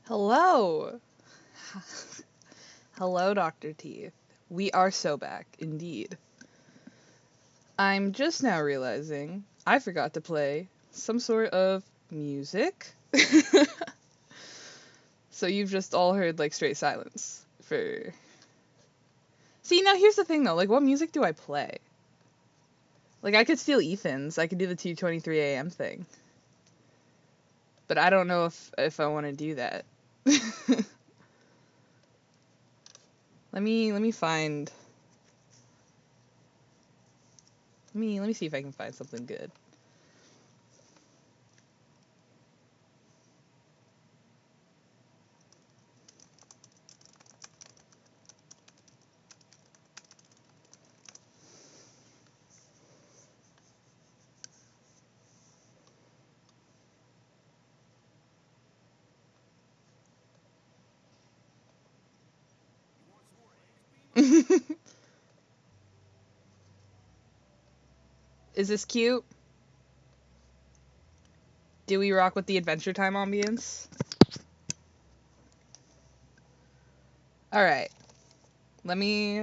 Hello! Hello, Dr. Teeth. We are so back, indeed. I'm just now realizing I forgot to play some sort of music. So you've just all heard, like, straight silence for... See, now here's the thing, though. Like, what music do I play? Like, I could steal Ethan's. I could do the 2:23 a.m. thing. But I don't know if I want to do that. Let me find... Let me see if I can find something good. Is this cute? Do we rock with the Adventure Time ambience? Alright. Let me...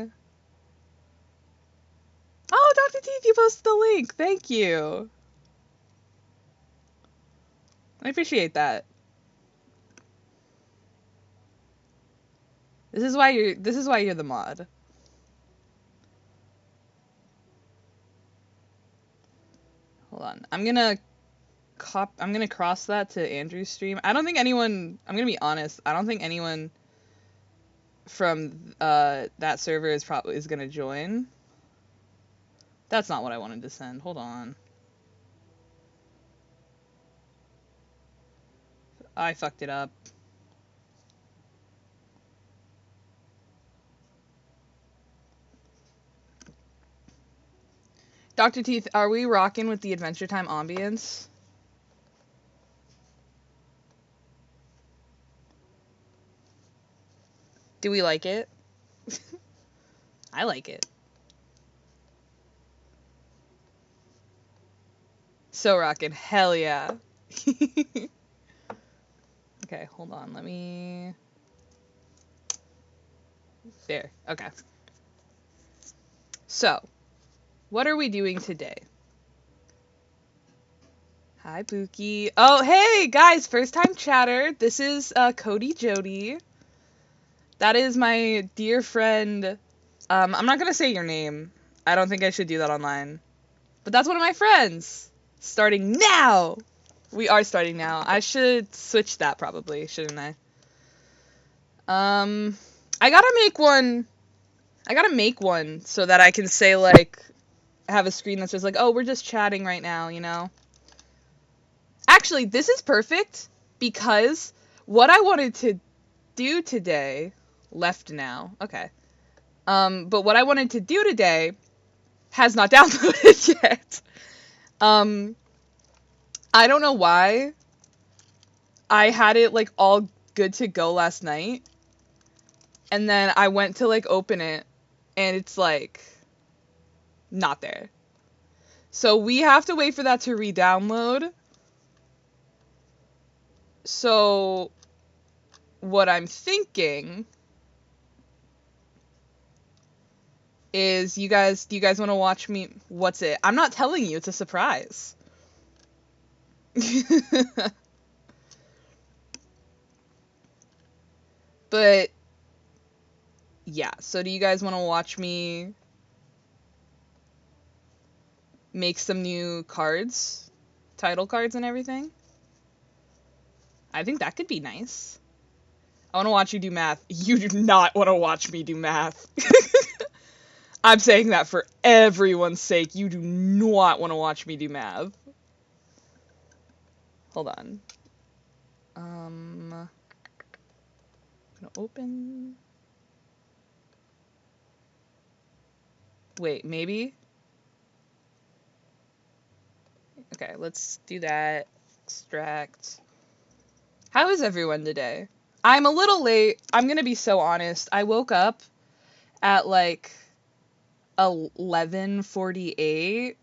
Oh, Dr. Teeth, you posted the link! Thank you! I appreciate that. This is why you're the mod. Hold on. I'm gonna cross that to Andrew's stream. I don't think anyone, I'm gonna be honest, I don't think anyone from that server is gonna join. That's not what I wanted to send. Hold on. I fucked it up. Dr. Teeth, are we rocking with the Adventure Time ambience? Do we like it? I like it. So rockin'. Hell yeah. Okay, hold on. Let me... There. Okay. So, what are we doing today? Hi, Pookie. Oh, hey, guys. First time chatter. This is Cody Jody. That is my dear friend. I'm not going to say your name. I don't think I should do that online. But that's one of my friends. Starting now. We are starting now. I should switch that probably, shouldn't I? I gotta make one so that I can say, like, have a screen that says, like, oh, we're just chatting right now, you know? Actually, this is perfect because what I wanted to do today left now. Okay. But what I wanted to do today has not downloaded yet. I don't know why. I had it, like, all good to go last night. And then I went to, like, open it. And it's, like, not there. So we have to wait for that to re-download. So what I'm thinking is do you guys want to watch me? What's it? I'm not telling you. It's a surprise. But yeah, so do you guys want to watch me make some new cards? Title cards and everything? I think that could be nice. I want to watch you do math. You do not want to watch me do math. I'm saying that for everyone's sake. You do not want to watch me do math. Hold on. I'm gonna open... Wait, maybe? Okay, let's do that. Extract. How is everyone today? I'm a little late. I'm gonna be so honest. I woke up at like 11:48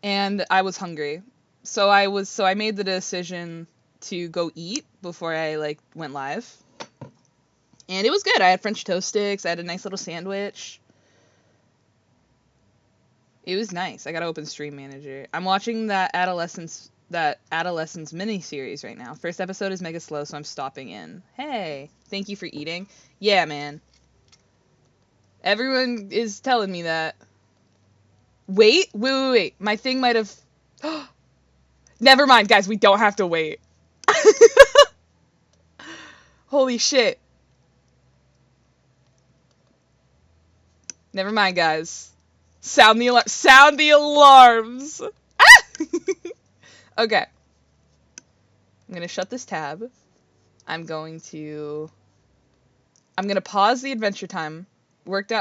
and I was hungry. So I made the decision to go eat before I, like, went live. And it was good. I had French toast sticks. I had a nice little sandwich. It was nice. I gotta open Stream Manager. I'm watching that Adolescence mini-series right now. First episode is mega slow, so I'm stopping in. Hey, thank you for eating. Yeah, man. Everyone is telling me that. Wait. My thing might have... Never mind, guys. We don't have to wait. Holy shit. Never mind, guys. Sound the alarm. Sound the alarms. Okay. I'm gonna shut this tab. I'm gonna pause the Adventure Time. Worked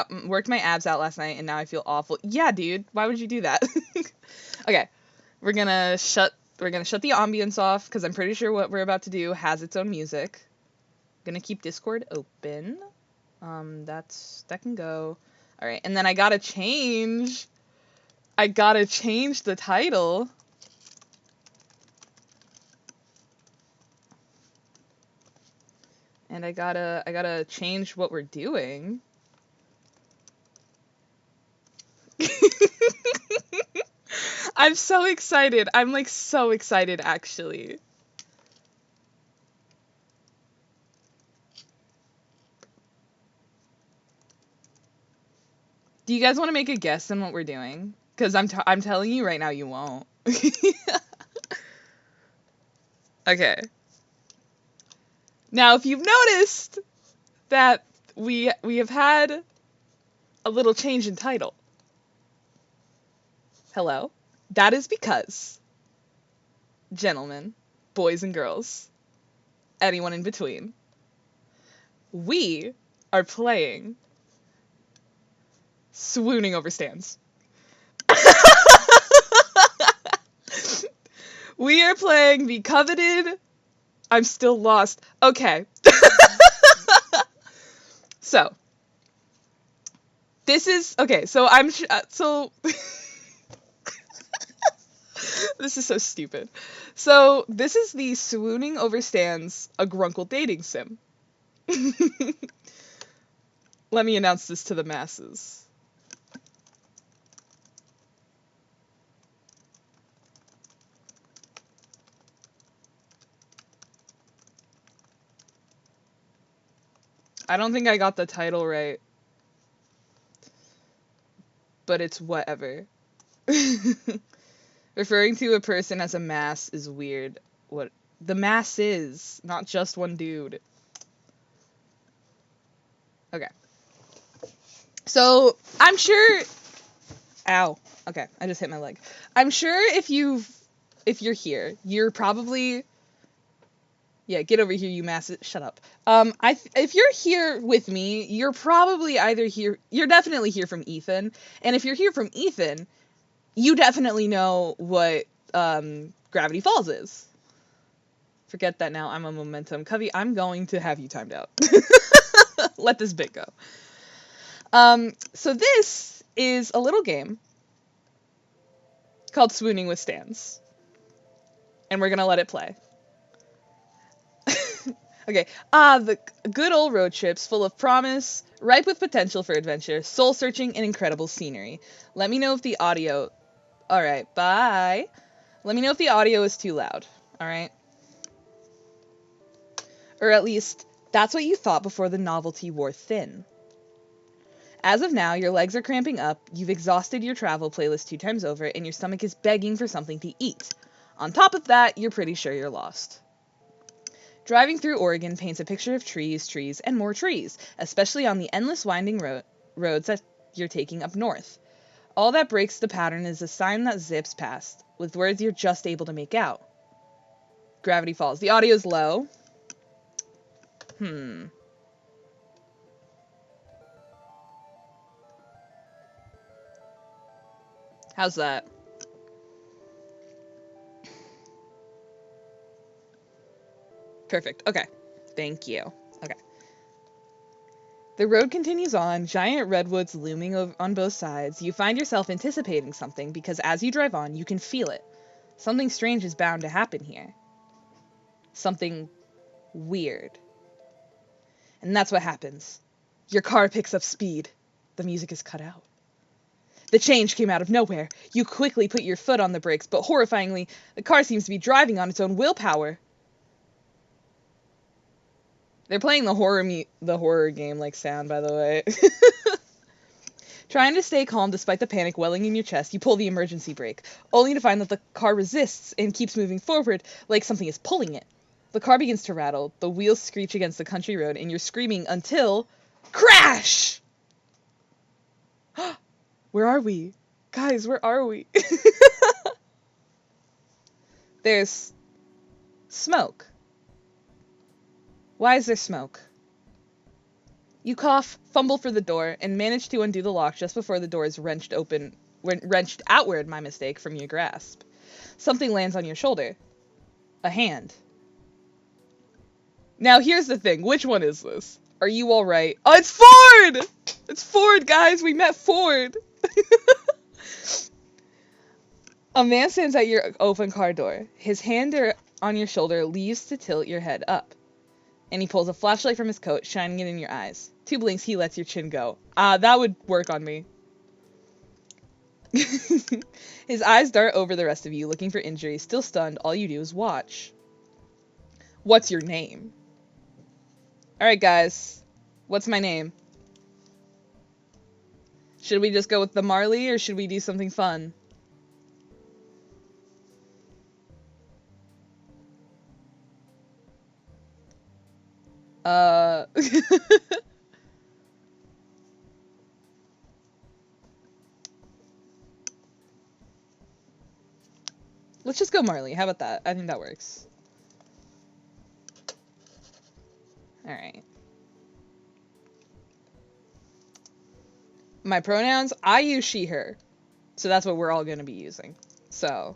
my abs out last night, and now I feel awful. Yeah, dude. Why would you do that? Okay. We're gonna shut the ambience off, because I'm pretty sure what we're about to do has its own music. Gonna keep Discord open. That can go. Alright, and then I gotta change the title. And I gotta change what we're doing. I'm so excited. I'm, like, so excited, actually. Do you guys want to make a guess on what we're doing? Because I'm telling you right now, you won't. Okay. Now, if you've noticed that we have had a little change in title. Hello? That is because, gentlemen, boys and girls, anyone in between, we are playing Swooning Over Stans. We are playing the coveted... I'm still lost. Okay. So. This is... Okay, so this is so stupid. So, this is the Swooning Over Stans, a Grunkle dating sim. Let me announce this to the masses. I don't think I got the title right. But it's whatever. Referring to a person as a mass is weird. What? The mass is, not just one dude. Okay. So, I'm sure... Ow. Okay, I just hit my leg. I'm sure if you're here, you're probably... Yeah, get over here, you massive... Shut up. If you're here with me, you're probably either here... You're definitely here from Ethan. And if you're here from Ethan, you definitely know what Gravity Falls is. Forget that now. I'm a momentum. Covey, I'm going to have you timed out. Let this bit go. So this is a little game called Swooning with Stans. And we're going to let it play. Okay, the good old road trips full of promise, ripe with potential for adventure, soul-searching, and incredible scenery. Let me know if the audio... Alright, bye. Let me know if the audio is too loud, alright? Or at least, that's what you thought before the novelty wore thin. As of now, your legs are cramping up, you've exhausted your travel playlist 2 times over, and your stomach is begging for something to eat. On top of that, you're pretty sure you're lost. Driving through Oregon paints a picture of trees, and more trees, especially on the endless winding roads that you're taking up north. All that breaks the pattern is a sign that zips past, with words you're just able to make out. Gravity Falls. The audio's low. How's that? Perfect. Okay. Thank you. Okay. The road continues on, giant redwoods looming on both sides. You find yourself anticipating something because as you drive on, you can feel it. Something strange is bound to happen here. Something weird. And that's what happens. Your car picks up speed. The music is cut out. The change came out of nowhere. You quickly put your foot on the brakes, but horrifyingly, the car seems to be driving on its own willpower. They're playing the horror game like sound, by the way. Trying to stay calm despite the panic welling in your chest, you pull the emergency brake, only to find that the car resists and keeps moving forward like something is pulling it. The car begins to rattle, the wheels screech against the country road, and you're screaming until... Crash! Where are we? Guys, where are we? There's smoke. Why is there smoke? You cough, fumble for the door, and manage to undo the lock just before the door is wrenched outward, my mistake, from your grasp. Something lands on your shoulder. A hand. Now here's the thing, which one is this? Are you alright? Oh, it's Ford! It's Ford, guys, we met Ford! A man stands at your open car door. His hand on your shoulder leaves to tilt your head up. And he pulls a flashlight from his coat, shining it in your eyes. 2 blinks, he lets your chin go. That would work on me. His eyes dart over the rest of you, looking for injuries. Still stunned, all you do is watch. What's your name? Alright, guys. What's my name? Should we just go with the Marley, or should we do something fun? Let's just go Marley. How about that? I think that works. Alright. My pronouns, I use she, her. So that's what we're all going to be using. So,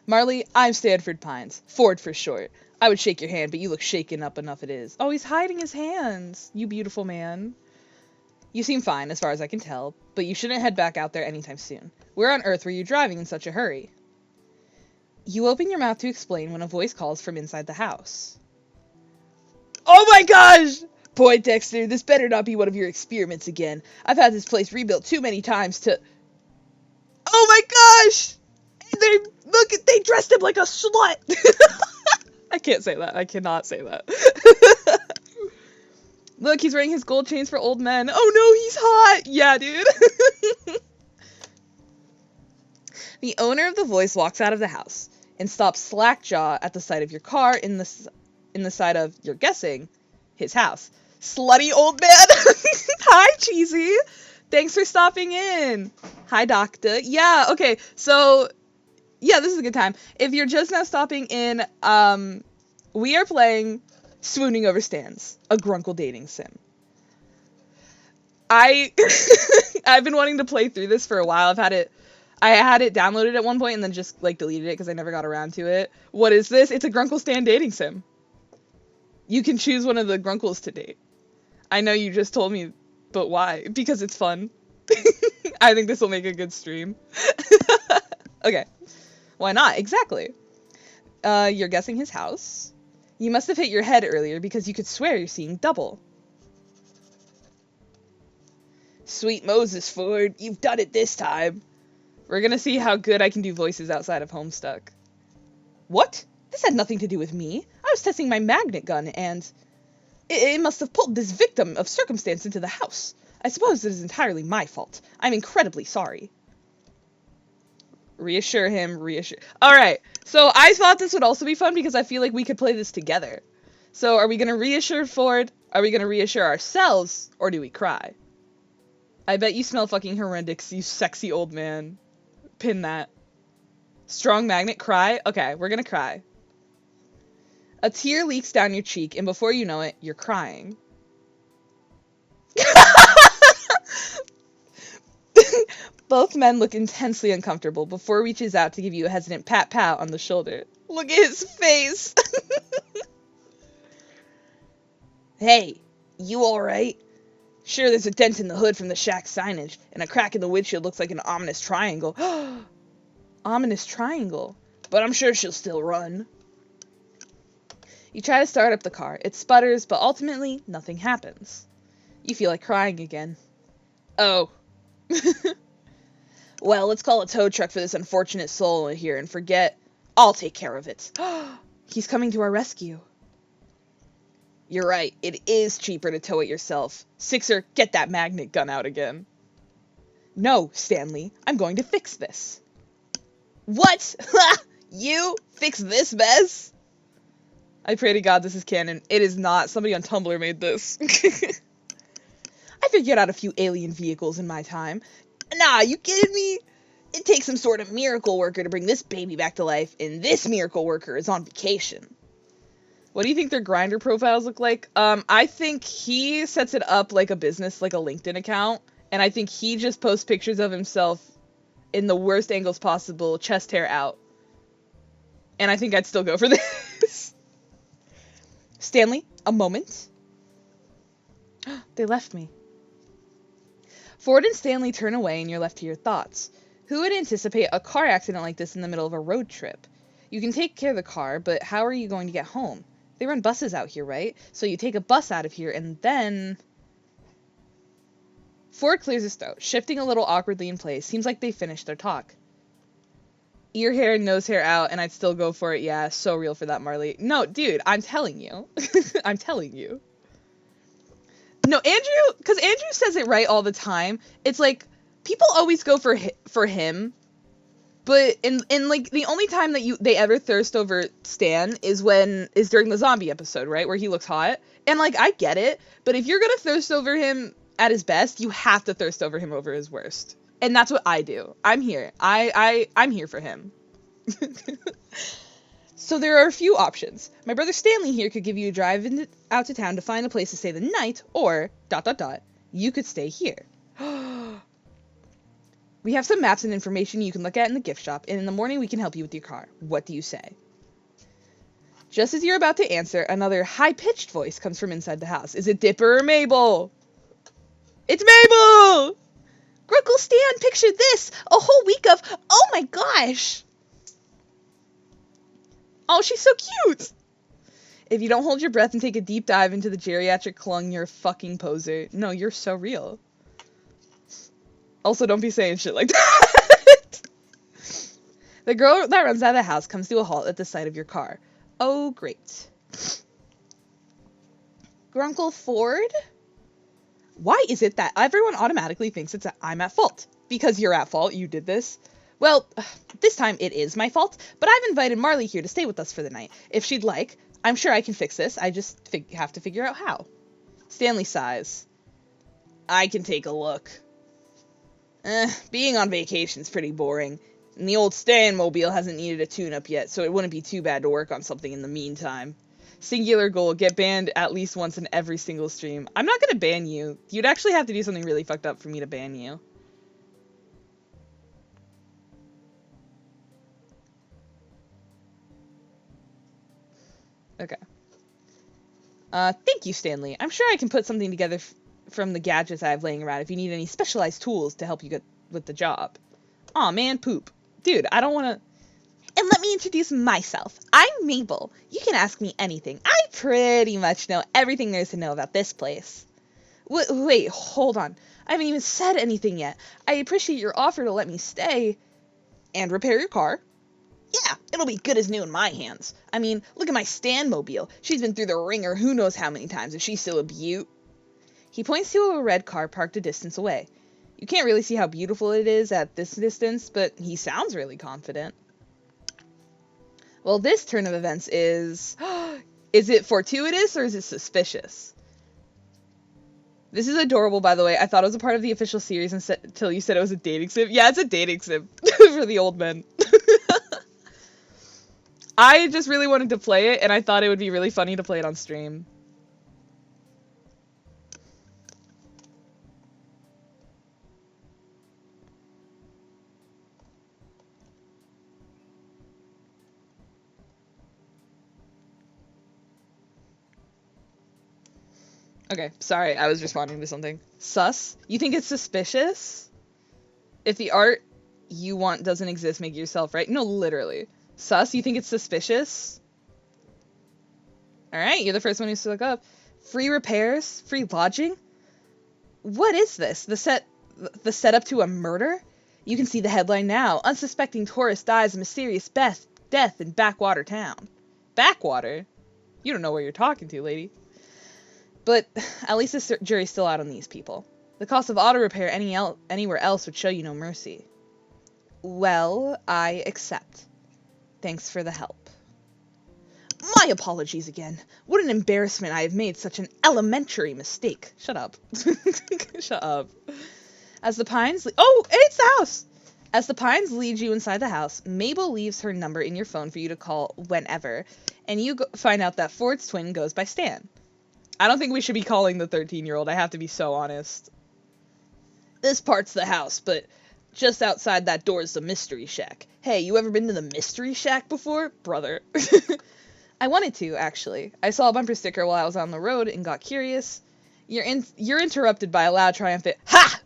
Marley, I'm Stanford Pines. Ford for short. I would shake your hand, but you look shaken up enough it is. Oh, he's hiding his hands. You beautiful man. You seem fine, as far as I can tell, but you shouldn't head back out there anytime soon. Where on earth were you driving in such a hurry? You open your mouth to explain when a voice calls from inside the house. Oh my gosh! Boy, Dexter, this better not be one of your experiments again. I've had this place rebuilt too many times to... Oh my gosh! They dressed him like a slut! I can't say that. I cannot say that. Look, he's wearing his gold chains for old men. Oh no, he's hot! Yeah, dude. The owner of the voice walks out of the house and stops slack-jaw at the sight of your car in the side of, you're guessing, his house. Slutty old man! Hi, Cheesy! Thanks for stopping in. Hi, Doctor. Yeah, okay, so... Yeah, this is a good time. If you're just now stopping in, we are playing Swooning Over Stans, a grunkle dating sim. I've been wanting to play through this for a while. I had it downloaded at one point and then just, like, deleted it because I never got around to it. What is this? It's a grunkle stan dating sim. You can choose one of the grunkles to date. I know you just told me, but why? Because it's fun. I think this will make a good stream. Okay. Why not? Exactly. You're guessing his house. You must have hit your head earlier because you could swear you're seeing double. Sweet Moses, Ford. You've done it this time. We're gonna see how good I can do voices outside of Homestuck. What? This had nothing to do with me. I was testing my magnet gun and... It must have pulled this victim of circumstance into the house. I suppose it is entirely my fault. I'm incredibly sorry. Reassure him, reassure... Alright, so I thought this would also be fun because I feel like we could play this together. So are we gonna reassure Ford? Are we gonna reassure ourselves? Or do we cry? I bet you smell fucking horrendous, you sexy old man. Pin that. Strong magnet, cry? Okay, we're gonna cry. A tear leaks down your cheek, and before you know it, you're crying. Both men look intensely uncomfortable before reaches out to give you a hesitant pat-pat on the shoulder. Look at his face! Hey, you alright? Sure, there's a dent in the hood from the shack signage, and a crack in the windshield looks like an ominous triangle. Ominous triangle. But I'm sure she'll still run. You try to start up the car. It sputters, but ultimately, nothing happens. You feel like crying again. Oh. Well, let's call a tow truck for this unfortunate soul here and forget. I'll take care of it. He's coming to our rescue. You're right. It is cheaper to tow it yourself. Sixer, get that magnet gun out again. No, Stanley. I'm going to fix this. What? You fix this mess? I pray to God this is canon. It is not. Somebody on Tumblr made this. I figured out a few alien vehicles in my time. Nah, you kidding me? It takes some sort of miracle worker to bring this baby back to life, and this miracle worker is on vacation. What do you think their Grindr profiles look like? I think he sets it up like a business, like a LinkedIn account, and I think he just posts pictures of himself in the worst angles possible, chest hair out. And I think I'd still go for this. Stanley, a moment. They left me. Ford and Stanley turn away and you're left to your thoughts. Who would anticipate a car accident like this in the middle of a road trip? You can take care of the car, but how are you going to get home? They run buses out here, right? So you take a bus out of here and then... Ford clears his throat, shifting a little awkwardly in place. Seems like they finished their talk. Ear hair and nose hair out, and I'd still go for it. Yeah, so real for that, Marley. No, dude, I'm telling you. I'm telling you. No, Andrew, because Andrew says it right all the time. It's like, people always go for him, but in like, the only time that they ever thirst over Stan is during the zombie episode, right? Where he looks hot. And, like, I get it, but if you're gonna thirst over him at his best, you have to thirst over him over his worst. And that's what I do. I'm here. I'm here for him. So there are a few options. My brother Stanley here could give you a drive out to town to find a place to stay the night, or ... you could stay here. We have some maps and information you can look at in the gift shop, and in the morning we can help you with your car. What do you say? Just as you're about to answer, another high-pitched voice comes from inside the house. Is it Dipper or Mabel? It's Mabel! Grunkle Stan, picture this! A whole week of, oh my gosh! Oh, she's so cute! If you don't hold your breath and take a deep dive into the geriatric clung, you're a fucking poser. No, you're so real. Also, don't be saying shit like that. The girl that runs out of the house comes to a halt at the sight of your car. Oh, great. Grunkle Ford? Why is it that everyone automatically thinks I'm at fault? Because you're at fault, you did this. Well, this time it is my fault, but I've invited Marley here to stay with us for the night. If she'd like, I'm sure I can fix this. I just have to figure out how. Stanley sighs. I can take a look. Being on vacation's pretty boring, and the old Stanmobile hasn't needed a tune-up yet, so it wouldn't be too bad to work on something in the meantime. Singular goal, get banned at least once in every single stream. I'm not gonna ban you. You'd actually have to do something really fucked up for me to ban you. Okay. Thank you, Stanley. I'm sure I can put something together from the gadgets I have laying around if you need any specialized tools to help you get with the job. Aw, man, poop. Dude, I don't wanna... And let me introduce myself. I'm Mabel. You can ask me anything. I pretty much know everything there is to know about this place. Wait, hold on. I haven't even said anything yet. I appreciate your offer to let me stay and repair your car. Yeah, it'll be good as new in my hands. I mean, look at my Stanmobile. She's been through the ringer who knows how many times, and she's still a beaut. He points to a red car parked a distance away. You can't really see how beautiful it is at this distance, but he sounds really confident. Well, this turn of events is... Is it fortuitous or is it suspicious? This is adorable, by the way. I thought it was a part of the official series until you said it was a dating sim. Yeah, it's a dating sim for the old men. I just really wanted to play it, and I thought it would be really funny to play it on stream. Okay, sorry, I was responding to something. Sus? You think it's suspicious? If the art you want doesn't exist, make it yourself, right? No, literally. Sus? You think it's suspicious? Alright, you're the first one who spoke up. Free repairs? Free lodging? What is this? The setup to a murder? You can see the headline now. Unsuspecting tourist dies a mysterious death in backwater town. Backwater? You don't know where you're talking to, lady. But at least the jury's still out on these people. The cost of auto repair anywhere else would show you no mercy. Well, I accept. Thanks for the help. My apologies again. What an embarrassment I have made such an elementary mistake. Shut up. Shut up. As the Pines... Oh, it's the house! As the Pines lead you inside the house, Mabel leaves her number in your phone for you to call whenever, and you find out that Ford's twin goes by Stan. I don't think we should be calling the 13-year-old, I have to be so honest. This part's the house, but just outside that door is the Mystery Shack. Hey, you ever been to the Mystery Shack before? Brother. I wanted to, actually. I saw a bumper sticker while I was on the road and got curious. You're interrupted by a loud triumphant, "Ha!"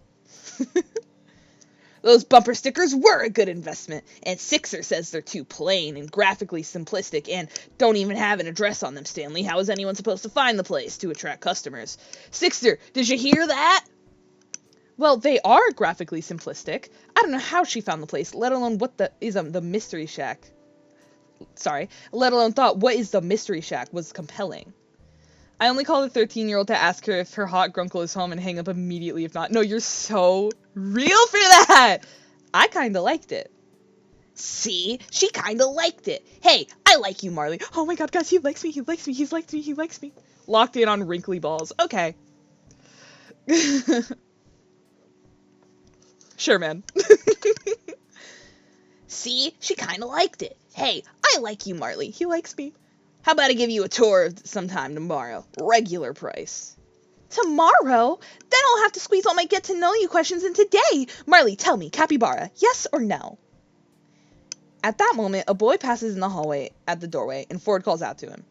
Those bumper stickers were a good investment, and Sixer says they're too plain and graphically simplistic and don't even have an address on them, Stanley. How is anyone supposed to find the place to attract customers? Sixer, did you hear that? Well, they are graphically simplistic. I don't know how she found the place, let alone what the Mystery Shack. Sorry, let alone thought what is the Mystery Shack was compelling. I only called the 13-year-old to ask her if her hot grunkle is home and hang up immediately if not. No, you're so real for that! I kinda liked it. See? She kinda liked it. Hey, I like you, Marley. Oh my god, guys, he likes me, he likes me, he likes me, he likes me. Locked in on wrinkly balls. Okay. Sure, man. See? She kinda liked it. Hey, I like you, Marley. He likes me. How about I give you a tour sometime tomorrow? Regular price. Tomorrow? Then I'll have to squeeze all my get-to-know-you questions in today. Marley, tell me, capybara, yes or no? At that moment, a boy passes in the hallway at the doorway, and Ford calls out to him.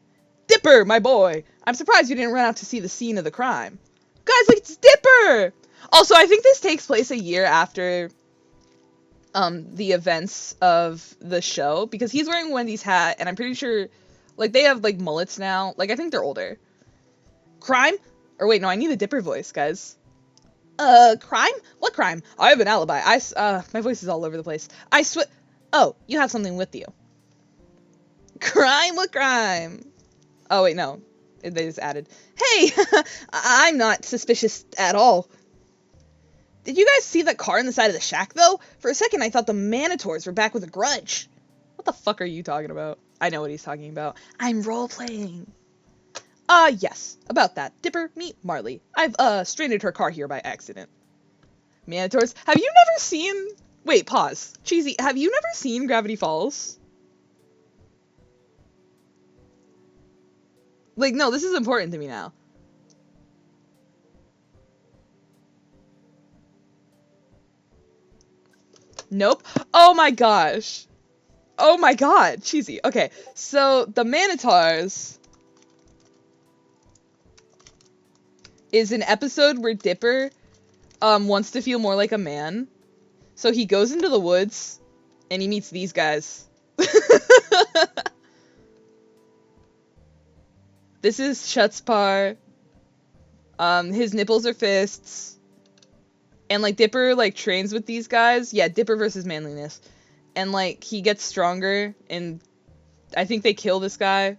Dipper, my boy! I'm surprised you didn't run out to see the scene of the crime. Guys, look, it's Dipper! Also, I think this takes place a year after the events of the show, because he's wearing Wendy's hat, and I'm pretty sure, like, they have, like, mullets now. Like, I think they're older. Crime? Or wait, no, I need a Dipper voice, guys. Crime? What crime? I have an alibi. My voice is all over the place. Oh, you have something with you. Crime? What crime? Oh, wait, no. They just added, hey, I'm not suspicious at all. Did you guys see that car in the side of the shack, though? For a second, I thought the Manitors were back with a grudge. What the fuck are you talking about? I know what he's talking about. I'm role-playing. Yes. About that. Dipper, meet Marley. I've, stranded her car here by accident. Manitors? Have you never seen... Wait, pause. Cheesy, have you never seen Gravity Falls? Like, no, this is important to me now. Nope. Oh my gosh. Oh my god. Cheesy. Okay, so the Manitars is an episode where Dipper wants to feel more like a man. So he goes into the woods and he meets these guys. This is Schutzpar. His nipples are fists. And, like, Dipper, like, trains with these guys. Yeah, Dipper versus manliness. And, like, he gets stronger, and I think they kill this guy.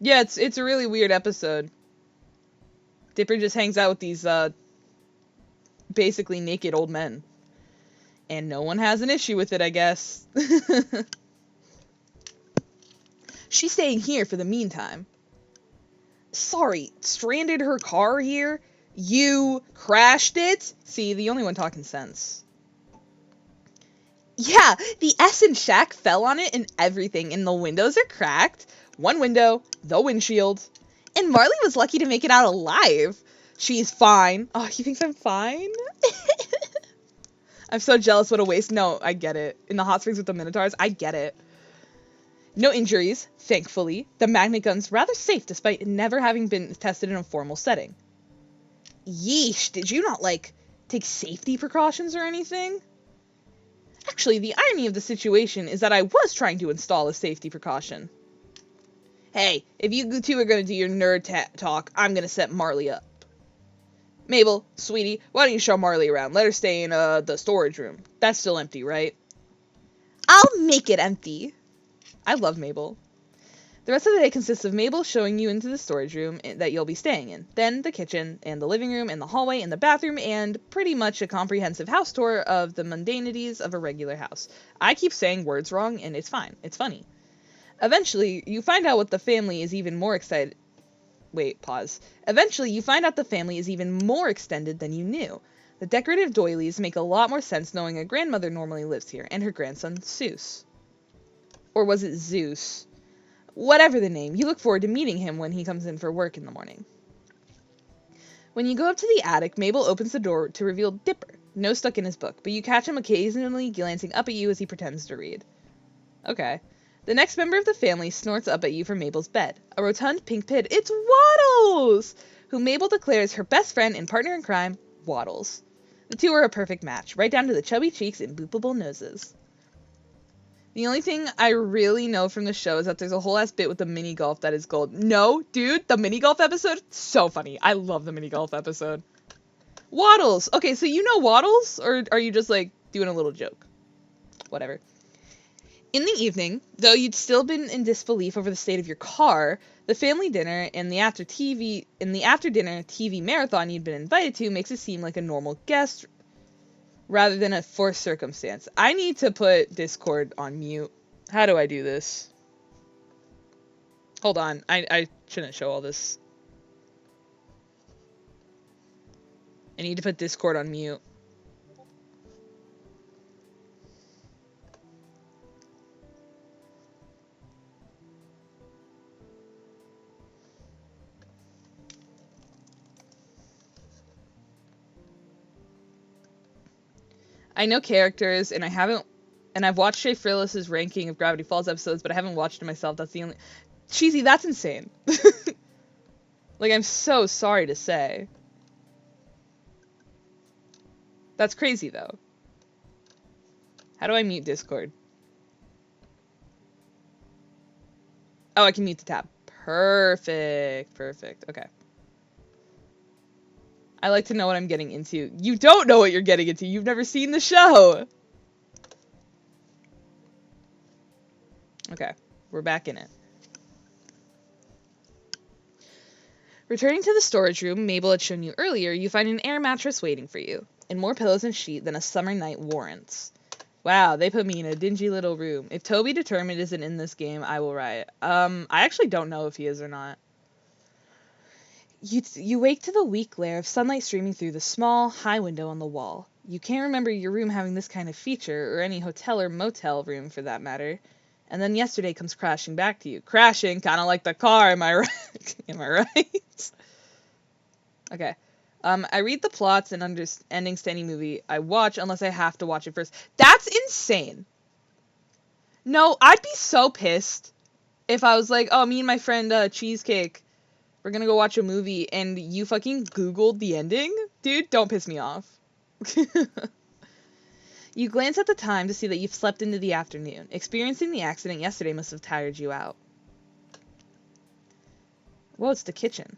Yeah, it's a really weird episode. Dipper just hangs out with these, basically naked old men. And no one has an issue with it, I guess. She's staying here for the meantime. Sorry, stranded her car here? You crashed it? See, the only one talking sense. Yeah, the Essen shack fell on it and everything, and the windows are cracked. One window, the windshield. And Marley was lucky to make it out alive. She's fine. Oh, he thinks I'm fine? I'm so jealous, what a waste. No, I get it. In the hot springs with the Minotaurs, I get it. No injuries, thankfully. The magnet gun's rather safe despite never having been tested in a formal setting. Yeesh, did you not, like, take safety precautions or anything? Actually, the irony of the situation is that I was trying to install a safety precaution. Hey, if you two are going to do your nerd talk, I'm going to set Marley up. Mabel, sweetie, why don't you show Marley around? Let her stay in the storage room. That's still empty, right? I'll make it empty. I love Mabel. The rest of the day consists of Mabel showing you into the storage room that you'll be staying in, then the kitchen, and the living room, and the hallway, and the bathroom, and pretty much a comprehensive house tour of the mundanities of a regular house. I keep saying words wrong, and it's fine. It's funny. Eventually, you find out what the family is even more excited... Wait, pause. Eventually, you find out the family is even more extended than you knew. The decorative doilies make a lot more sense knowing a grandmother normally lives here, and her grandson, Seuss. Or was it Zeus? Whatever the name, you look forward to meeting him when he comes in for work in the morning. When you go up to the attic, Mabel opens the door to reveal Dipper, no stuck in his book, but you catch him occasionally glancing up at you as he pretends to read. Okay. The next member of the family snorts up at you from Mabel's bed. A rotund pink pid. It's Waddles! Who Mabel declares her best friend and partner in crime, Waddles. The two are a perfect match, right down to the chubby cheeks and boopable noses. The only thing I really know from the show is that there's a whole ass bit with the mini golf that is gold. No, dude, the mini golf episode, so funny. I love the mini golf episode. Waddles. Okay, so you know Waddles, or are you just like doing a little joke? Whatever. In the evening, though you'd still been in disbelief over the state of your car, the family dinner and the after dinner TV marathon you'd been invited to makes it seem like a normal guest rather than a forced circumstance. I need to put Discord on mute. How do I do this? Hold on. I shouldn't show all this. I need to put Discord on mute. I know characters, and I've watched Shay Frillis's ranking of Gravity Falls episodes, but I haven't watched it myself. That's the only... Cheesy, that's insane. Like, I'm so sorry to say. That's crazy, though. How do I mute Discord? Oh, I can mute the tab. Perfect. Perfect. Okay. I like to know what I'm getting into. You don't know what you're getting into. You've never seen the show. Okay, we're back in it. Returning to the storage room Mabel had shown you earlier, you find an air mattress waiting for you, and more pillows and sheet than a summer night warrants. Wow, they put me in a dingy little room. If Toby Determined isn't in this game, I will riot. I actually don't know if he is or not. You wake to the weak glare of sunlight streaming through the small, high window on the wall. You can't remember your room having this kind of feature, or any hotel or motel room for that matter. And then yesterday comes crashing back to you. Crashing, kind of like the car, am I right? Am I right? Okay. I read the plots and endings to any movie I watch unless I have to watch it first. That's insane. No, I'd be so pissed if I was like, oh, me and my friend Cheesecake, we're gonna go watch a movie, and you fucking Googled the ending? Dude, don't piss me off. You glance at the time to see that you've slept into the afternoon. Experiencing the accident yesterday must have tired you out. Well, it's the kitchen.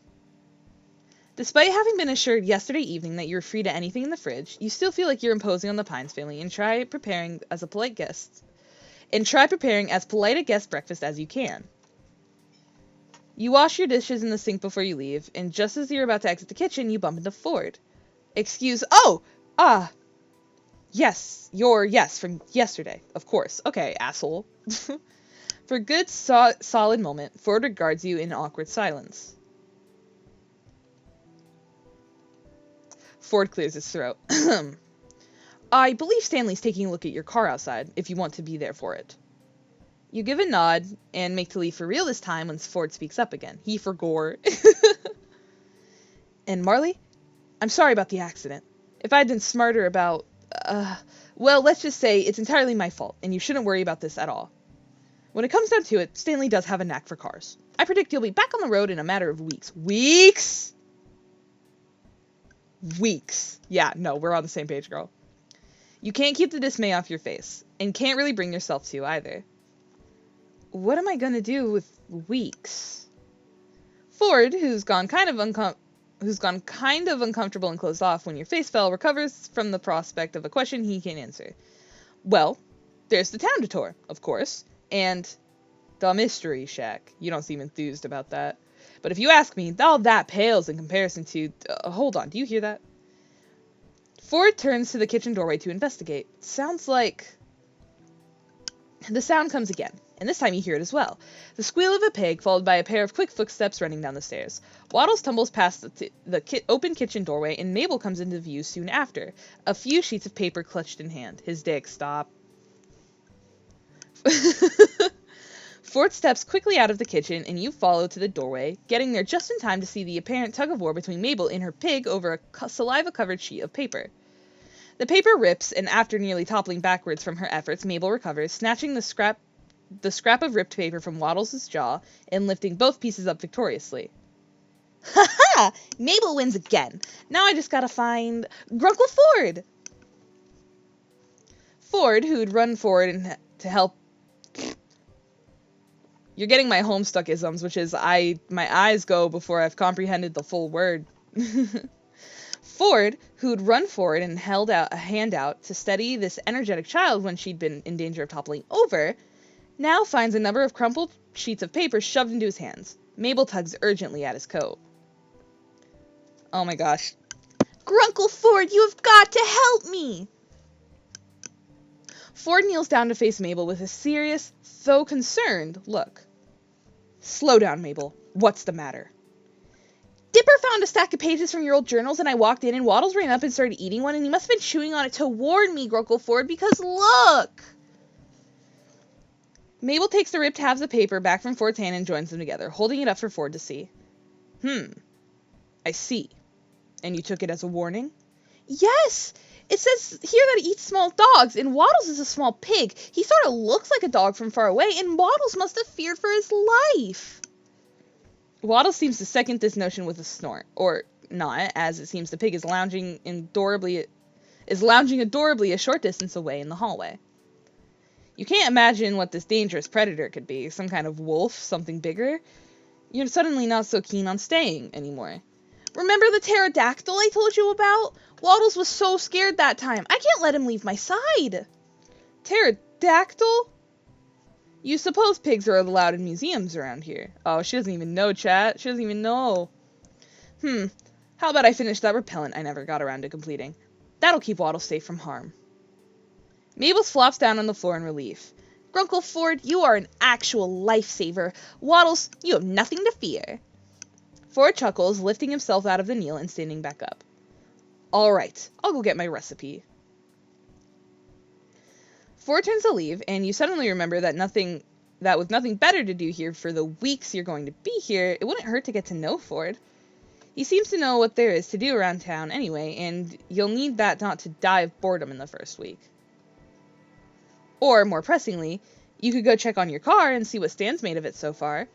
Despite having been assured yesterday evening that you're free to anything in the fridge, you still feel like you're imposing on the Pines family and try preparing as polite a guest breakfast as you can. You wash your dishes in the sink before you leave, and just as you're about to exit the kitchen, you bump into Ford. Yes, from yesterday, of course. Okay, asshole. For a good, solid moment, Ford regards you in awkward silence. Ford clears his throat. I believe Stanley's taking a look at your car outside, if you want to be there for it. You give a nod, and make to leave for real this time when Ford speaks up again. He forgore. And Marley? I'm sorry about the accident. If I'd been smarter about... well, let's just say it's entirely my fault, and you shouldn't worry about this at all. When it comes down to it, Stanley does have a knack for cars. I predict you'll be back on the road in a matter of weeks. Weeks? Weeks. Yeah, no, we're on the same page, girl. You can't keep the dismay off your face, and can't really bring yourself to either. What am I gonna do with Weeks? Ford, who's gone kind of uncomfortable and closed off when your face fell, recovers from the prospect of a question he can answer. Well, there's the town to tour, of course, and the Mystery Shack. You don't seem enthused about that. But if you ask me, all that pales in comparison to... hold on, do you hear that? Ford turns to the kitchen doorway to investigate. Sounds like... The sound comes again, and this time you hear it as well. The squeal of a pig, followed by a pair of quick footsteps running down the stairs. Waddles tumbles past the open kitchen doorway, and Mabel comes into view soon after. A few sheets of paper clutched in hand. His dick, stop. Ford steps quickly out of the kitchen, and you follow to the doorway, getting there just in time to see the apparent tug-of-war between Mabel and her pig over a saliva-covered sheet of paper. The paper rips, and after nearly toppling backwards from her efforts, Mabel recovers, snatching the scrap of ripped paper from Waddles' jaw and lifting both pieces up victoriously. Ha-ha! Mabel wins again. Now I just gotta find Grunkle Ford! Ford, who'd run forward to help... You're getting my Homestuck-isms, which is my eyes go before I've comprehended the full word. Ford, who'd run forward and held out a hand out to steady this energetic child when she'd been in danger of toppling over, now finds a number of crumpled sheets of paper shoved into his hands. Mabel tugs urgently at his coat. Oh my gosh. Grunkle Ford, you have got to help me! Ford kneels down to face Mabel with a serious, though concerned, look. Slow down, Mabel. What's the matter? Dipper found a stack of pages from your old journals, and I walked in, and Waddles ran up and started eating one, and he must have been chewing on it to warn me, Grunkle Ford, because look! Mabel takes the ripped halves of paper back from Ford's hand and joins them together, holding it up for Ford to see. I see. And you took it as a warning? Yes! It says here that it eats small dogs, and Waddles is a small pig. He sort of looks like a dog from far away, and Waddles must have feared for his life. Waddles seems to second this notion with a snort, or not, as it seems the pig is lounging adorably a short distance away in the hallway. You can't imagine what this dangerous predator could be, some kind of wolf, something bigger. You're suddenly not so keen on staying anymore. Remember the pterodactyl I told you about? Waddles was so scared that time. I can't let him leave my side. Pterodactyl? You suppose pigs are allowed in museums around here. Oh, she doesn't even know, chat. She doesn't even know. How about I finish that repellent I never got around to completing? That'll keep Waddles safe from harm. Mabel flops down on the floor in relief. Grunkle Ford, you are an actual lifesaver. Waddles, you have nothing to fear. Ford chuckles, lifting himself out of the kneel and standing back up. All right, I'll go get my recipe. Ford turns to leave, and you suddenly remember that with nothing better to do here for the weeks you're going to be here, it wouldn't hurt to get to know Ford. He seems to know what there is to do around town anyway, and you'll need that not to die of boredom in the first week. Or, more pressingly, you could go check on your car and see what Stan's made of it so far.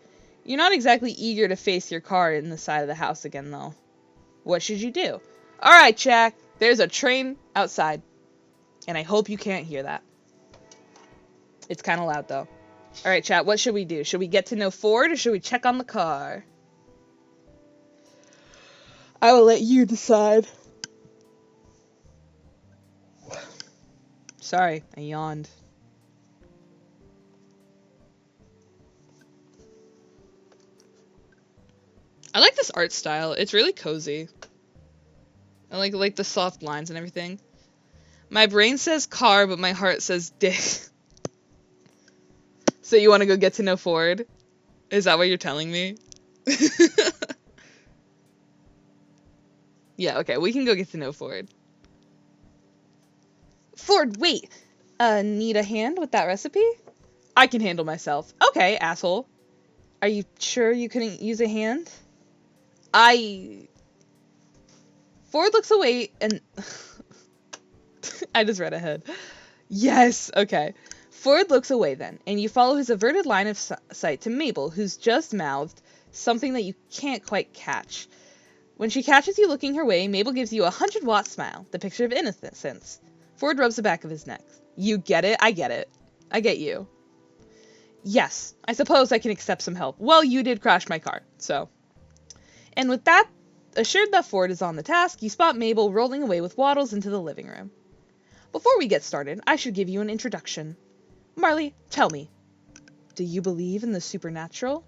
You're not exactly eager to face your car in the side of the house again, though. What should you do? Alright, Jack, there's a train outside. And I hope you can't hear that. It's kind of loud, though. Alright, chat, what should we do? Should we get to know Ford, or should we check on the car? I will let you decide. Sorry, I yawned. I like this art style. It's really cozy. I like the soft lines and everything. My brain says car, but my heart says dick. So you want to go get to know Ford? Is that what you're telling me? Yeah, okay, we can go get to know Ford. Ford, wait. Need a hand with that recipe? I can handle myself. Okay, asshole. Are you sure you couldn't use a hand? Ford looks away and... I just read ahead. Yes, okay. Ford looks away then, and you follow his averted line of sight to Mabel, who's just mouthed something that you can't quite catch. When she catches you looking her way, Mabel gives you a 100-watt smile, the picture of innocence. Ford rubs the back of his neck. You get it? I get it. I get you. Yes, I suppose I can accept some help. Well, you did crash my car, so. And with that, assured that Ford is on the task, you spot Mabel rolling away with Waddles into the living room. Before we get started, I should give you an introduction. Marley, tell me, do you believe in the supernatural?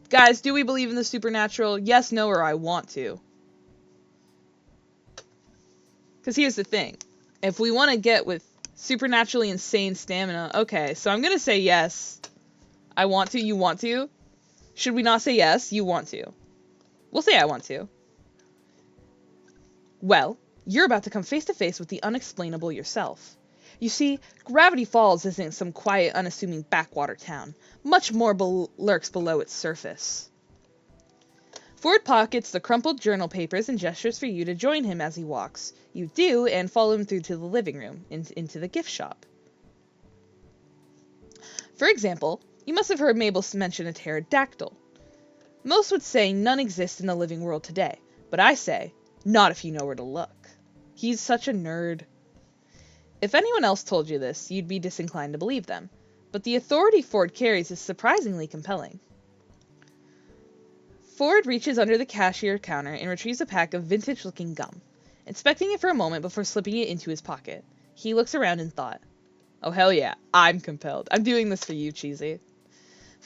Guys, do we believe in the supernatural? Yes, no, or I want to. Because here's the thing. If we want to get with supernaturally insane stamina, okay, so I'm going to say yes. I want to, you want to? Should we not say yes? You want to. We'll say I want to. Well, you're about to come face to face with the unexplainable yourself. You see, Gravity Falls isn't some quiet, unassuming backwater town. Much more lurks below its surface. Ford pockets the crumpled journal papers and gestures for you to join him as he walks. You do, and follow him through to the living room, into the gift shop. For example, you must have heard Mabel mention a pterodactyl. Most would say none exist in the living world today, but I say, not if you know where to look. He's such a nerd. If anyone else told you this, you'd be disinclined to believe them, but the authority Ford carries is surprisingly compelling. Ford reaches under the cashier counter and retrieves a pack of vintage-looking gum, inspecting it for a moment before slipping it into his pocket. He looks around in thought. Oh, hell yeah, I'm compelled. I'm doing this for you, Cheesy.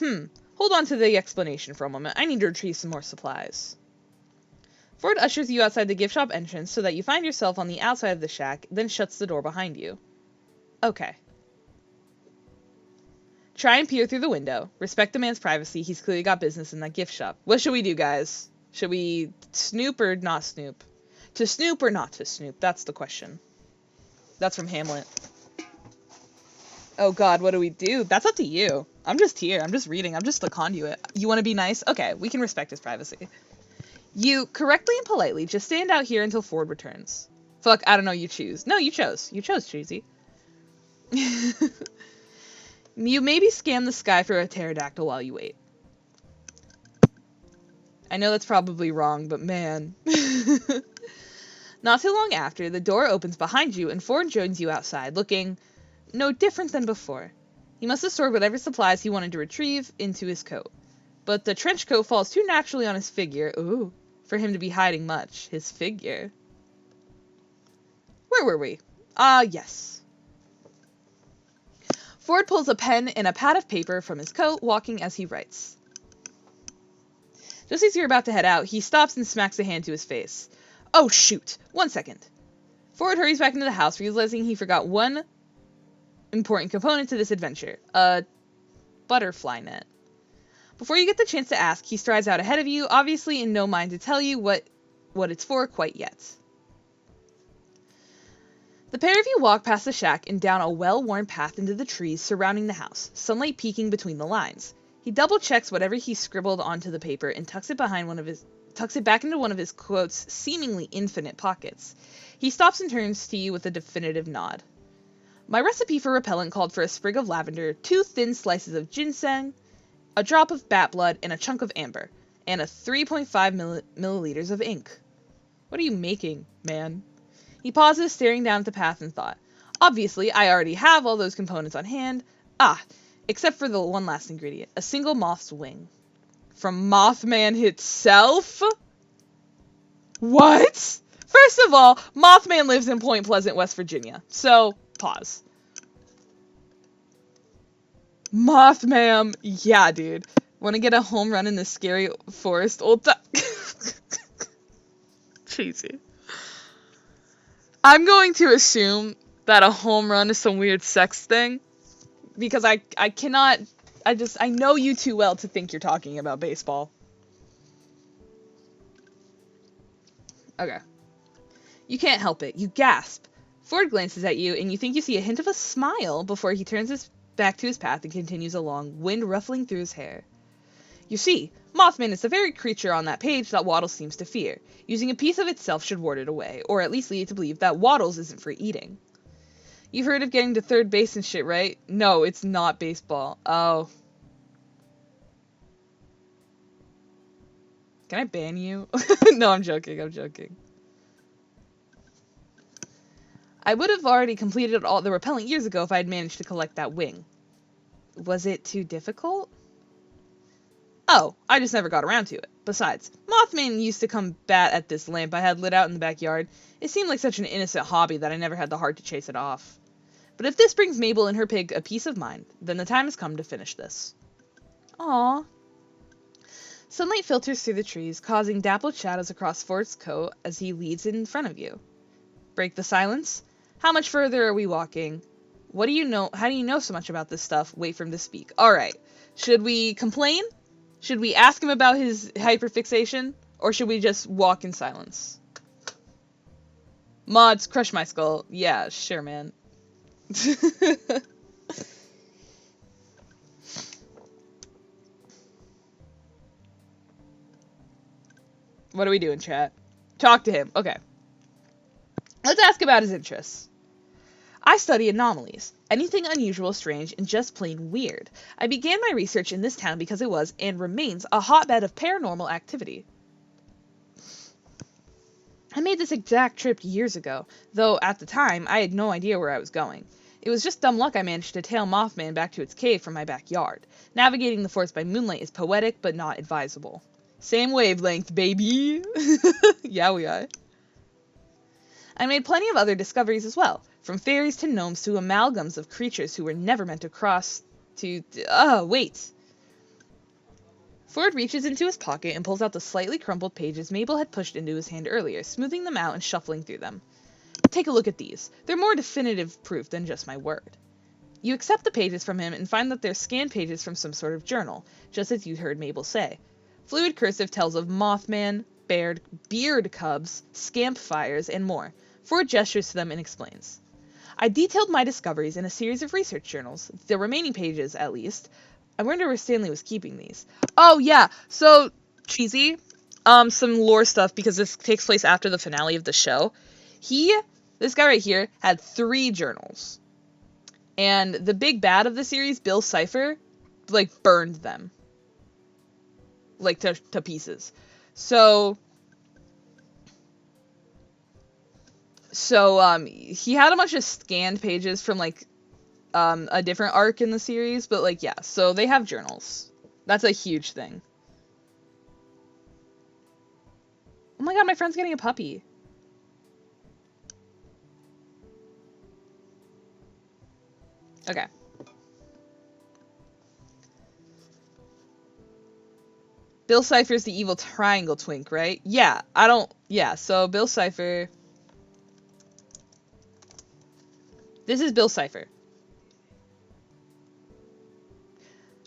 Hold on to the explanation for a moment. I need to retrieve some more supplies. Ford ushers you outside the gift shop entrance so that you find yourself on the outside of the shack, then shuts the door behind you. Okay. Try and peer through the window. Respect the man's privacy. He's clearly got business in that gift shop. What should we do, guys? Should we snoop or not snoop? To snoop or not to snoop? That's the question. That's from Hamlet. Oh god, what do we do? That's up to you. I'm just here. I'm just reading. I'm just the conduit. You want to be nice? Okay, we can respect his privacy. You, correctly and politely, just stand out here until Ford returns. Fuck, I don't know, you choose. No, you chose. You chose, Cheesy. You maybe scan the sky for a pterodactyl while you wait. I know that's probably wrong, but man. Not too long after, the door opens behind you and Ford joins you outside, looking no different than before. He must have stored whatever supplies he wanted to retrieve into his coat. But the trench coat falls too naturally on his figure, for him to be hiding much. His figure. Where were we? Yes. Ford pulls a pen and a pad of paper from his coat, walking as he writes. Just as you're about to head out, he stops and smacks a hand to his face. Oh, shoot. 1 second. Ford hurries back into the house, realizing he forgot one important component to this adventure. A butterfly net. Before you get the chance to ask, he strides out ahead of you, obviously in no mind to tell you what it's for quite yet. The pair of you walk past the shack and down a well-worn path into the trees surrounding the house, sunlight peeking between the lines. He double-checks whatever he scribbled onto the paper and tucks it back into one of his quote's seemingly infinite pockets. He stops and turns to you with a definitive nod. My recipe for repellent called for a sprig of lavender, 2 thin slices of ginseng, a drop of bat blood, and a chunk of amber, and a 3.5 milliliters of ink. What are you making, man? He pauses, staring down at the path in thought. Obviously, I already have all those components on hand. Except for the one last ingredient, a single moth's wing. From Mothman itself? What? First of all, Mothman lives in Point Pleasant, West Virginia. So, pause. Mothman, yeah, dude. Want to get a home run in the scary forest old time? Cheesy. I'm going to assume that a home run is some weird sex thing. Because I cannot, I know you too well to think you're talking about baseball. Okay. You can't help it. You gasp. Ford glances at you, and you think you see a hint of a smile before he turns his back to his path and continues along, wind ruffling through his hair. You see, Mothman is the very creature on that page that Waddles seems to fear. Using a piece of itself should ward it away, or at least lead you to believe that Waddles isn't for eating. You've heard of getting to third base and shit, right? No, it's not baseball. Oh. Can I ban you? No, I'm joking. I would have already completed all the repellent years ago if I had managed to collect that wing. Was it too difficult? Oh, I just never got around to it. Besides, Mothman used to come bat at this lamp I had lit out in the backyard. It seemed like such an innocent hobby that I never had the heart to chase it off. But if this brings Mabel and her pig a peace of mind, then the time has come to finish this. Aww. Sunlight filters through the trees, causing dappled shadows across Ford's coat as he leads in front of you. Break the silence? How much further are we walking? What do you know? How do you know so much about this stuff? Wait for him to speak. Alright. Should we complain? Should we ask him about his hyperfixation? Or should we just walk in silence? Mods, crush my skull. Yeah, sure, man. What are we doing, chat? Talk to him. Okay. Let's ask about his interests. I study anomalies. Anything unusual, strange, and just plain weird. I began my research in this town because it was, and remains, a hotbed of paranormal activity. I made this exact trip years ago, though at the time, I had no idea where I was going. It was just dumb luck I managed to tail Mothman back to its cave from my backyard. Navigating the forest by moonlight is poetic, but not advisable. Same wavelength, baby! Yeah, we are. I made plenty of other discoveries as well, from fairies to gnomes to amalgams of creatures who were never meant to cross to... wait. Ford reaches into his pocket and pulls out the slightly crumpled pages Mabel had pushed into his hand earlier, smoothing them out and shuffling through them. Take a look at these. They're more definitive proof than just my word. You accept the pages from him and find that they're scanned pages from some sort of journal, just as you heard Mabel say. Fluid cursive tells of Mothman, beard cubs, scamp fires, and more. Ford gestures to them and explains. I detailed my discoveries in a series of research journals, the remaining pages, at least. I wonder where Stanley was keeping these. Oh, yeah, so, cheesy, some lore stuff, because this takes place after the finale of the show. This guy right here, had 3 journals. And the big bad of the series, Bill Cipher, burned them. To pieces. So, he had a bunch of scanned pages from, a different arc in the series, but, yeah, so they have journals. That's a huge thing. Oh my god, my friend's getting a puppy. Okay. Bill Cipher's the evil triangle twink, right? Yeah, so Bill Cipher... This is Bill Cipher.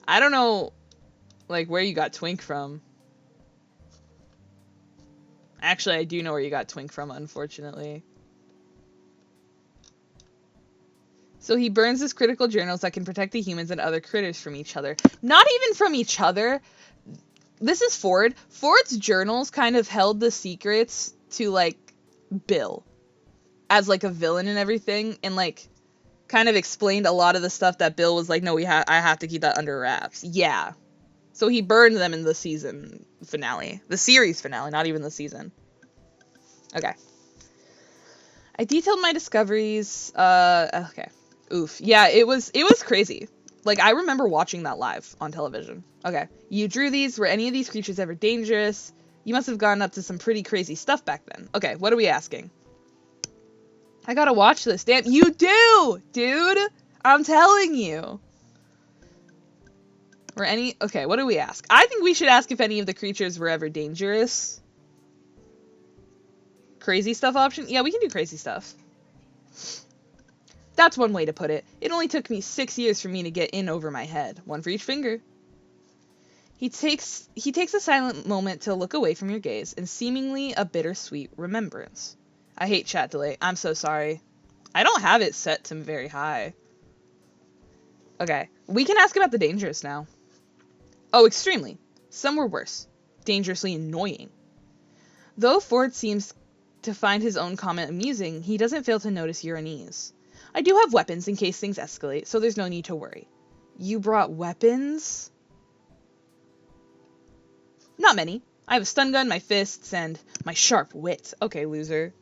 I don't know, where you got twink from. Actually, I do know where you got twink from, unfortunately. So he burns his critical journals that can protect the humans and other critters from each other. Not even from each other. This is Ford. Ford's journals kind of held the secrets to, Bill. As, a villain and everything. And, kind of explained a lot of the stuff that Bill was like, no, I have to keep that under wraps. Yeah. So he burned them in the season finale. The series finale, not even the season. Okay. I detailed my discoveries. Okay. Oof. Yeah, it was crazy. I remember watching that live on television. Okay. You drew these. Were any of these creatures ever dangerous? You must have gotten up to some pretty crazy stuff back then. Okay, what are we asking? I gotta watch this. Damn, you do! Dude! I'm telling you. Okay, what do we ask? I think we should ask if any of the creatures were ever dangerous. Crazy stuff option? Yeah, we can do crazy stuff. That's one way to put it. It only took me 6 years for me to get in over my head. One for each finger. He takes a silent moment to look away from your gaze, and seemingly a bittersweet remembrance. I hate chat delay. I'm so sorry. I don't have it set to very high. Okay. We can ask about the dangerous now. Oh, extremely. Some were worse. Dangerously annoying. Though Ford seems to find his own comment amusing, he doesn't fail to notice your unease. I do have weapons in case things escalate, so there's no need to worry. You brought weapons? Not many. I have a stun gun, my fists, and my sharp wit. Okay, loser.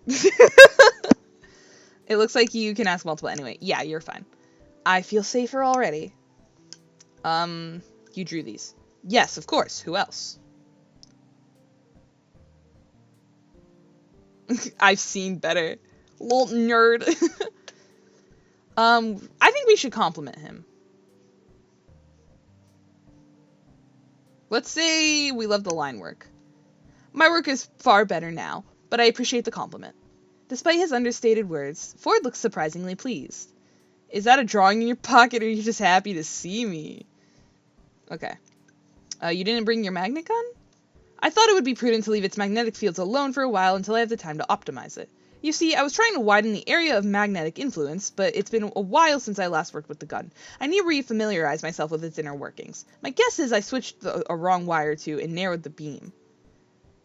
It looks like you can ask multiple anyway. Yeah, you're fine. I feel safer already. You drew these. Yes, of course. Who else? I've seen better. Little nerd. I think we should compliment him. Let's say we love the line work. My work is far better now, but I appreciate the compliment. Despite his understated words, Ford looks surprisingly pleased. Is that a drawing in your pocket, or are you just happy to see me? Okay. You didn't bring your magnet gun? I thought it would be prudent to leave its magnetic fields alone for a while until I have the time to optimize it. You see, I was trying to widen the area of magnetic influence, but it's been a while since I last worked with the gun. I need to re-familiarize myself with its inner workings. My guess is I switched a wrong wire or two and narrowed the beam.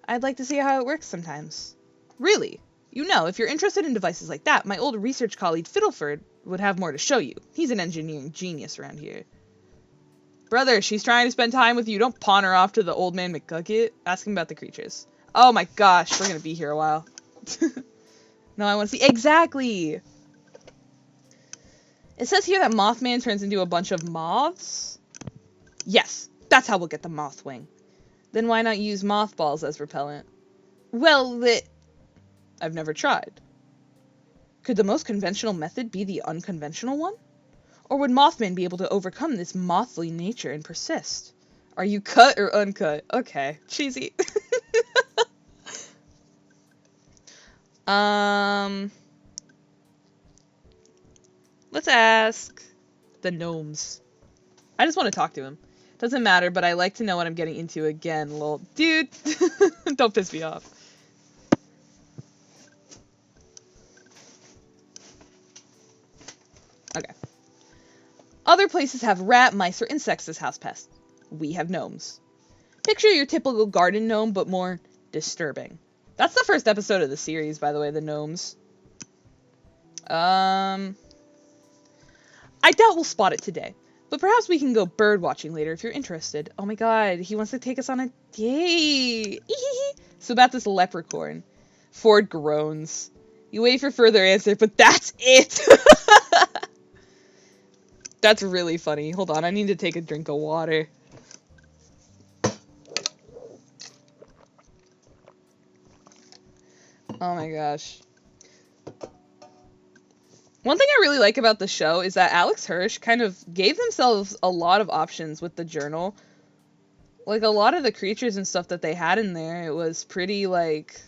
I'd like to see how it works sometimes. Really? You know, if you're interested in devices like that, my old research colleague Fiddleford would have more to show you. He's an engineering genius around here. Brother, she's trying to spend time with you. Don't pawn her off to the old man McGucket. Ask him about the creatures. Oh my gosh, we're gonna be here a while. No, I want to see. Exactly! It says here that Mothman turns into a bunch of moths? Yes, that's how we'll get the moth wing. Then why not use mothballs as repellent? Well, I've never tried. Could the most conventional method be the unconventional one? Or would Mothman be able to overcome this mothly nature and persist? Are you cut or uncut? Okay, cheesy. Let's ask the gnomes. I just want to talk to him. Doesn't matter, but I like to know what I'm getting into again, lol. Dude, don't piss me off. Okay. Other places have rat, mice, or insects as house pests. We have gnomes. Picture your typical garden gnome, but more disturbing. That's the first episode of the series, by the way, the gnomes. I doubt we'll spot it today, but perhaps we can go bird watching later if you're interested. Oh my god, he wants to take us on a date. So about this leprechaun. Ford groans. You wait for further answer, but that's it! That's really funny. Hold on, I need to take a drink of water. Oh my gosh. One thing I really like about the show is that Alex Hirsch kind of gave themselves a lot of options with the journal. Like, a lot of the creatures and stuff that they had in there, it was pretty, like...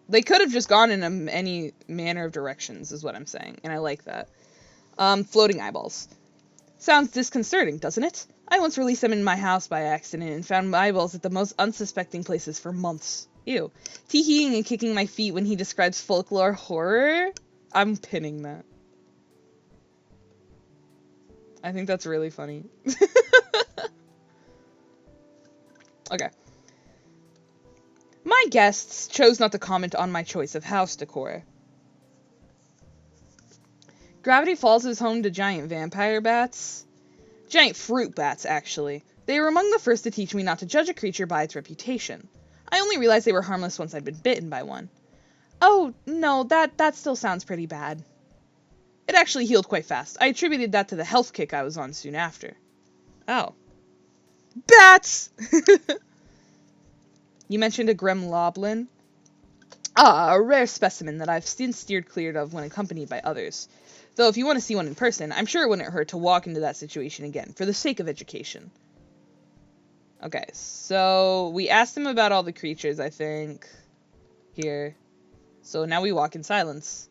They could have just gone in any manner of directions, is what I'm saying, and I like that. Floating eyeballs. Sounds disconcerting, doesn't it? I once released them in my house by accident and found my eyeballs at the most unsuspecting places for months. Ew. Tee-heeing and kicking my feet when he describes folklore horror? I'm pinning that. I think that's really funny. Okay. My guests chose not to comment on my choice of house decor. Gravity Falls is home to giant vampire bats. Giant fruit bats, actually. They were among the first to teach me not to judge a creature by its reputation. I only realized they were harmless once I'd been bitten by one. Oh, no, that still sounds pretty bad. It actually healed quite fast. I attributed that to the health kick I was on soon after. Oh. Bats! You mentioned a gremloblin? Ah, a rare specimen that I've since steered clear of when accompanied by others. Though if you want to see one in person, I'm sure it wouldn't hurt to walk into that situation again, for the sake of education. Okay, so we asked him about all the creatures, I think. Here. So now we walk in silence.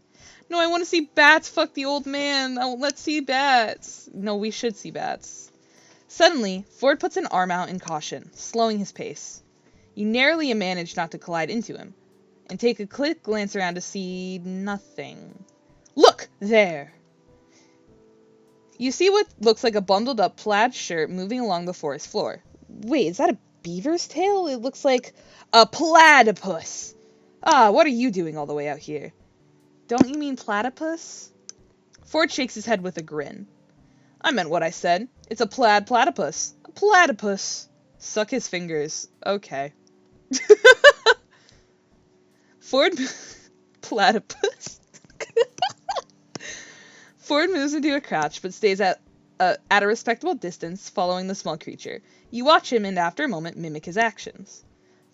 No, I want to see bats. Fuck the old man. Oh, let's see bats. No, we should see bats. Suddenly, Ford puts an arm out in caution, slowing his pace. You narrowly manage not to collide into him, and take a quick glance around to see nothing. Look! There! You see what looks like a bundled up plaid shirt moving along the forest floor. Wait, is that a beaver's tail? It looks like a platypus. Ah, what are you doing all the way out here? Don't you mean platypus? Ford shakes his head with a grin. I meant what I said. It's a platypus. A platypus. Suck his fingers. Okay. Ford... platypus. Ford moves into a crouch, but stays at a respectable distance, following the small creature. You watch him, and after a moment, mimic his actions.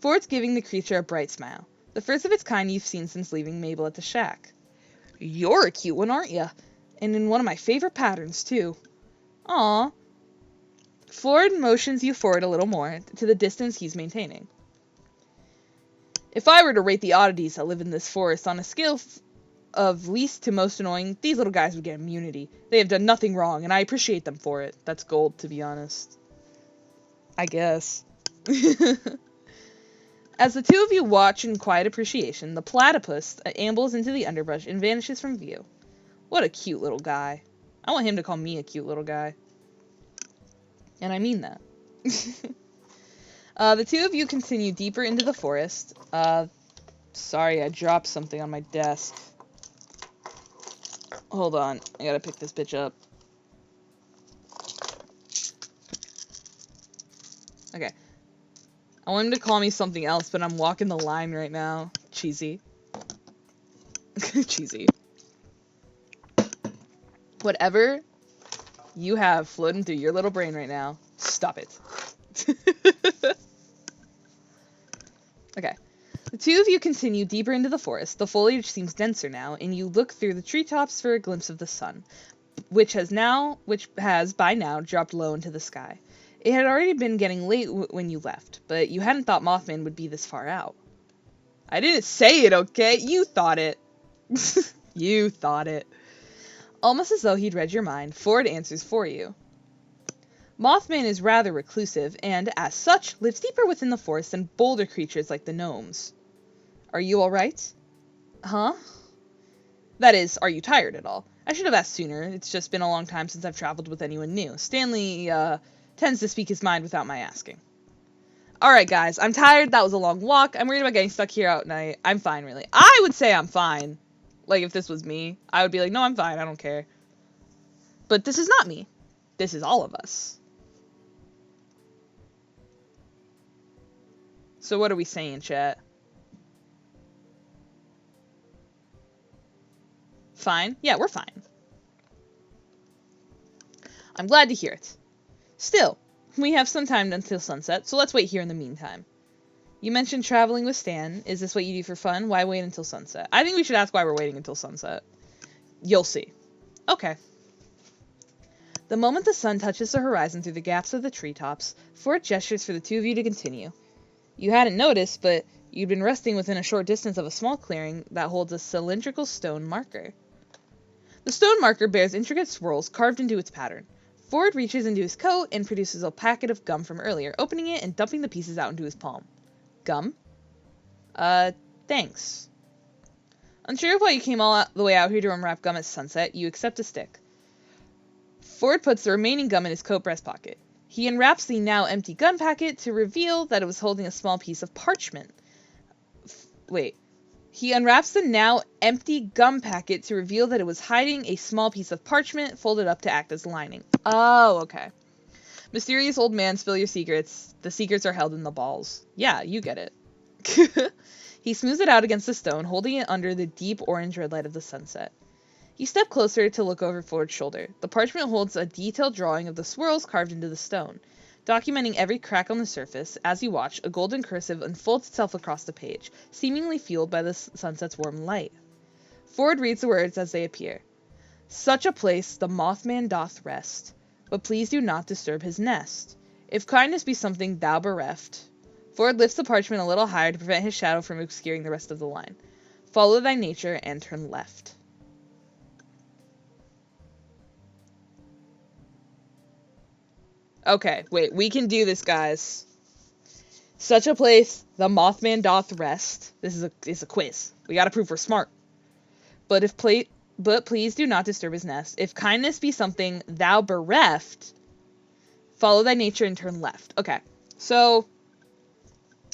Ford's giving the creature a bright smile, the first of its kind you've seen since leaving Mabel at the shack. You're a cute one, aren't ya? And in one of my favorite patterns, too. Aw. Ford motions you forward a little more, to the distance he's maintaining. If I were to rate the oddities that live in this forest on a scale of least to most annoying, these little guys would get immunity. They have done nothing wrong, and I appreciate them for it. That's gold, to be honest. I guess. As the two of you watch in quiet appreciation, the platypus ambles into the underbrush and vanishes from view. What a cute little guy. I want him to call me a cute little guy. And I mean that. The two of you continue deeper into the forest. Sorry, I dropped something on my desk. Hold on, I gotta pick this bitch up. Okay. I want him to call me something else, but I'm walking the line right now. Cheesy. Cheesy. Whatever you have floating through your little brain right now, stop it. Okay. The two of you continue deeper into the forest. The foliage seems denser now, and you look through the treetops for a glimpse of the sun, which has by now dropped low into the sky. It had already been getting late when you left, but you hadn't thought Mothman would be this far out. I didn't say it, okay? You thought it. You thought it. Almost as though he'd read your mind, Ford answers for you. Mothman is rather reclusive, and, as such, lives deeper within the forest than bolder creatures like the gnomes. Are you alright? Huh? That is, are you tired at all? I should have asked sooner. It's just been a long time since I've traveled with anyone new. Stanley, tends to speak his mind without my asking. Alright, guys, I'm tired. That was a long walk. I'm worried about getting stuck here out night. I'm fine, really. I would say I'm fine. Like, if this was me, I would be like, no, I'm fine. I don't care. But this is not me. This is all of us. So what are we saying, chat? Fine? Yeah, we're fine. I'm glad to hear it. Still, we have some time until sunset, so let's wait here in the meantime. You mentioned traveling with Stan. Is this what you do for fun? Why wait until sunset? I think we should ask why we're waiting until sunset. You'll see. Okay. The moment the sun touches the horizon through the gaps of the treetops, Ford gestures for the two of you to continue. You hadn't noticed, but you'd been resting within a short distance of a small clearing that holds a cylindrical stone marker. The stone marker bears intricate swirls carved into its pattern. Ford reaches into his coat and produces a packet of gum from earlier, opening it and dumping the pieces out into his palm. Gum? Thanks. Unsure of why you came all the way out here to unwrap gum at sunset, you accept a stick. Ford puts the remaining gum in his coat breast pocket. He unwraps the now empty gun packet to reveal that it was holding a small piece of parchment. He unwraps the now empty gum packet to reveal that it was hiding a small piece of parchment folded up to act as lining. Oh, okay. Mysterious old man, spill your secrets. The secrets are held in the balls. Yeah, you get it. He smooths it out against the stone, holding it under the deep orange red light of the sunset. You step closer to look over Ford's shoulder. The parchment holds a detailed drawing of the swirls carved into the stone. Documenting every crack on the surface, as you watch, a golden cursive unfolds itself across the page, seemingly fueled by the sunset's warm light. Ford reads the words as they appear. Such a place the Mothman doth rest, but please do not disturb his nest. If kindness be something thou bereft. Ford lifts the parchment a little higher to prevent his shadow from obscuring the rest of the line. Follow thy nature and turn left. Okay, wait, we can do this, guys. Such a place the Mothman doth rest. This is a quiz. We gotta prove we're smart. But please do not disturb his nest. If kindness be something thou bereft, follow thy nature and turn left. Okay, so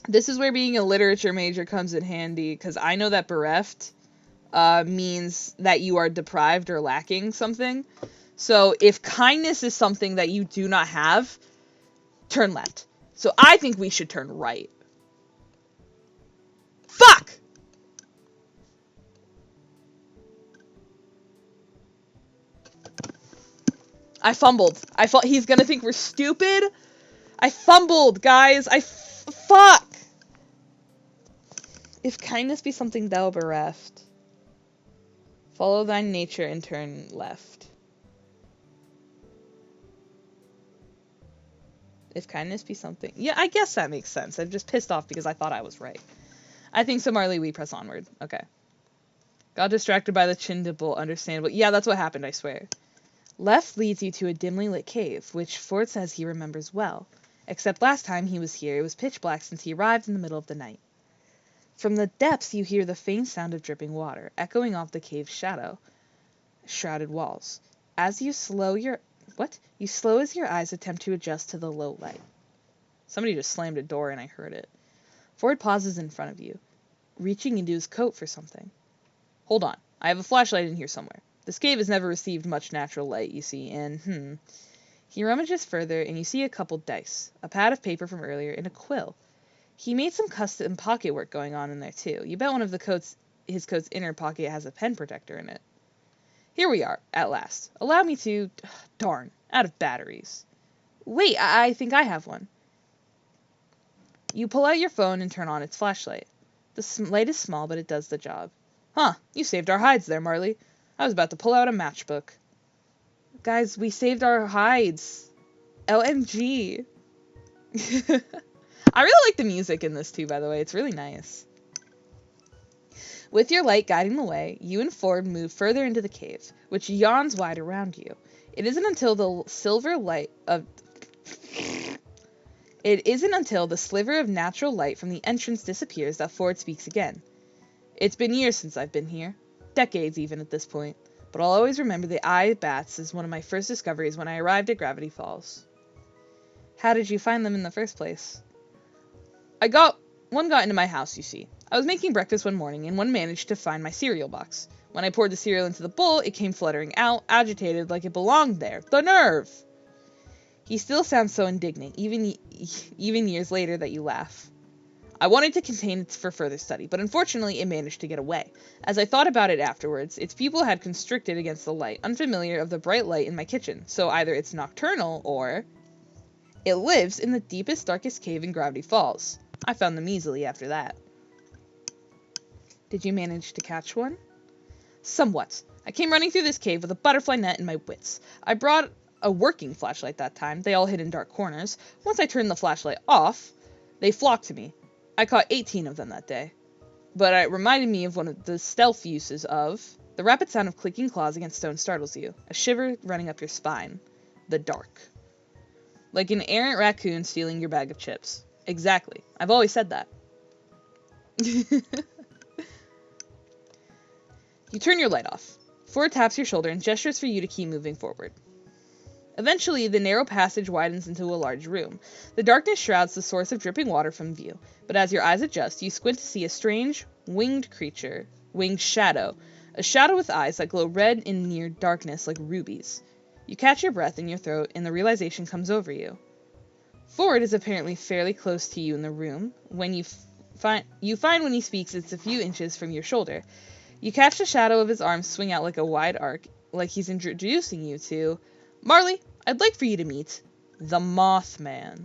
this is where being a literature major comes in handy, because I know that bereft means that you are deprived or lacking something. So if kindness is something that you do not have, turn left. So I think we should turn right. Fuck! I fumbled. He's gonna think we're stupid. I fumbled, guys. Fuck. If kindness be something thou bereft, follow thy nature and turn left. If kindness be something... Yeah, I guess that makes sense. I'm just pissed off because I thought I was right. I think so, Marley. We press onward. Okay. Got distracted by the chin dimple. Understandable. Yeah, that's what happened, I swear. Left leads you to a dimly lit cave, which Ford says he remembers well. Except last time he was here, it was pitch black since he arrived in the middle of the night. From the depths, you hear the faint sound of dripping water, echoing off the cave's shrouded walls. You slow as your eyes attempt to adjust to the low light. Somebody just slammed a door and I heard it. Ford pauses in front of you, reaching into his coat for something. Hold on, I have a flashlight in here somewhere. This cave has never received much natural light, you see, and He rummages further and you see a couple dice, a pad of paper from earlier, and a quill. He made some custom pocket work going on in there too. You bet one of his coat's inner pocket has a pen protector in it. Here we are, at last. Allow me to... Darn, out of batteries. Wait, I think I have one. You pull out your phone and turn on its flashlight. The light is small, but it does the job. Huh, you saved our hides there, Marley. I was about to pull out a matchbook. Guys, we saved our hides. LMG. I really like the music in this too, by the way. It's really nice. With your light guiding the way, you and Ford move further into the cave, which yawns wide around you. It isn't until the sliver of natural light from the entrance disappears that Ford speaks again. It's been years since I've been here. Decades even at this point. But I'll always remember the eye bats as one of my first discoveries when I arrived at Gravity Falls. How did you find them in the first place? One got into my house, you see. I was making breakfast one morning, and one managed to find my cereal box. When I poured the cereal into the bowl, it came fluttering out, agitated like it belonged there. The nerve! He still sounds so indignant, even years later, that you laugh. I wanted to contain it for further study, but unfortunately it managed to get away. As I thought about it afterwards, its pupil had constricted against the light, unfamiliar of the bright light in my kitchen, so either it's nocturnal or... It lives in the deepest, darkest cave in Gravity Falls. I found them easily after that. Did you manage to catch one? Somewhat. I came running through this cave with a butterfly net in my wits. I brought a working flashlight that time. They all hid in dark corners. Once I turned the flashlight off, they flocked to me. I caught 18 of them that day. But it reminded me of one of the stealth uses of... The rapid sound of clicking claws against stone startles you. A shiver running up your spine. The dark. Like an errant raccoon stealing your bag of chips. Exactly. I've always said that. You turn your light off. Ford taps your shoulder and gestures for you to keep moving forward. Eventually, the narrow passage widens into a large room. The darkness shrouds the source of dripping water from view, but as your eyes adjust, you squint to see a strange, winged shadow. A shadow with eyes that glow red in near darkness like rubies. You catch your breath in your throat, and the realization comes over you. Ford is apparently fairly close to you in the room. When you find when he speaks, it's a few inches from your shoulder. You catch the shadow of his arms swing out like a wide arc, like he's introducing you to... Marley, I'd like for you to meet the Mothman.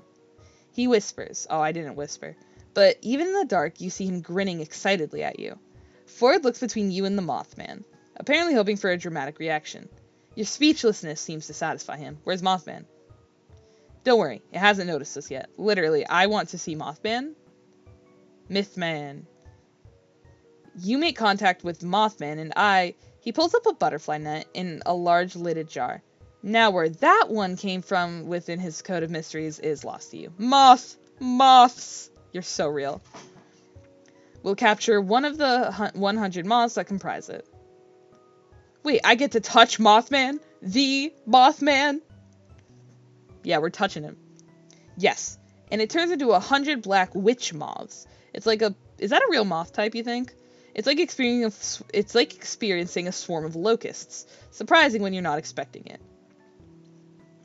He whispers. Oh, I didn't whisper. But even in the dark, you see him grinning excitedly at you. Ford looks between you and the Mothman, apparently hoping for a dramatic reaction. Your speechlessness seems to satisfy him. Where's Mothman? Don't worry, it hasn't noticed us yet. Literally, I want to see Mothman. Mythman. You make contact with Mothman, and he pulls up a butterfly net in a large lidded jar. Now where that one came from within his code of mysteries is lost to you. Moths! You're so real. We'll capture one of the 100 moths that comprise it. Wait, I get to touch Mothman? The Mothman? Yeah, we're touching him. Yes, and it turns into 100 black witch moths. It's like is that a real moth type, you think? It's like experiencing a swarm of locusts. Surprising when you're not expecting it.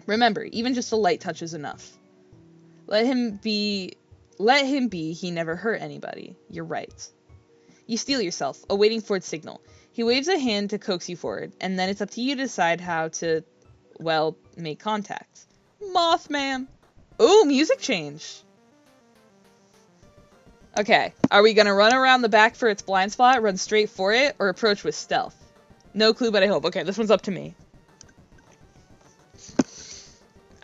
Remember, even just a light touch is enough. Let him be, he never hurt anybody. You're right. You steel yourself, awaiting Ford's signal. He waves a hand to coax you forward, and then it's up to you to decide well, make contact. Mothman. Ooh, music change. Okay, are we gonna run around the back for its blind spot, run straight for it, or approach with stealth? No clue, but I hope. Okay, this one's up to me.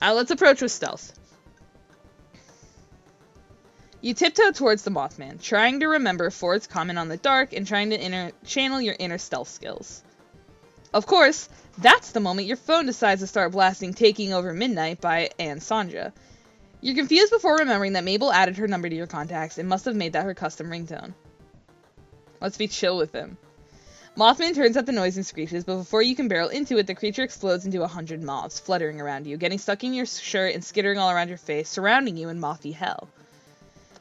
Let's approach with stealth. You tiptoe towards the Mothman, trying to remember Ford's comment on the dark and trying to channel your inner stealth skills. Of course, that's the moment your phone decides to start blasting Taking Over Midnight by Anne Sandra. You're confused before remembering that Mabel added her number to your contacts and must have made that her custom ringtone. Let's be chill with him. Mothman turns up the noise and screeches, but before you can barrel into it, the creature explodes into 100 moths, fluttering around you, getting stuck in your shirt and skittering all around your face, surrounding you in mothy hell.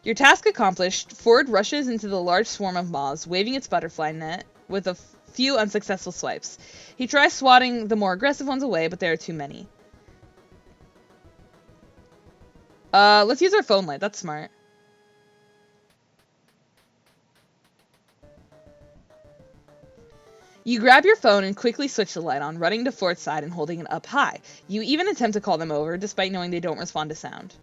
Your task accomplished, Ford rushes into the large swarm of moths, waving its butterfly net with a few unsuccessful swipes. He tries swatting the more aggressive ones away, but there are too many. Let's use our phone light. That's smart. You grab your phone and quickly switch the light on, running to Ford's side and holding it up high. You even attempt to call them over, despite knowing they don't respond to sound.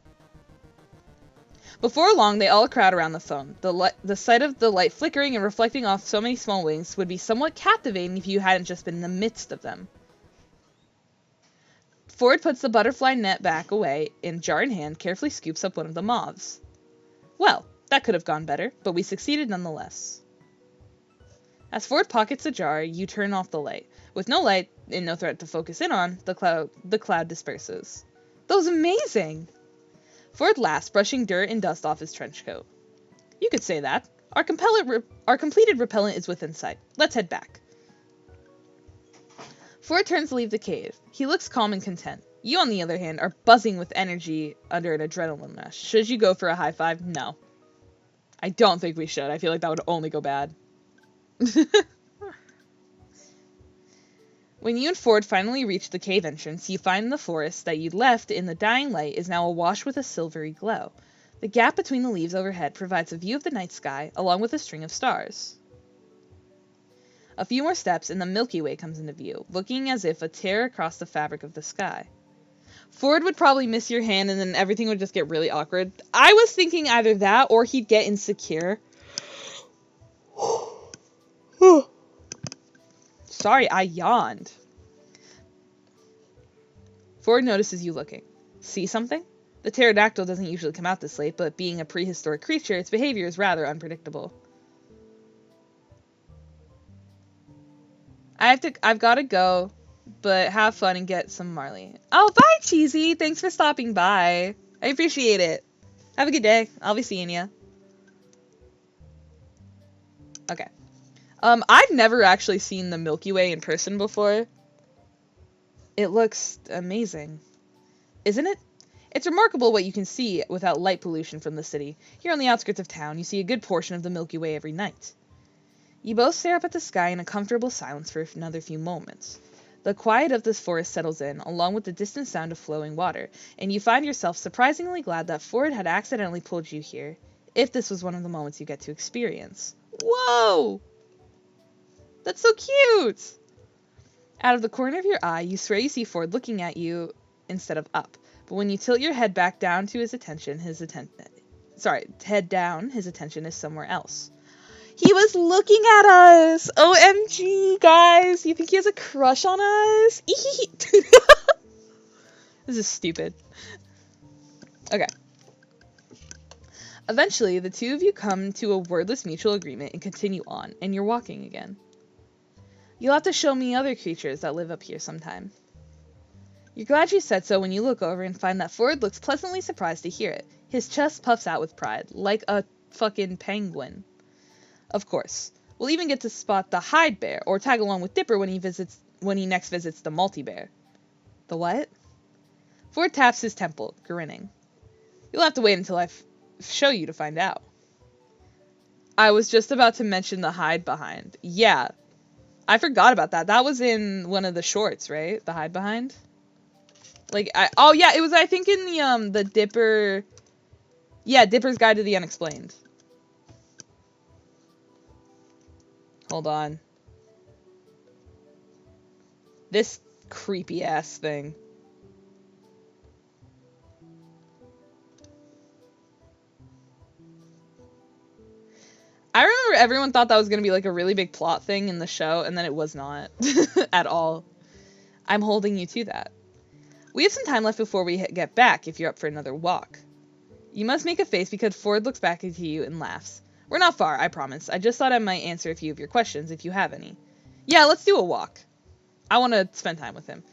Before long, they all crowd around the phone. The sight of the light flickering and reflecting off so many small wings would be somewhat captivating if you hadn't just been in the midst of them. Ford puts the butterfly net back away and, jar in hand, carefully scoops up one of the moths. Well, that could have gone better, but we succeeded nonetheless. As Ford pockets the jar, you turn off the light. With no light and no threat to focus in on, the cloud disperses. That was amazing! Ford laughs, brushing dirt and dust off his trench coat. You could say that. Our completed repellent is within sight. Let's head back. Ford turns to leave the cave. He looks calm and content. You, on the other hand, are buzzing with energy under an adrenaline rush. Should you go for a high five? No. I don't think we should. I feel like that would only go bad. When you and Ford finally reach the cave entrance, you find the forest that you'd left in the dying light is now awash with a silvery glow. The gap between the leaves overhead provides a view of the night sky, along with a string of stars. A few more steps and the Milky Way comes into view, looking as if a tear across the fabric of the sky. Ford would probably miss your hand and then everything would just get really awkward. I was thinking either that or he'd get insecure. Sorry, I yawned. Ford notices you looking. See something? The pterodactyl doesn't usually come out this late, but being a prehistoric creature, its behavior is rather unpredictable. I've gotta go, but have fun and get some Marley. Oh, bye, Cheesy! Thanks for stopping by. I appreciate it. Have a good day. I'll be seeing ya. Okay. I've never actually seen the Milky Way in person before. It looks amazing. Isn't it? It's remarkable what you can see without light pollution from the city. Here on the outskirts of town, you see a good portion of the Milky Way every night. You both stare up at the sky in a comfortable silence for another few moments. The quiet of this forest settles in, along with the distant sound of flowing water, and you find yourself surprisingly glad that Ford had accidentally pulled you here, if this was one of the moments you get to experience. Whoa! That's so cute! Out of the corner of your eye, you swear you see Ford looking at you instead of up, but when you tilt your head back down to his attention is somewhere else. He was looking at us! OMG, guys! You think he has a crush on us? This is stupid. Okay. Eventually, the two of you come to a wordless mutual agreement and continue on, and you're walking again. You'll have to show me other creatures that live up here sometime. You're glad you said so when you look over and find that Ford looks pleasantly surprised to hear it. His chest puffs out with pride, like a fucking penguin. Of course. We'll even get to spot the Hide Bear, or tag along with Dipper when he next visits the Multi-Bear. The what? Ford taps his temple, grinning. You'll have to wait until I show you to find out. I was just about to mention the Hide Behind. Yeah. I forgot about that. That was in one of the shorts, right? The Hide Behind? Oh yeah, it was, I think, in the Dipper... Yeah, Dipper's Guide to the Unexplained. Hold on. This Creepy ass thing. I remember everyone thought that was going to be like a really big plot thing in the show, and then it was not at all. I'm holding you to that. We have some time left before we get back if you're up for another walk. You must make a face because Ford looks back at you and laughs. We're not far, I promise. I just thought I might answer a few of your questions if you have any. Yeah, let's do a walk. I want to spend time with him.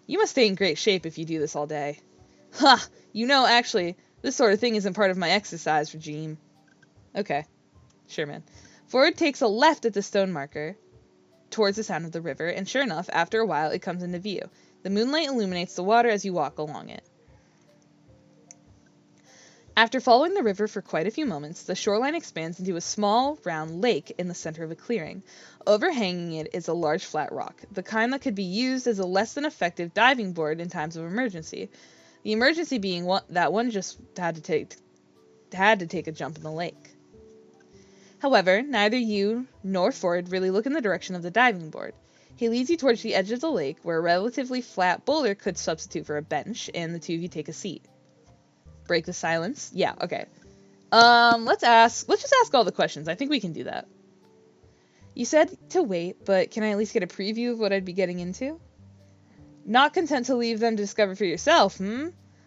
You must stay in great shape if you do this all day. Ha! You know, actually, this sort of thing isn't part of my exercise regime. Okay. Sure, man. Ford takes a left at the stone marker towards the sound of the river, and sure enough, after a while, it comes into view. The moonlight illuminates the water as you walk along it. After following the river for quite a few moments, the shoreline expands into a small, round lake in the center of a clearing. Overhanging it is a large flat rock, the kind that could be used as a less than effective diving board in times of emergency. The emergency being that one just had to take a jump in the lake. However, neither you nor Ford really look in the direction of the diving board. He leads you towards the edge of the lake, where a relatively flat boulder could substitute for a bench, and the two of you take a seat. Break the silence? Yeah, okay. Let's just ask all the questions. I think we can do that. You said to wait, but can I at least get a preview of what I'd be getting into? Not content to leave them to discover for yourself,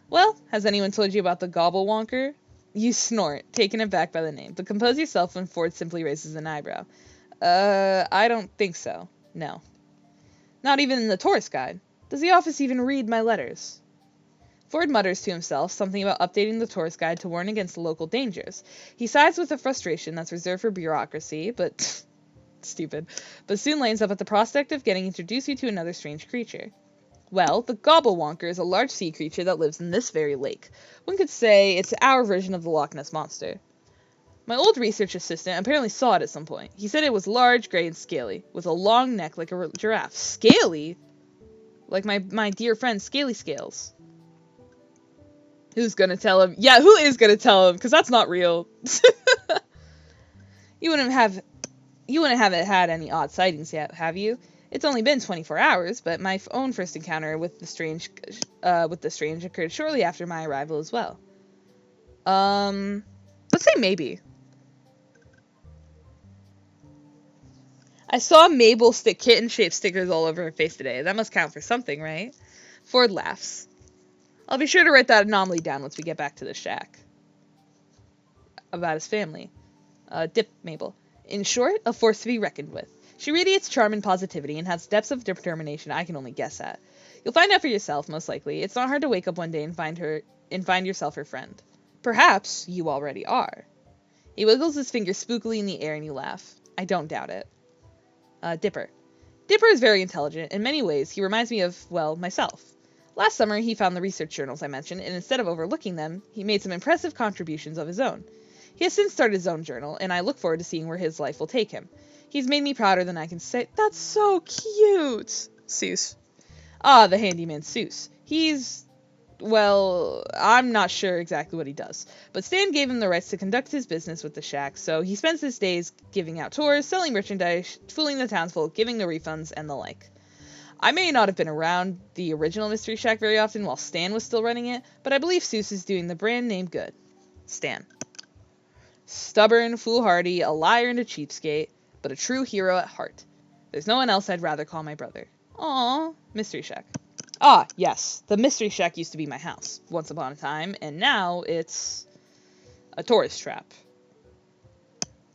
Well, has anyone told you about the Gobblewonker? You snort, taken aback by the name, but compose yourself when Ford simply raises an eyebrow. I don't think so. No. Not even in the tourist guide. Does the office even read my letters? Ford mutters to himself something about updating the tourist guide to warn against local dangers. He sighs with a frustration that's reserved for bureaucracy, but stupid, but soon lanes up at the prospect of getting introduced you to another strange creature. Well, the Gobblewonker is a large sea creature that lives in this very lake. One could say it's our version of the Loch Ness Monster. My old research assistant apparently saw it at some point. He said it was large, gray, and scaly, with a long neck like a giraffe. Scaly? Like my dear friend Scaly Scales. Who's gonna tell him? Yeah, who is gonna tell him? Because that's not real. You wouldn't have it had any odd sightings yet, have you? It's only been 24 hours, but my own first encounter with the strange occurred shortly after my arrival as well. Let's say maybe. I saw Mabel stick kitten-shaped stickers all over her face today. That must count for something, right? Ford laughs. I'll be sure to write that anomaly down once we get back to the shack. About his family. Dip Mabel. In short, a force to be reckoned with. She radiates charm and positivity and has depths of determination I can only guess at. You'll find out for yourself, most likely. It's not hard to wake up one day and find yourself her friend. Perhaps you already are. He wiggles his finger spookily in the air and you laugh. I don't doubt it. Dipper. Dipper is very intelligent. In many ways, he reminds me of, well, myself. Last summer, he found the research journals I mentioned, and instead of overlooking them, he made some impressive contributions of his own. He has since started his own journal, and I look forward to seeing where his life will take him. He's made me prouder than I can say. That's so cute! Seuss. Ah, the handyman Seuss. Well, I'm not sure exactly what he does, but Stan gave him the rights to conduct his business with the shack, so he spends his days giving out tours, selling merchandise, fooling the townsfolk, giving the refunds, and the like. I may not have been around the original Mystery Shack very often while Stan was still running it, but I believe Seuss is doing the brand name good. Stan. Stubborn, foolhardy, a liar and a cheapskate, but a true hero at heart. There's no one else I'd rather call my brother. Aww, Mystery Shack. Ah, yes, the Mystery Shack used to be my house, once upon a time, and now it's a tourist trap.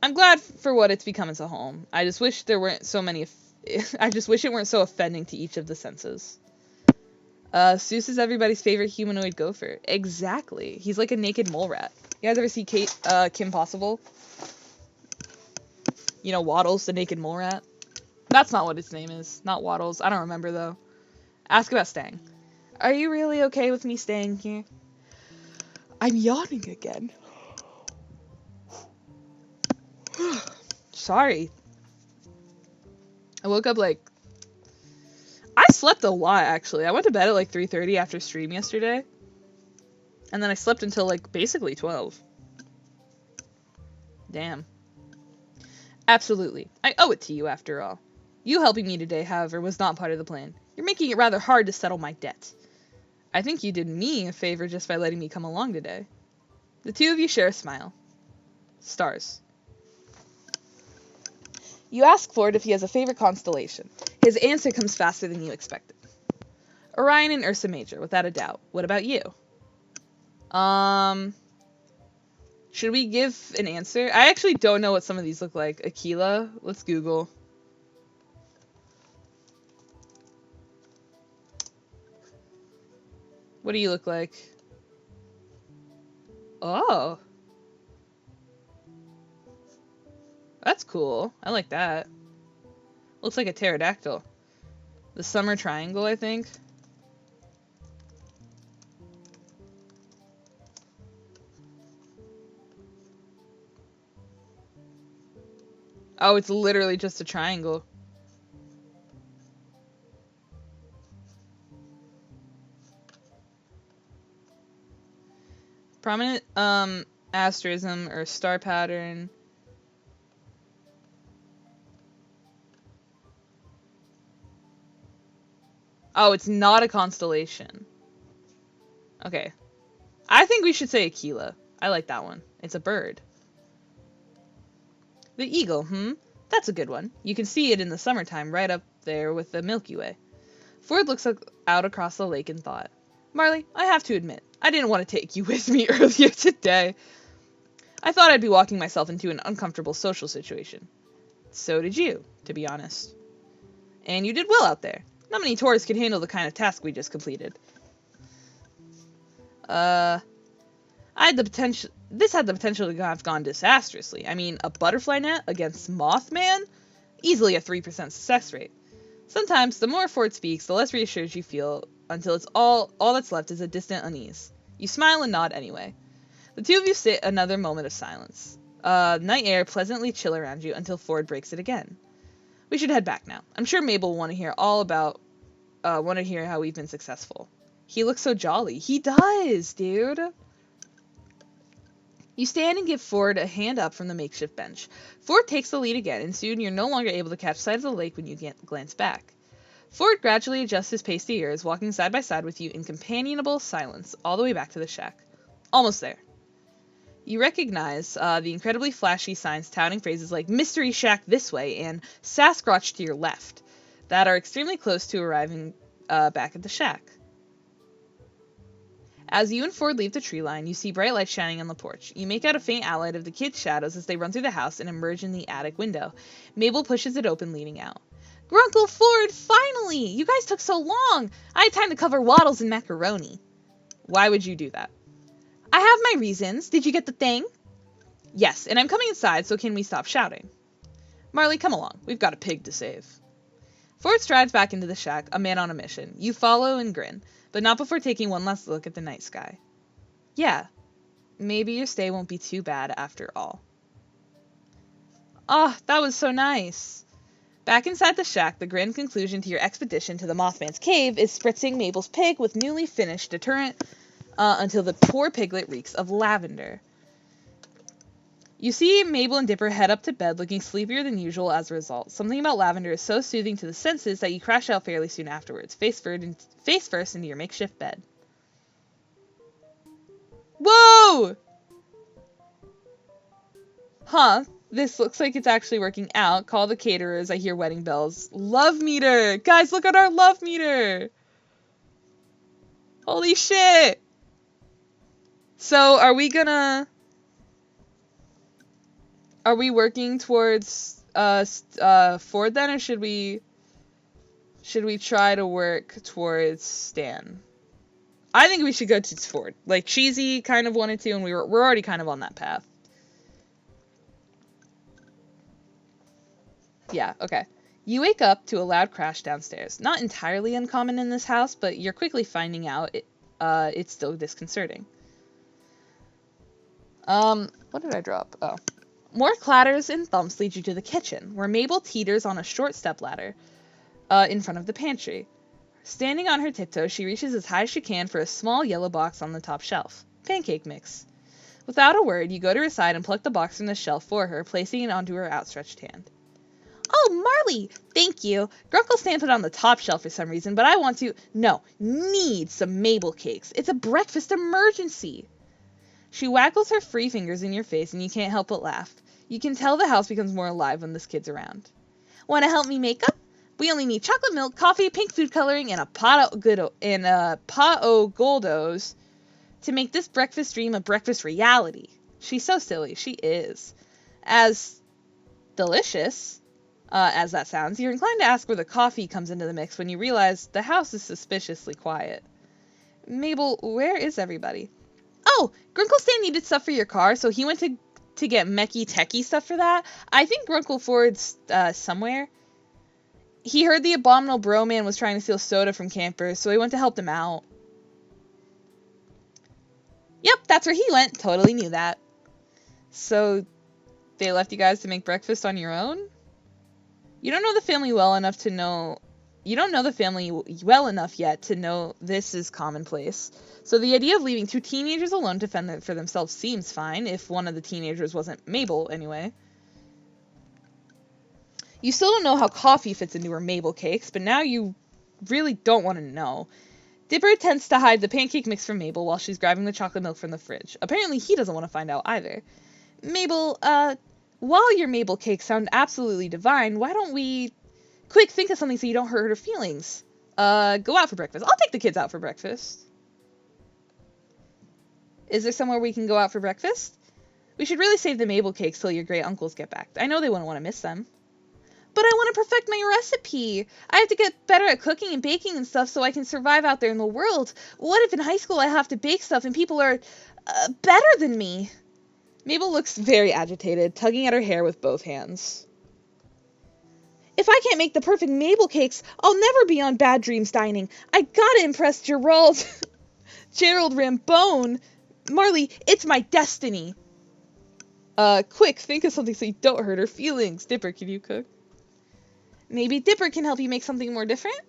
I'm glad for what it's become as a home. I just wish there weren't so many... I just wish it weren't so offending to each of the senses. Seuss is everybody's favorite humanoid gopher. Exactly. He's like a naked mole rat. You guys ever see Kim Possible? You know, Waddles, the naked mole rat? That's not what his name is. Not Waddles. I don't remember, though. Ask about staying. Are you really okay with me staying here? I'm yawning again. Sorry. I woke up I slept a lot, actually. I went to bed at 3:30 after stream yesterday. And then I slept until basically 12. Damn. Absolutely. I owe it to you after all. You helping me today, however, was not part of the plan. You're making it rather hard to settle my debt. I think you did me a favor just by letting me come along today. The two of you share a smile. Stars. You ask Ford if he has a favorite constellation. His answer comes faster than you expected. Orion and Ursa Major, without a doubt. What about you? Should we give an answer? I actually don't know what some of these look like. Aquila? Let's Google. What do you look like? Oh. That's cool. I like that. Looks like a pterodactyl. The summer triangle, I think. Oh, it's literally just a triangle. Prominent asterism or star pattern. Oh, it's not a constellation. Okay. I think we should say Aquila. I like that one. It's a bird. The eagle, That's a good one. You can see it in the summertime right up there with the Milky Way. Ford looks out across the lake and thought, Marley, I have to admit, I didn't want to take you with me earlier today. I thought I'd be walking myself into an uncomfortable social situation. So did you, to be honest. And you did well out there. Not many tourists could handle the kind of task we just completed. This had the potential to have gone disastrously. I mean, a butterfly net against Mothman? Easily a 3% success rate. Sometimes, the more Ford speaks, the less reassured you feel, until it's all that's left is a distant unease. You smile and nod anyway. The two of you sit another moment of silence. Night air pleasantly chill around you until Ford breaks it again. We should head back now. I'm sure Mabel will want to hear how we've been successful. He looks so jolly. He does, dude. You stand and give Ford a hand up from the makeshift bench. Ford takes the lead again, and soon you're no longer able to catch sight of the lake when you glance back. Ford gradually adjusts his pace to yours, walking side by side with you in companionable silence all the way back to the shack. Almost there. You recognize the incredibly flashy signs touting phrases like Mystery Shack this way and Sasquatch to your left that are extremely close to arriving back at the shack. As you and Ford leave the tree line, you see bright lights shining on the porch. You make out a faint outline of the kids' shadows as they run through the house and emerge in the attic window. Mabel pushes it open, leaning out. Grunkle Ford, finally! You guys took so long! I had time to cover waddles and macaroni. Why would you do that? I have my reasons. Did you get the thing? Yes, and I'm coming inside, so can we stop shouting? Marley, come along. We've got a pig to save. Ford strides back into the shack, a man on a mission. You follow and grin, but not before taking one last look at the night sky. Yeah, maybe your stay won't be too bad after all. Ah, that was so nice. Back inside the shack, the grand conclusion to your expedition to the Mothman's cave is spritzing Mabel's pig with newly finished deterrent until the poor piglet reeks of lavender. You see Mabel and Dipper head up to bed looking sleepier than usual as a result. Something about lavender is so soothing to the senses that you crash out fairly soon afterwards, face first into your makeshift bed. Whoa! Huh, this looks like it's actually working out. Call the caterers, I hear wedding bells. Love meter! Guys, look at our love meter! Holy shit! So, are we working towards Ford then, or should we try to work towards Stan? I think we should go to Ford. Like, Cheesy kind of wanted to, and we're already kind of on that path. Yeah, okay. You wake up to a loud crash downstairs. Not entirely uncommon in this house, but you're quickly finding out it's still disconcerting. What did I drop? Oh. More clatters and thumps lead you to the kitchen, where Mabel teeters on a short stepladder in front of the pantry. Standing on her tiptoes, she reaches as high as she can for a small yellow box on the top shelf. Pancake mix. Without a word, you go to her side and pluck the box from the shelf for her, placing it onto her outstretched hand. Oh, Marley, thank you. Grunkle Stan put it on the top shelf for some reason, but I want to, no, need some Mabel cakes. It's a breakfast emergency. She waggles her free fingers in your face and you can't help but laugh. You can tell the house becomes more alive when this kid's around. Want to help me make up? We only need chocolate milk, coffee, pink food coloring, and a pot of goldos to make this breakfast dream a breakfast reality. She's so silly. She is. As delicious as that sounds, you're inclined to ask where the coffee comes into the mix when you realize the house is suspiciously quiet. Mabel, where is everybody? Oh, Grunkle Stan needed stuff for your car, so he went to get mechie techie stuff for that. I think Grunkle Ford's somewhere. He heard the abominable bro man was trying to steal soda from campers, so he went to help them out. Yep, that's where he went. Totally knew that. So, they left you guys to make breakfast on your own? You don't know the family well enough to know... You don't know the family well enough yet to know this is commonplace. So the idea of leaving two teenagers alone to fend for themselves seems fine, if one of the teenagers wasn't Mabel, anyway. You still don't know how coffee fits into her Mabel cakes, but now you really don't want to know. Dipper tends to hide the pancake mix from Mabel while she's grabbing the chocolate milk from the fridge. Apparently he doesn't want to find out either. Mabel, while your Mabel cakes sound absolutely divine, why don't we... Quick, think of something so you don't hurt her feelings. Go out for breakfast. I'll take the kids out for breakfast. Is there somewhere we can go out for breakfast? We should really save the Mabel cakes till your great uncles get back. I know they wouldn't want to miss them. But I want to perfect my recipe. I have to get better at cooking and baking and stuff so I can survive out there in the world. What if in high school I have to bake stuff and people are better than me? Mabel looks very agitated, tugging at her hair with both hands. If I can't make the perfect Mabel cakes, I'll never be on Bad Dreams Dining. I gotta impress Gerald Rambone. Marley, it's my destiny. Quick, think of something so you don't hurt her feelings. Dipper, can you cook? Maybe Dipper can help you make something more different?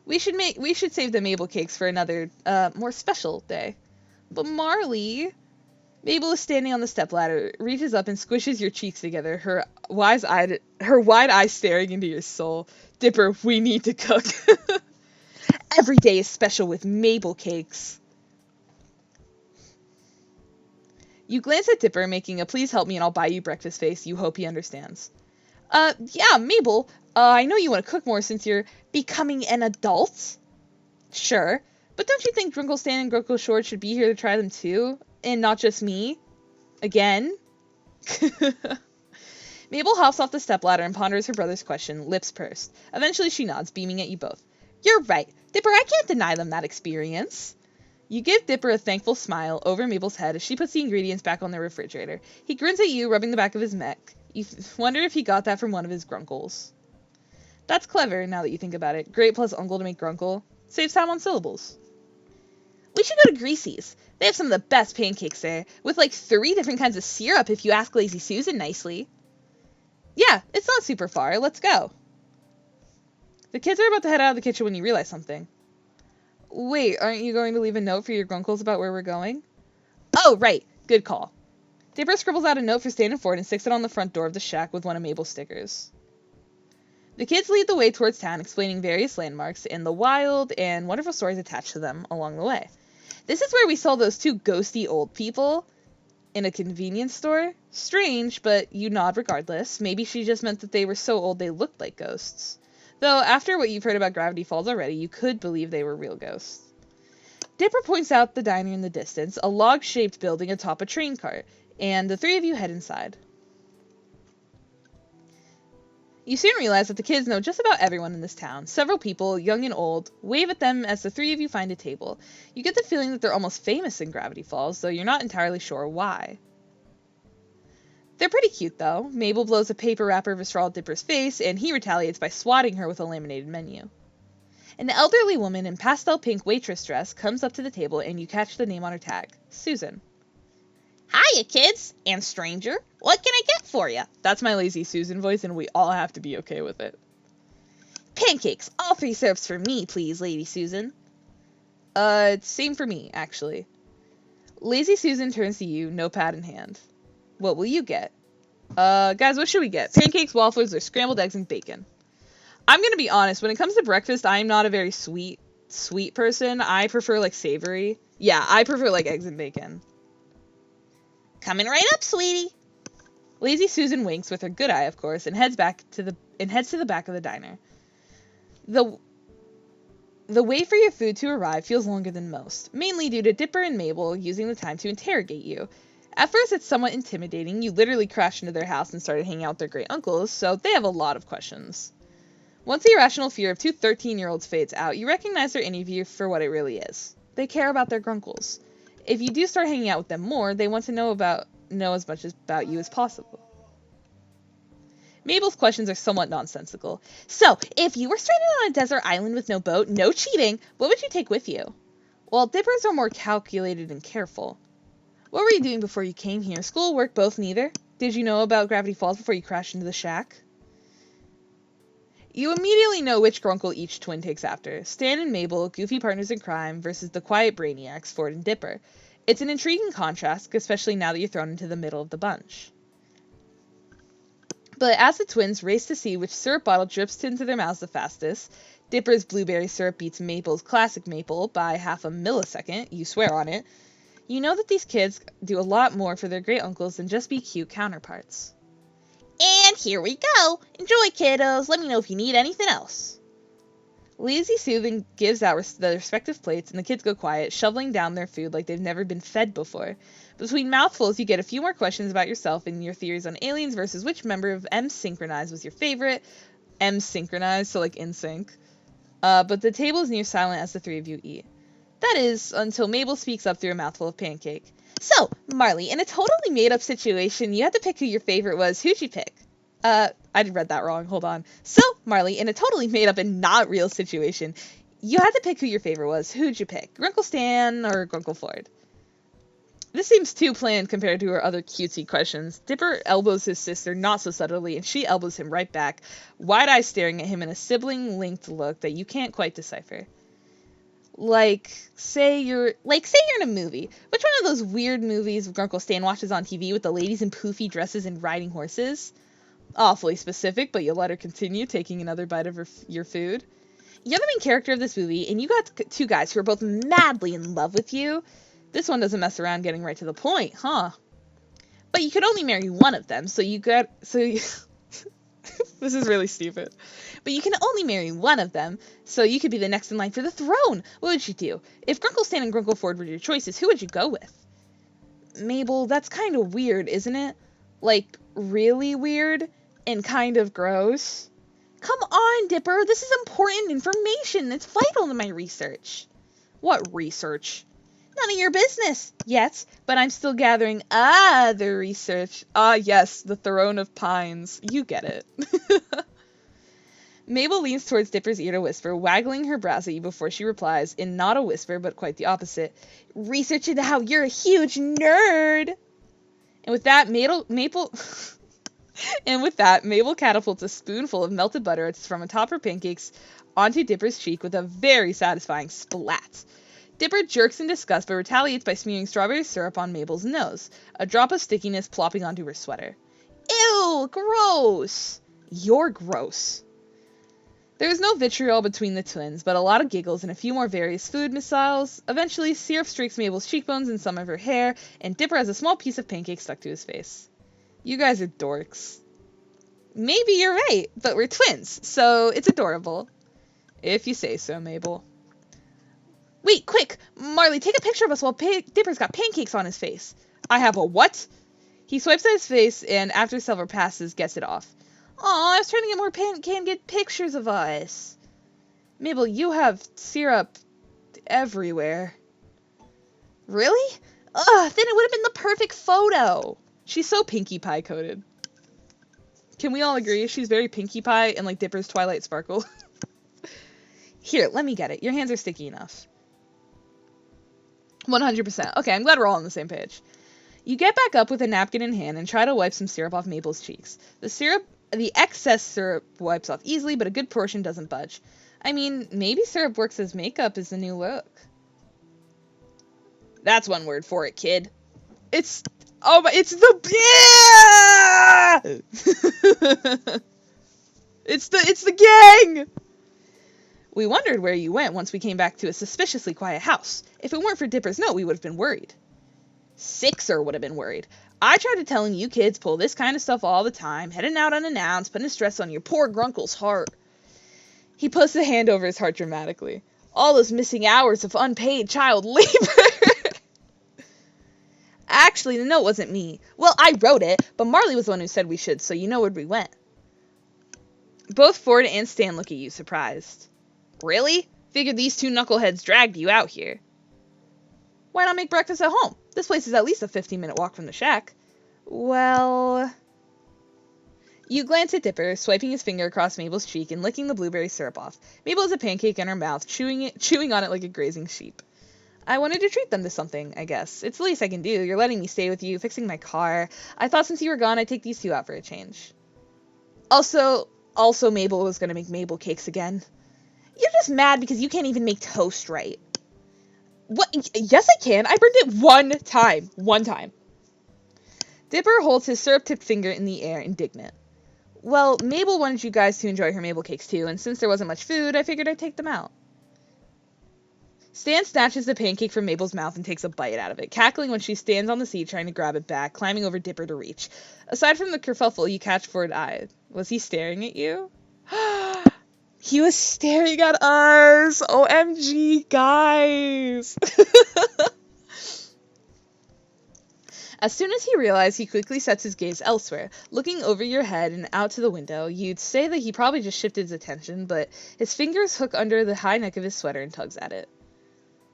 We should save the Mabel cakes for another, more special day. But Marley... Mabel is standing on the stepladder, reaches up and squishes your cheeks together, her wide eyes staring into your soul. Dipper, we need to cook. Every day is special with Mabel cakes. You glance at Dipper, making a please help me and I'll buy you breakfast face. You hope he understands. Yeah, Mabel, I know you want to cook more since you're becoming an adult. Sure, but don't you think Grunkle Stan and Grunkle Short should be here to try them too? And not just me. Again. Mabel hops off the stepladder and ponders her brother's question, lips pursed. Eventually she nods, beaming at you both. You're right. Dipper, I can't deny them that experience. You give Dipper a thankful smile over Mabel's head as she puts the ingredients back on the refrigerator. He grins at you, rubbing the back of his neck. You wonder if he got that from one of his grunkles. That's clever, now that you think about it. Great plus uncle to make grunkle. Saves time on syllables. We should go to Greasy's. They have some of the best pancakes there, with like 3 different kinds of syrup if you ask Lazy Susan nicely. Yeah, it's not super far. Let's go. The kids are about to head out of the kitchen when you realize something. Wait, aren't you going to leave a note for your grunkles about where we're going? Oh, right. Good call. Dipper scribbles out a note for Stan and Ford and sticks it on the front door of the shack with one of Mabel's stickers. The kids lead the way towards town, explaining various landmarks and the wild and wonderful stories attached to them along the way. This is where we saw those 2 ghosty old people in a convenience store. Strange, but you nod regardless. Maybe she just meant that they were so old they looked like ghosts. Though, after what you've heard about Gravity Falls already, you could believe they were real ghosts. Dipper points out the diner in the distance, a log-shaped building atop a train cart, and the 3 of you head inside. You soon realize that the kids know just about everyone in this town. Several people, young and old, wave at them as the 3 of you find a table. You get the feeling that they're almost famous in Gravity Falls, though you're not entirely sure why. They're pretty cute, though. Mabel blows a paper wrapper over Straw Dipper's face, and he retaliates by swatting her with a laminated menu. An elderly woman in pastel pink waitress dress comes up to the table, and you catch the name on her tag, Susan. Hiya, kids, and stranger. What can I get for you? That's my Lazy Susan voice, and we all have to be okay with it. Pancakes, all 3 serves for me, please, Lady Susan. Same for me, actually. Lazy Susan turns to you, notepad in hand. What will you get? Guys, what should we get? Pancakes, waffles, or scrambled eggs and bacon? I'm gonna be honest, when it comes to breakfast, I'm not a very sweet person. I prefer, like, savory. Yeah, I prefer, like, eggs and bacon. Coming right up, sweetie. Lazy Susan winks with her good eye, of course, and heads to the back of the diner. The wait for your food to arrive feels longer than most, mainly due to Dipper and Mabel using the time to interrogate you. At first, it's somewhat intimidating. You literally crashed into their house and started hanging out with their great uncles, so they have a lot of questions. Once the irrational fear of two 13-year-olds fades out, you recognize their interview for what it really is. They care about their grunkles. If you do start hanging out with them more, they want to know as much about you as possible. Mabel's questions are somewhat nonsensical. So, if you were stranded on a desert island with no boat, no cheating, what would you take with you? Well, Dippers are more calculated and careful. What were you doing before you came here? School, work, both, neither? Did you know about Gravity Falls before you crashed into the shack? You immediately know which grunkle each twin takes after. Stan and Mabel, goofy partners in crime, versus the quiet brainiacs, Ford and Dipper. It's an intriguing contrast, especially now that you're thrown into the middle of the bunch. But as the twins race to see which syrup bottle drips into their mouths the fastest, Dipper's blueberry syrup beats Mabel's classic maple by half a millisecond, you swear on it, you know that these kids do a lot more for their great uncles than just be cute counterparts. And here we go. Enjoy, kiddos. Let me know if you need anything else. Lazy Soothing gives out the respective plates, and the kids go quiet, shoveling down their food like they've never been fed before. Between mouthfuls, you get a few more questions about yourself and your theories on aliens versus which member of M Synchronized was your favorite. M Synchronized, so like in sync. But the table is near silent as the three of you eat. That is, until Mabel speaks up through a mouthful of pancake. So, Marley, in a totally made-up situation, you had to pick who your favorite was. Who'd you pick? I read that wrong. Hold on. So, Marley, in a totally made-up and not real situation, you had to pick who your favorite was. Who'd you pick? Grunkle Stan or Grunkle Ford? This seems too planned compared to her other cutesy questions. Dipper elbows his sister not so subtly, and she elbows him right back, wide-eyed staring at him in a sibling-linked look that you can't quite decipher. Like, say you're in a movie. Which one of those weird movies Grunkle Stan watches on TV with the ladies in poofy dresses and riding horses? Awfully specific, but you'll let her continue taking another bite of your food. You're the main character of this movie, and you got two guys who are both madly in love with you. This one doesn't mess around getting right to the point, huh? But you could only marry one of them, this is really stupid. But you can only marry one of them, so you could be the next in line for the throne. What would you do? If Grunkle Stan and Grunkle Ford were your choices, who would you go with? Mabel, that's kind of weird, isn't it? Like, really weird and kind of gross. Come on, Dipper, this is important information. It's vital to my research. What research? None of your business yet, but I'm still gathering other research. Ah, yes, the Throne of Pines. You get it. Mabel leans towards Dipper's ear to whisper, waggling her brows at you before she replies, in not a whisper, but quite the opposite. Research into how you're a huge nerd! And with that, Mabel catapults a spoonful of melted butter from atop her pancakes onto Dipper's cheek with a very satisfying splat. Dipper jerks in disgust, but retaliates by smearing strawberry syrup on Mabel's nose, a drop of stickiness plopping onto her sweater. Ew, gross! You're gross. There is no vitriol between the twins, but a lot of giggles and a few more various food missiles. Eventually, syrup streaks Mabel's cheekbones and some of her hair, and Dipper has a small piece of pancake stuck to his face. You guys are dorks. Maybe you're right, but we're twins, so it's adorable. If you say so, Mabel. Wait, quick! Marley, take a picture of us while Dipper's got pancakes on his face. I have a what? He swipes at his face, and after several passes, gets it off. Aw, I was trying to get more get pictures of us. Mabel, you have syrup everywhere. Really? Ugh, then it would have been the perfect photo. She's so Pinkie Pie coded. Can we all agree? She's very Pinkie Pie and like Dipper's Twilight Sparkle. Here, let me get it. Your hands are sticky enough. 100%. Okay, I'm glad we're all on the same page. You get back up with a napkin in hand and try to wipe some syrup off Mabel's cheeks. The excess syrup wipes off easily, but a good portion doesn't budge. I mean, maybe syrup works as makeup as the new look. That's one word for it, kid. It's Oh, but it's the... Yeah! It's the gang! We wondered where you went once we came back to a suspiciously quiet house. If it weren't for Dipper's note, we would have been worried. Sixer would have been worried. I tried to tell him you kids pull this kind of stuff all the time, heading out unannounced, putting stress on your poor grunkle's heart. He puts a hand over his heart dramatically. All those missing hours of unpaid child labor. Actually, the note wasn't me. Well, I wrote it, but Marley was the one who said we should, so you know where we went. Both Ford and Stan look at you, surprised. Really? Figured these two knuckleheads dragged you out here. Why not make breakfast at home? This place is at least a 15-minute walk from the shack. Well... You glance at Dipper, swiping his finger across Mabel's cheek and licking the blueberry syrup off. Mabel has a pancake in her mouth, chewing on it like a grazing sheep. I wanted to treat them to something, I guess. It's the least I can do. You're letting me stay with you, fixing my car. I thought since you were gone, I'd take these two out for a change. Also Mabel was going to make Mabel cakes again. You're just mad because you can't even make toast right. What? Yes, I can. I burned it one time. One time. Dipper holds his syrup-tipped finger in the air, indignant. Well, Mabel wanted you guys to enjoy her Mabel cakes too, and since there wasn't much food, I figured I'd take them out. Stan snatches the pancake from Mabel's mouth and takes a bite out of it, cackling when she stands on the seat trying to grab it back, climbing over Dipper to reach. Aside from the kerfuffle, you catch Ford's eye. Was he staring at you? He was staring at us! OMG, guys! As soon as he realized, he quickly sets his gaze elsewhere, looking over your head and out to the window. You'd say that he probably just shifted his attention, but his fingers hook under the high neck of his sweater and tugs at it.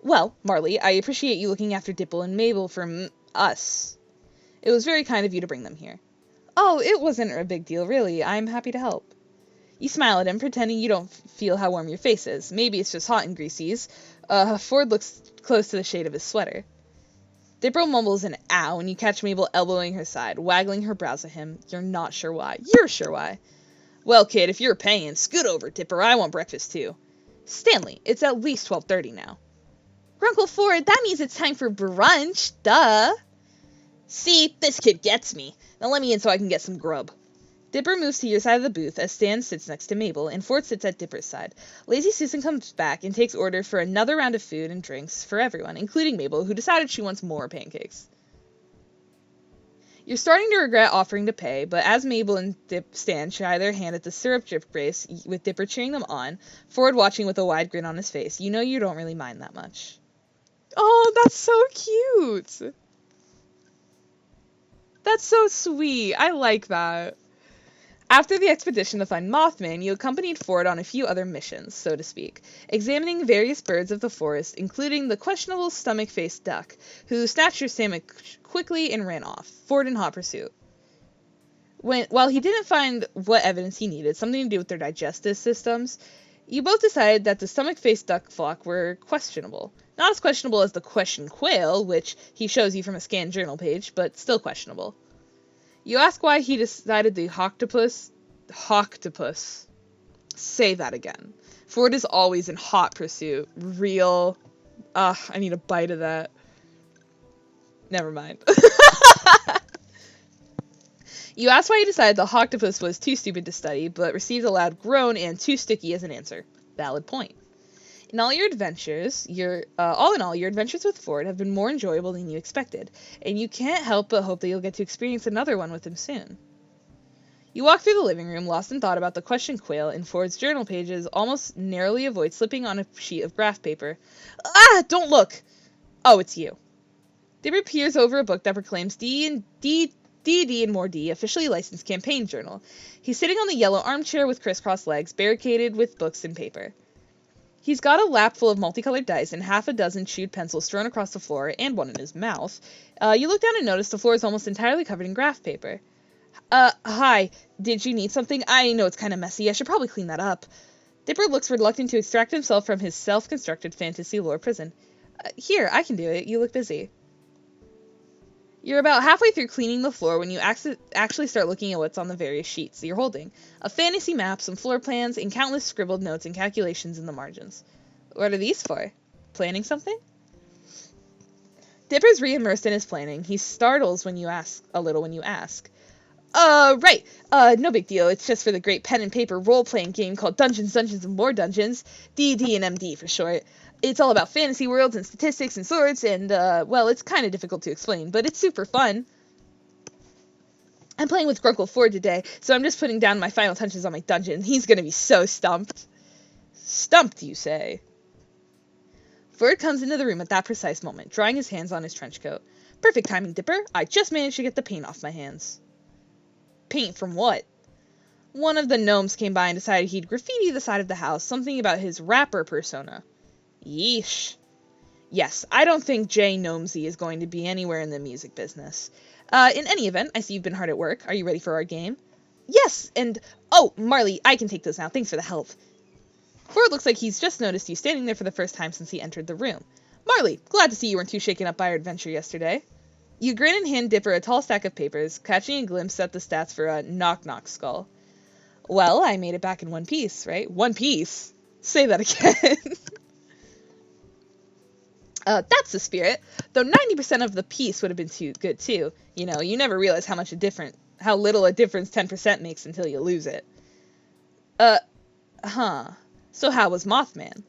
Well, Marley, I appreciate you looking after Dipple and Mabel from us. It was very kind of you to bring them here. Oh, it wasn't a big deal, really. I'm happy to help. You smile at him, pretending you don't feel how warm your face is. Maybe it's just hot and greasy's. Ford looks close to the shade of his sweater. Dipper mumbles an ow, and you catch Mabel elbowing her side, waggling her brows at him. You're not sure why. You're sure why. Well, kid, if you're paying, scoot over, Dipper. I want breakfast, too. Stanley, it's at least 12:30 now. Grunkle Ford, that means it's time for brunch. Duh. See, this kid gets me. Now let me in so I can get some grub. Dipper moves to your side of the booth as Stan sits next to Mabel, and Ford sits at Dipper's side. Lazy Susan comes back and takes order for another round of food and drinks for everyone, including Mabel, who decided she wants more pancakes. You're starting to regret offering to pay, but as Mabel and Stan try their hand at the syrup drip race, with Dipper cheering them on, Ford watching with a wide grin on his face, you know you don't really mind that much. Oh, that's so cute! That's so sweet. I like that. After the expedition to find Mothman, you accompanied Ford on a few other missions, so to speak, examining various birds of the forest, including the questionable stomach-faced duck, who snatched your stomach quickly and ran off, Ford in hot pursuit. While he didn't find what evidence he needed, something to do with their digestive systems, you both decided that the stomach-faced duck flock were questionable. Not as questionable as the question quail, which he shows you from a scanned journal page, but still questionable. You ask why he decided the octopus. Say that again. Ford is always in hot pursuit. Real. I need a bite of that. Never mind. You asked why he decided the octopus was too stupid to study, but received a loud groan and too sticky as an answer. Valid point. In all your adventures, all in all, your adventures with Ford have been more enjoyable than you expected, and you can't help but hope that you'll get to experience another one with him soon. You walk through the living room, lost in thought about the question quail, and Ford's journal pages almost narrowly avoid slipping on a sheet of graph paper. Ah! Don't look! Oh, it's you. Dipper peers over a book that proclaims D&D and More D, officially licensed campaign journal. He's sitting on the yellow armchair with crisscross legs, barricaded with books and paper. He's got a lap full of multicolored dice and half a dozen chewed pencils thrown across the floor, and one in his mouth. You look down and notice the floor is almost entirely covered in graph paper. Hi, did you need something? I know it's kind of messy, I should probably clean that up. Dipper looks reluctant to extract himself from his self-constructed fantasy lore prison. Here, I can do it, you look busy. You're about halfway through cleaning the floor when you actually start looking at what's on the various sheets you're holding. A fantasy map, some floor plans, and countless scribbled notes and calculations in the margins. What are these for? Planning something? Dipper's re-immersed in his planning. He startles when you ask, a little when you ask. Right. No big deal. It's just for the great pen and paper role-playing game called Dungeons, Dungeons, and More Dungeons. D&D and MD for short. It's all about fantasy worlds and statistics and swords, and, well, it's kind of difficult to explain, but it's super fun. I'm playing with Grunkle Ford today, so I'm just putting down my final touches on my dungeon. He's gonna be so stumped. Stumped, you say? Ford comes into the room at that precise moment, drying his hands on his trench coat. Perfect timing, Dipper. I just managed to get the paint off my hands. Paint from what? One of the gnomes came by and decided he'd graffiti the side of the house, something about his rapper persona. Yeesh. Yes, I don't think Jay Gnomesy is going to be anywhere in the music business. In any event, I see you've been hard at work. Are you ready for our game? Yes, and... Oh, Marley, I can take those now. Thanks for the help. Ford looks like he's just noticed you standing there for the first time since he entered the room. Marley, glad to see you weren't too shaken up by our adventure yesterday. You grin and hand Dipper a tall stack of papers, catching a glimpse at the stats for a knock-knock skull. Well, I made it back in one piece, right? One piece? Say that again. That's the spirit. Though 90% of the piece would have been too good, too. You know, you never realize how little a difference 10% makes until you lose it. So how was Mothman?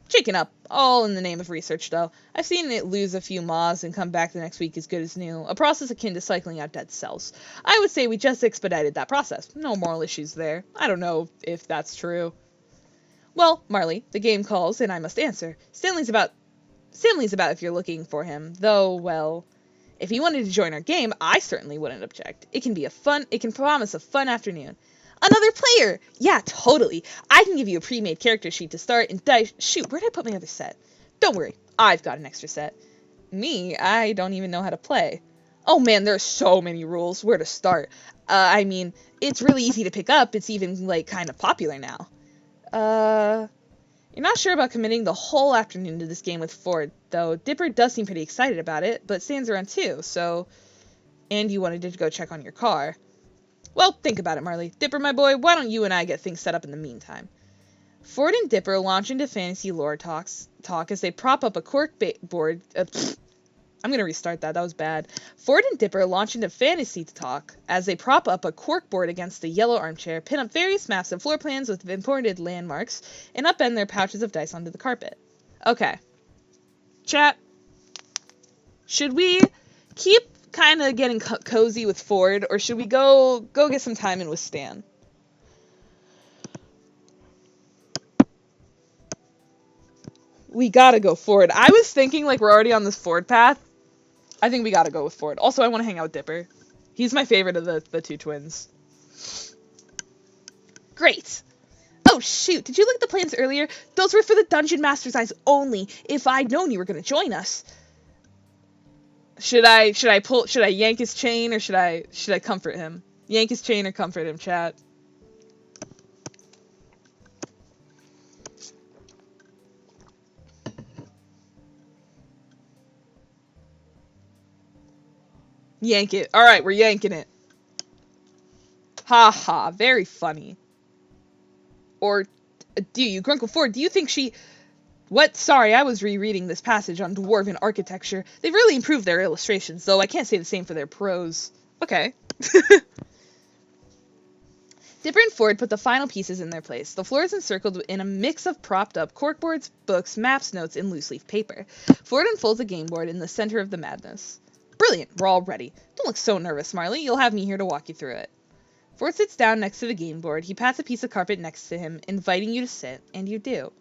Shaken up, all in the name of research, though. I've seen it lose a few moths and come back the next week as good as new, a process akin to cycling out dead cells. I would say we just expedited that process. No moral issues there. I don't know if that's true. Well, Marley, the game calls, and I must answer. Stanley's about if you're looking for him, though, well, if he wanted to join our game, I certainly wouldn't object. It can promise a fun afternoon. Another player! Yeah, totally. I can give you a pre-made character sheet to start and dice. Shoot, where did I put my other set? Don't worry, I've got an extra set. Me, I don't even know how to play. Oh man, there are so many rules. Where to start? I mean, it's really easy to pick up. It's even, like, kind of popular now. You're not sure about committing the whole afternoon to this game with Ford, though Dipper does seem pretty excited about it, but Stan's around too, so... And you wanted to go check on your car. Well, think about it, Marley. Dipper, my boy, why don't you and I get things set up in the meantime? Ford and Dipper launch into fantasy lore talk as they prop up a corkboard... I'm going to restart that. That was bad. Ford and Dipper launch into fantasy talk as they prop up a corkboard against the yellow armchair, pin up various maps and floor plans with imported landmarks, and upend their pouches of dice onto the carpet. Okay. Chat. Should we keep kind of getting cozy with Ford, or should we go get some time in with Stan? We gotta go Ford. I was thinking, like, we're already on this Ford path. I think we gotta go with Ford. Also, I want to hang out with Dipper. He's my favorite of the two twins. Great. Oh, shoot. Did you look at the plans earlier? Those were for the Dungeon Master's eyes only. If I'd known you were going to join us. Should I yank his chain, or should I comfort him? Yank his chain or comfort him, chat? Yank it. Alright, we're yanking it. Ha ha, very funny. Or, do you, Grunkle Ford, do you think she... What? Sorry, I was rereading this passage on dwarven architecture. They've really improved their illustrations, though I can't say the same for their prose. Okay. Dipper and Ford put the final pieces in their place. The floor is encircled in a mix of propped up corkboards, books, maps, notes, and loose leaf paper. Ford unfolds a game board in the center of the madness. Brilliant, we're all ready. Don't look so nervous, Marley. You'll have me here to walk you through it. Ford sits down next to the game board. He pats a piece of carpet next to him, inviting you to sit, and you do.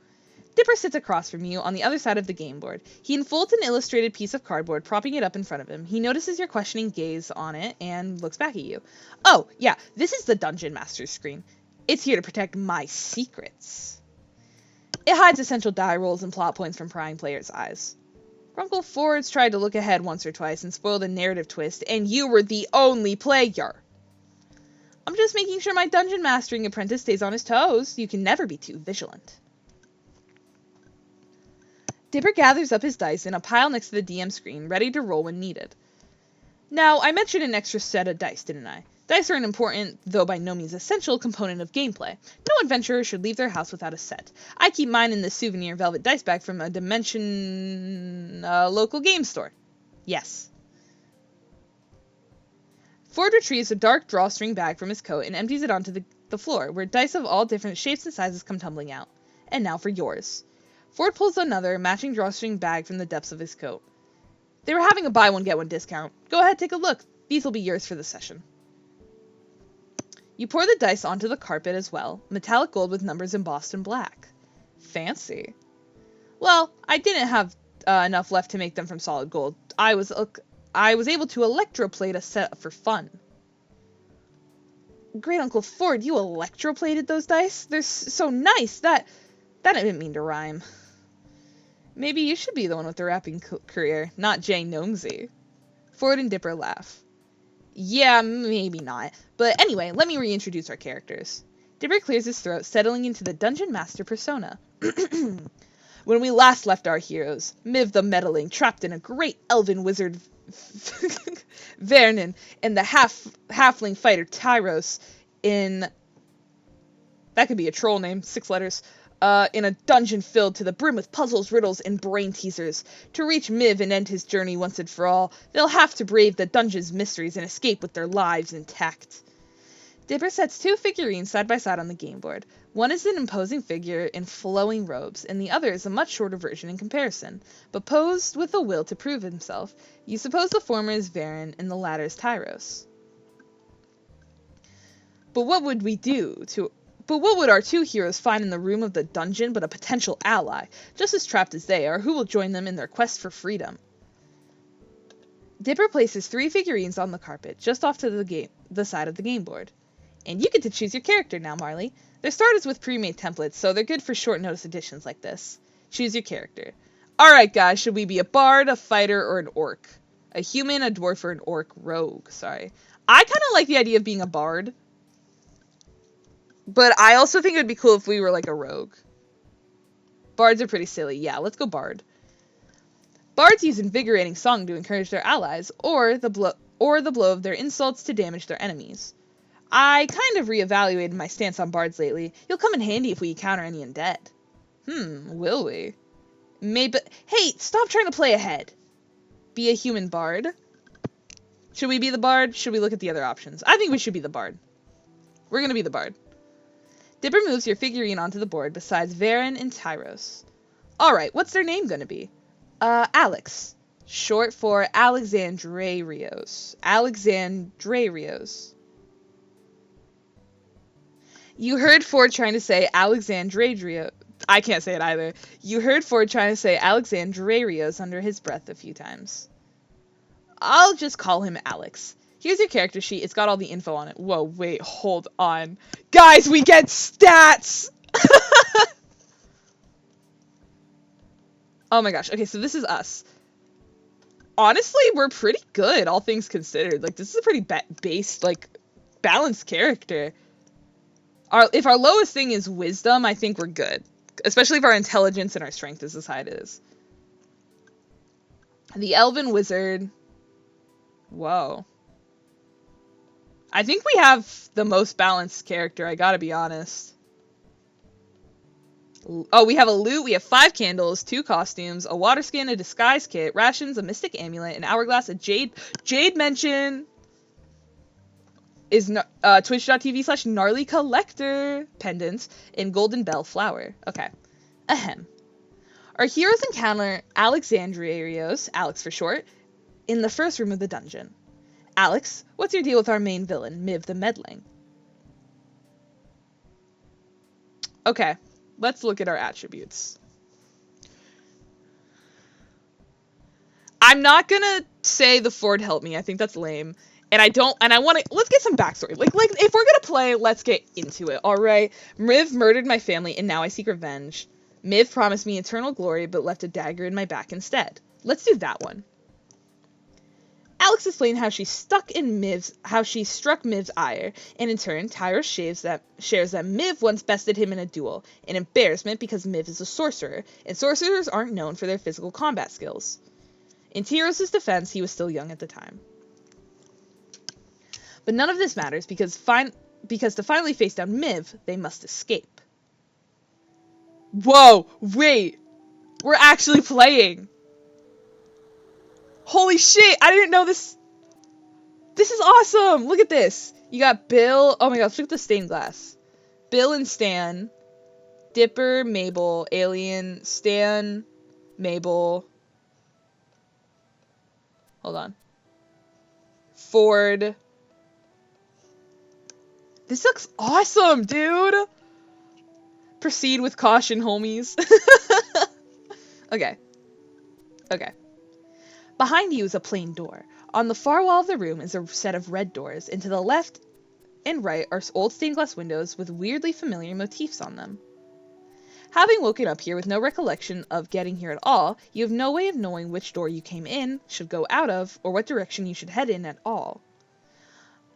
Dipper sits across from you on the other side of the game board. He unfolds an illustrated piece of cardboard, propping it up in front of him. He notices your questioning gaze on it and looks back at you. Oh, yeah, this is the Dungeon Master's screen. It's here to protect my secrets. It hides essential die rolls and plot points from prying players' eyes. Grunkle Ford's tried to look ahead once or twice and spoil the narrative twist, and you were the only player. I'm just making sure my dungeon mastering apprentice stays on his toes. You can never be too vigilant. Dipper gathers up his dice in a pile next to the DM screen, ready to roll when needed. Now, I mentioned an extra set of dice, didn't I? Dice are an important, though by no means essential, component of gameplay. No adventurer should leave their house without a set. I keep mine in this souvenir velvet dice bag from a Dimension local game store. Yes. Ford retrieves a dark drawstring bag from his coat and empties it onto the floor, where dice of all different shapes and sizes come tumbling out. And now for yours. Ford pulls another matching drawstring bag from the depths of his coat. They were having a buy one get one discount. Go ahead, take a look. These will be yours for the session. You pour the dice onto the carpet as well, metallic gold with numbers embossed in black. Fancy. Well, I didn't have enough left to make them from solid gold. I was able to electroplate a set for fun. Great Uncle Ford, you electroplated those dice? They're so nice. That didn't mean to rhyme. Maybe you should be the one with the rapping career, not Jay Gnomesy. Ford and Dipper laugh. Yeah, maybe not. But anyway, let me reintroduce our characters. Dipper clears his throat, settling into the Dungeon Master persona. When we last left our heroes, Miv the Meddling, trapped in a great elven wizard Vernon, and the halfling fighter Tyros in... That could be a troll name, 6 letters. In a dungeon filled to the brim with puzzles, riddles, and brain teasers. To reach Miv and end his journey once and for all, they'll have to brave the dungeon's mysteries and escape with their lives intact. Dipper sets 2 figurines side by side on the game board. One is an imposing figure in flowing robes, and the other is a much shorter version in comparison, but posed with a will to prove himself. You suppose the former is Varen and the latter is Tyros. But what would our 2 heroes find in the room of the dungeon but a potential ally, just as trapped as they are, who will join them in their quest for freedom? Dipper places 3 figurines on the carpet, just off to the side of the game board. And you get to choose your character now, Marley. Their start is with pre-made templates, so they're good for short notice editions like this. Choose your character. Alright guys, should we be a bard, a fighter, or an orc? A human, a dwarf, or an orc rogue, sorry. I kind of like the idea of being a bard. But I also think it would be cool if we were like a rogue. Bards are pretty silly. Yeah, let's go bard. Bards use invigorating song to encourage their allies, or the blow of their insults to damage their enemies. I kind of reevaluated my stance on bards lately. You'll come in handy if we encounter any undead. Will we? Maybe. Hey, stop trying to play ahead. Be a human bard. Should we be the bard? Should we look at the other options? I think we should be the bard. We're gonna be the bard. Dipper moves your figurine onto the board besides Varen and Tyros. Alright, what's their name gonna be? Alex. Short for Alexandrios. Alexandrios. You heard Ford trying to say Alexandrios. I can't say it either. You heard Ford trying to say Alexandrios under his breath a few times. I'll just call him Alex. Here's your character sheet. It's got all the info on it. Whoa, wait, hold on. Guys, we get stats! Oh my gosh. Okay, so this is us. Honestly, we're pretty good, all things considered. Like, this is a pretty balanced character. If our lowest thing is wisdom, I think we're good. Especially if our intelligence and our strength is as high as it is. The elven wizard. Whoa. I think we have the most balanced character, I gotta be honest. Oh, we have a loot, we have 5 candles, 2 costumes, a water skin, a disguise kit, rations, a mystic amulet, an hourglass, a jade mention is twitch.tv/gnarly collector pendants and golden bell flower. Okay. Ahem. Our heroes encounter Alexandrios, Alex for short, in the first room of the dungeon. Alex, what's your deal with our main villain, Miv the Meddling? Okay, let's look at our attributes. I'm not gonna say the Ford helped me. I think that's lame. And let's get some backstory. Like, if we're gonna play, let's get into it, alright? Miv murdered my family, and now I seek revenge. Miv promised me eternal glory, but left a dagger in my back instead. Let's do that one. Alex explained how she struck Miv's ire, and in turn, Tyros shares that Miv once bested him in a duel, an embarrassment because Miv is a sorcerer, and sorcerers aren't known for their physical combat skills. In Tyros' defense, he was still young at the time. But none of this matters because to finally face down Miv, they must escape. Whoa, wait. We're actually playing. Holy shit, I didn't know this. This is awesome. Look at this. You got Bill. Oh my gosh, look at the stained glass. Bill and Stan. Dipper, Mabel, Alien, Stan, Mabel. Hold on. Ford. This looks awesome, dude. Proceed with caution, homies. Okay. Okay. Behind you is a plain door. On the far wall of the room is a set of red doors, and to the left and right are old stained glass windows with weirdly familiar motifs on them. Having woken up here with no recollection of getting here at all, you have no way of knowing which door you came in, should go out of, or what direction you should head in at all.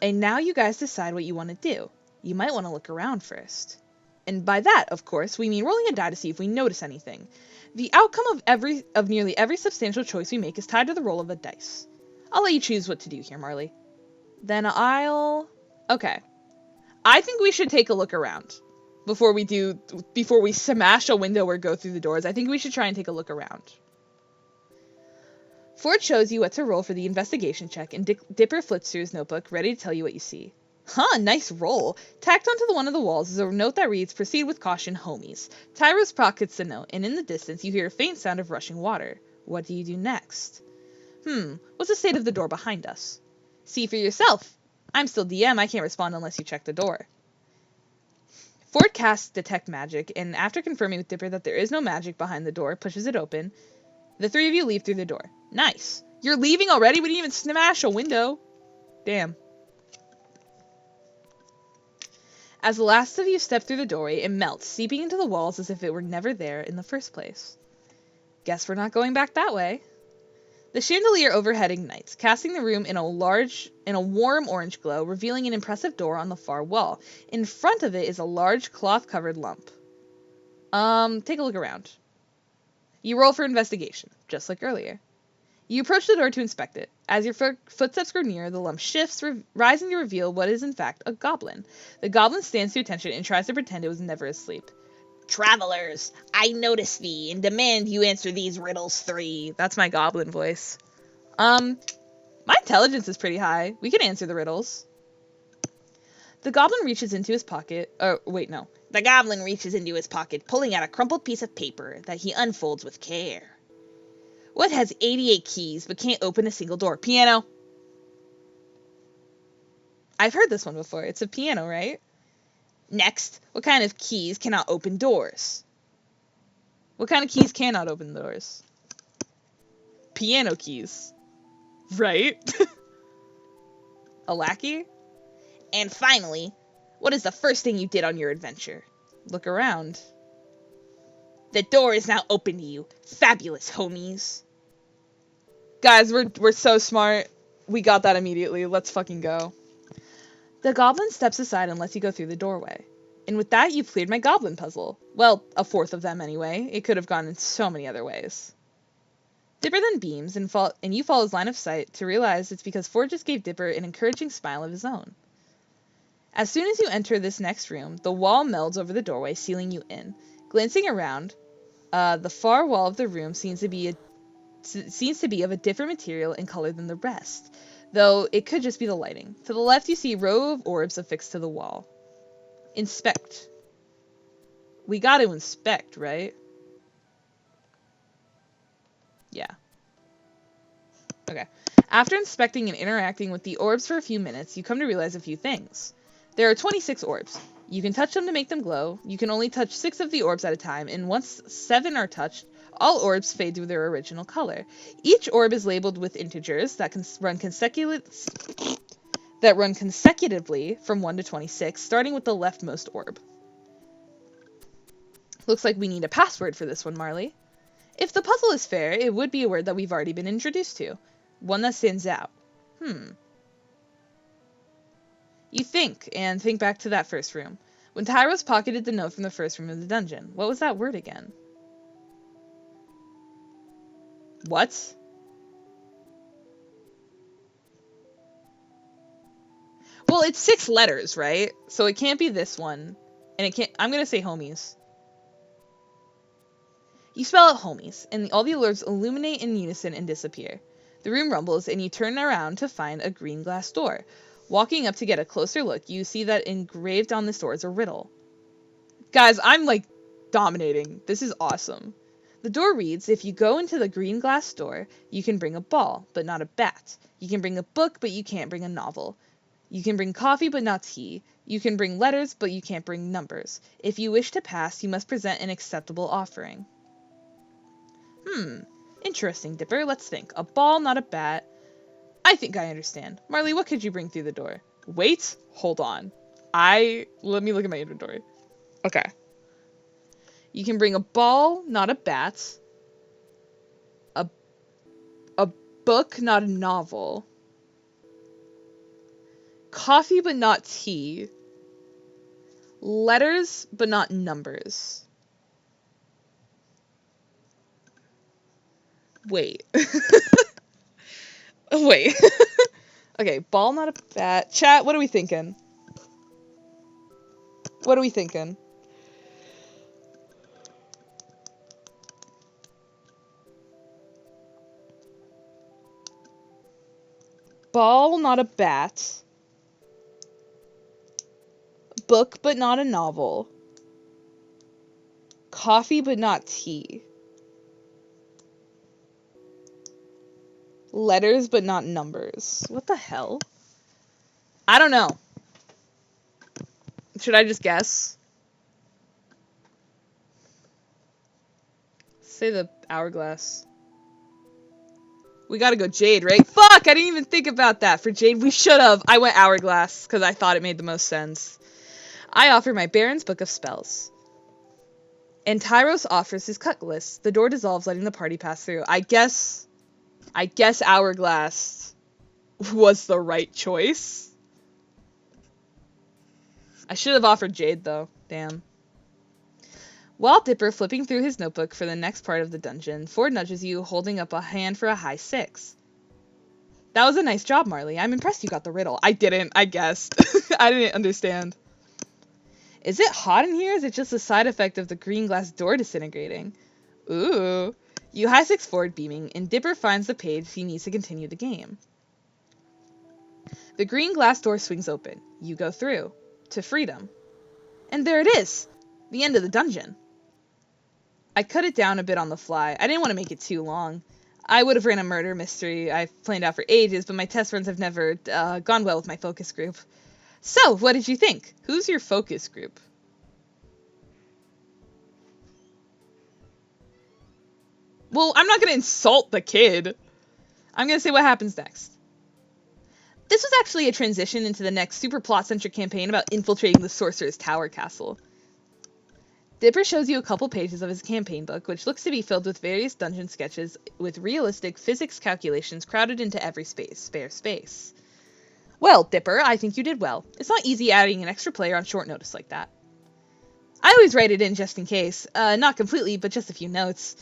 And now you guys decide what you want to do. You might want to look around first. And by that, of course, we mean rolling a die to see if we notice anything. The outcome of nearly every substantial choice we make is tied to the roll of a dice. I'll let you choose what to do here, Marley. Then okay. I think we should take a look around. Before we smash a window or go through the doors, I think we should try and take a look around. Ford shows you what to roll for the investigation check, and Dipper flips through his notebook, ready to tell you what you see. Huh, nice roll. Tacked onto one of the walls is a note that reads, "Proceed with caution, homies." Tyros pockets the note, and in the distance you hear a faint sound of rushing water. What do you do next? What's the state of the door behind us? See for yourself. I'm still DM, I can't respond unless you check the door. Ford casts Detect Magic, and after confirming with Dipper that there is no magic behind the door, pushes it open. The three of you leave through the door. Nice. You're leaving already? We didn't even smash a window. Damn. As the last of you step through the doorway, it melts, seeping into the walls as if it were never there in the first place. Guess we're not going back that way. The chandelier overhead ignites, casting the room in a warm orange glow, revealing an impressive door on the far wall. In front of it is a large cloth-covered lump. Take a look around. You roll for investigation, just like earlier. You approach the door to inspect it. As your footsteps grow near, the lump shifts, rising to reveal what is in fact a goblin. The goblin stands to attention and tries to pretend it was never asleep. Travelers, I notice thee and demand you answer these riddles 3. That's my goblin voice. My intelligence is pretty high. We can answer the riddles. The goblin reaches into his pocket. Oh, wait, no. The goblin reaches into his pocket, pulling out a crumpled piece of paper that he unfolds with care. What has 88 keys but can't open a single door? Piano. I've heard this one before. It's a piano, right? Next, what kind of keys cannot open doors? What kind of keys cannot open doors? Piano keys. Right? A lackey? And finally, what is the first thing you did on your adventure? Look around. The door is now open to you. Fabulous, homies. Guys, we're so smart. We got that immediately. Let's fucking go. The goblin steps aside and lets you go through the doorway. And with that, you've cleared my goblin puzzle. Well, a fourth of them anyway. It could have gone in so many other ways. Dipper then beams, and you follow his line of sight to realize it's because Ford just gave Dipper an encouraging smile of his own. As soon as you enter this next room, the wall melds over the doorway, sealing you in. Glancing around, the far wall of the room seems to be of a different material and color than the rest, though it could just be the lighting. To the left, you see a row of orbs affixed to the wall. Inspect. We got to inspect, right? Yeah. Okay. After inspecting and interacting with the orbs for a few minutes, you come to realize a few things. There are 26 orbs. You can touch them to make them glow. You can only touch 6 of the orbs at a time, and once 7 are touched, all orbs fade to their original color. Each orb is labeled with integers that can run consecutively from 1 to 26, starting with the leftmost orb. Looks like we need a password for this one, Marley. If the puzzle is fair, it would be a word that we've already been introduced to. One that stands out. You think back to that first room. When Tyros pocketed the note from the first room of the dungeon, what was that word again? What? Well, it's 6 letters, right? So it can't be this one. And it can't... I'm gonna say homies. You spell out homies, and all the alerts illuminate in unison and disappear. The room rumbles, and you turn around to find a green glass door. Walking up to get a closer look, you see that engraved on this door is a riddle. Guys, I'm, like, dominating. This is awesome. The door reads, if you go into the green glass door, you can bring a ball, but not a bat. You can bring a book, but you can't bring a novel. You can bring coffee, but not tea. You can bring letters, but you can't bring numbers. If you wish to pass, you must present an acceptable offering. Interesting, Dipper. Let's think. A ball, not a bat. I think I understand. Marley, what could you bring through the door? Wait, hold on. Let me look at my inventory. Okay. You can bring a ball, not a bat. A book, not a novel. Coffee, but not tea. Letters, but not numbers. Wait. Wait. Okay, ball, not a bat. Chat, what are we thinking? What are we thinking? Ball, not a bat. Book, but not a novel. Coffee, but not tea. Letters, but not numbers. What the hell? I don't know. Should I just guess? Say the hourglass. We gotta go Jade, right? Fuck! I didn't even think about that. For Jade, we should have. I went hourglass because I thought it made the most sense. I offer my Baron's Book of Spells. And Tyros offers his cutlass. The door dissolves, letting the party pass through. I guess hourglass was the right choice. I should have offered Jade, though. Damn. While Dipper flipping through his notebook for the next part of the dungeon, Ford nudges you, holding up a hand for a high 6. That was a nice job, Marley. I'm impressed you got the riddle. I didn't, I guessed. I didn't understand. Is it hot in here? Is it just a side effect of the green glass door disintegrating? Ooh. You high 6 Ford beaming, and Dipper finds the page he needs to continue the game. The green glass door swings open. You go through. To freedom. And there it is! The end of the dungeon. I cut it down a bit on the fly. I didn't want to make it too long. I would have ran a murder mystery I've planned out for ages, but my test runs have never gone well with my focus group. So, what did you think? Who's your focus group? Well, I'm not going to insult the kid. I'm going to say what happens next. This was actually a transition into the next super plot-centric campaign about infiltrating the Sorcerer's Tower Castle. Dipper shows you a couple pages of his campaign book, which looks to be filled with various dungeon sketches with realistic physics calculations crowded into every spare space. Well, Dipper, I think you did well. It's not easy adding an extra player on short notice like that. I always write it in just in case. Not completely, but just a few notes.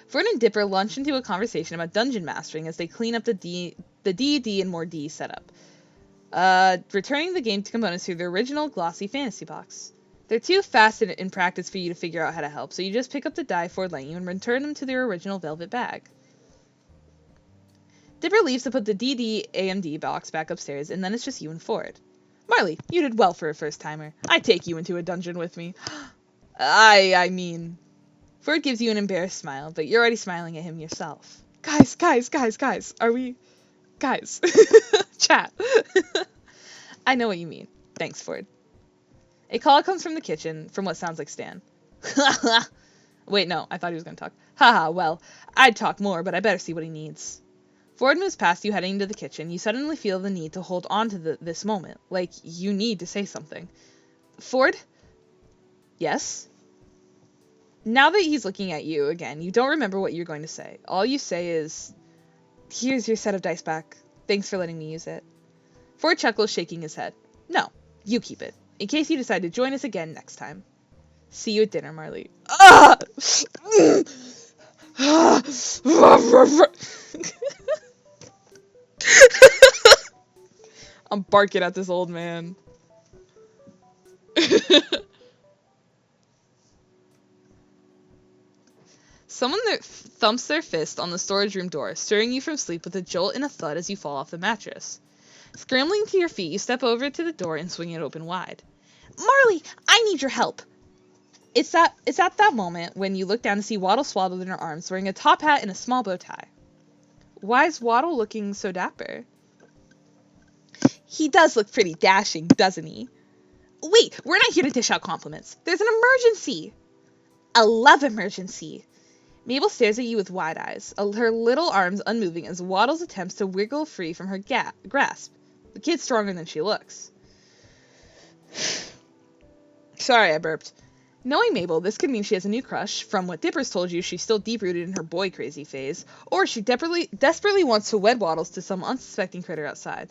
Fern and Dipper launch into a conversation about dungeon mastering as they clean up the D&D and more D setup. Returning the game to components through the original glossy fantasy box. They're too fast in practice for you to figure out how to help, so you just pick up the die Ford lent you and return them to their original velvet bag. Dipper leaves to put the DD AMD box back upstairs, and then it's just you and Ford. Marley, you did well for a first-timer. I'd take you into a dungeon with me. I mean... Ford gives you an embarrassed smile, but you're already smiling at him yourself. Guys, are we... Guys. Chat. I know what you mean. Thanks, Ford. A call comes from the kitchen, from what sounds like Stan. Wait, no, I thought he was going to talk. Haha, well, I'd talk more, but I better see what he needs. Ford moves past you, heading into the kitchen. You suddenly feel the need to hold on to this moment, like you need to say something. Ford? Yes? Now that he's looking at you again, you don't remember what you're going to say. All you say is, here's your set of dice back. Thanks for letting me use it. Ford chuckles, shaking his head. No, you keep it. In case you decide to join us again next time. See you at dinner, Marley. Ah! I'm barking at this old man. Someone thumps their fist on the storage room door, stirring you from sleep with a jolt and a thud as you fall off the mattress. Scrambling to your feet, you step over to the door and swing it open wide. Marley, I need your help. It's at that moment when you look down to see Waddle swaddled in her arms, wearing a top hat and a small bow tie. Why is Waddle looking so dapper? He does look pretty dashing, doesn't he? Wait, we're not here to dish out compliments. There's an emergency. A love emergency. Mabel stares at you with wide eyes, her little arms unmoving as Waddles attempts to wiggle free from her grasp. The kid's stronger than she looks. Sorry, I burped. Knowing Mabel, this could mean she has a new crush. From what Dipper's told you, she's still deep-rooted in her boy-crazy phase, or she desperately wants to wed Waddles to some unsuspecting critter outside.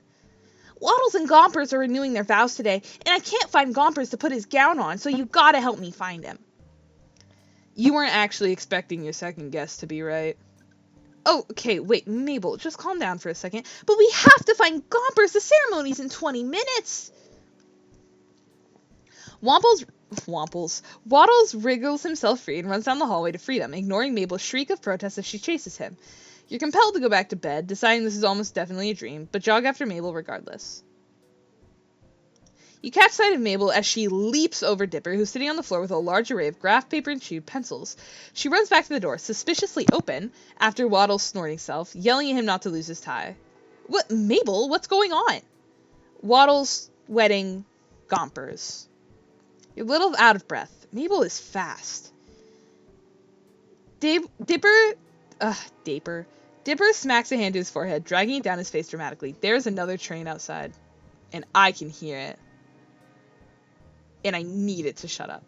Waddles and Gompers are renewing their vows today, and I can't find Gompers to put his gown on, so you gotta help me find him. You weren't actually expecting your second guess to be right. Oh, okay, wait, Mabel, just calm down for a second. But we have to find Gompers! The ceremony's in 20 minutes! Waddles wriggles himself free and runs down the hallway to free them, ignoring Mabel's shriek of protest as she chases him. You're compelled to go back to bed, deciding this is almost definitely a dream, but jog after Mabel regardless. You catch sight of Mabel as she leaps over Dipper, who's sitting on the floor with a large array of graph paper and chewed pencils. She runs back to the door, suspiciously open, after Waddle's snorting self, yelling at him not to lose his tie. What, Mabel, what's going on? Waddle's wedding Gompers. You're a little out of breath. Mabel is fast. Dipper smacks a hand to his forehead, dragging it down his face dramatically. There's another train outside, and I can hear it. And I need it to shut up.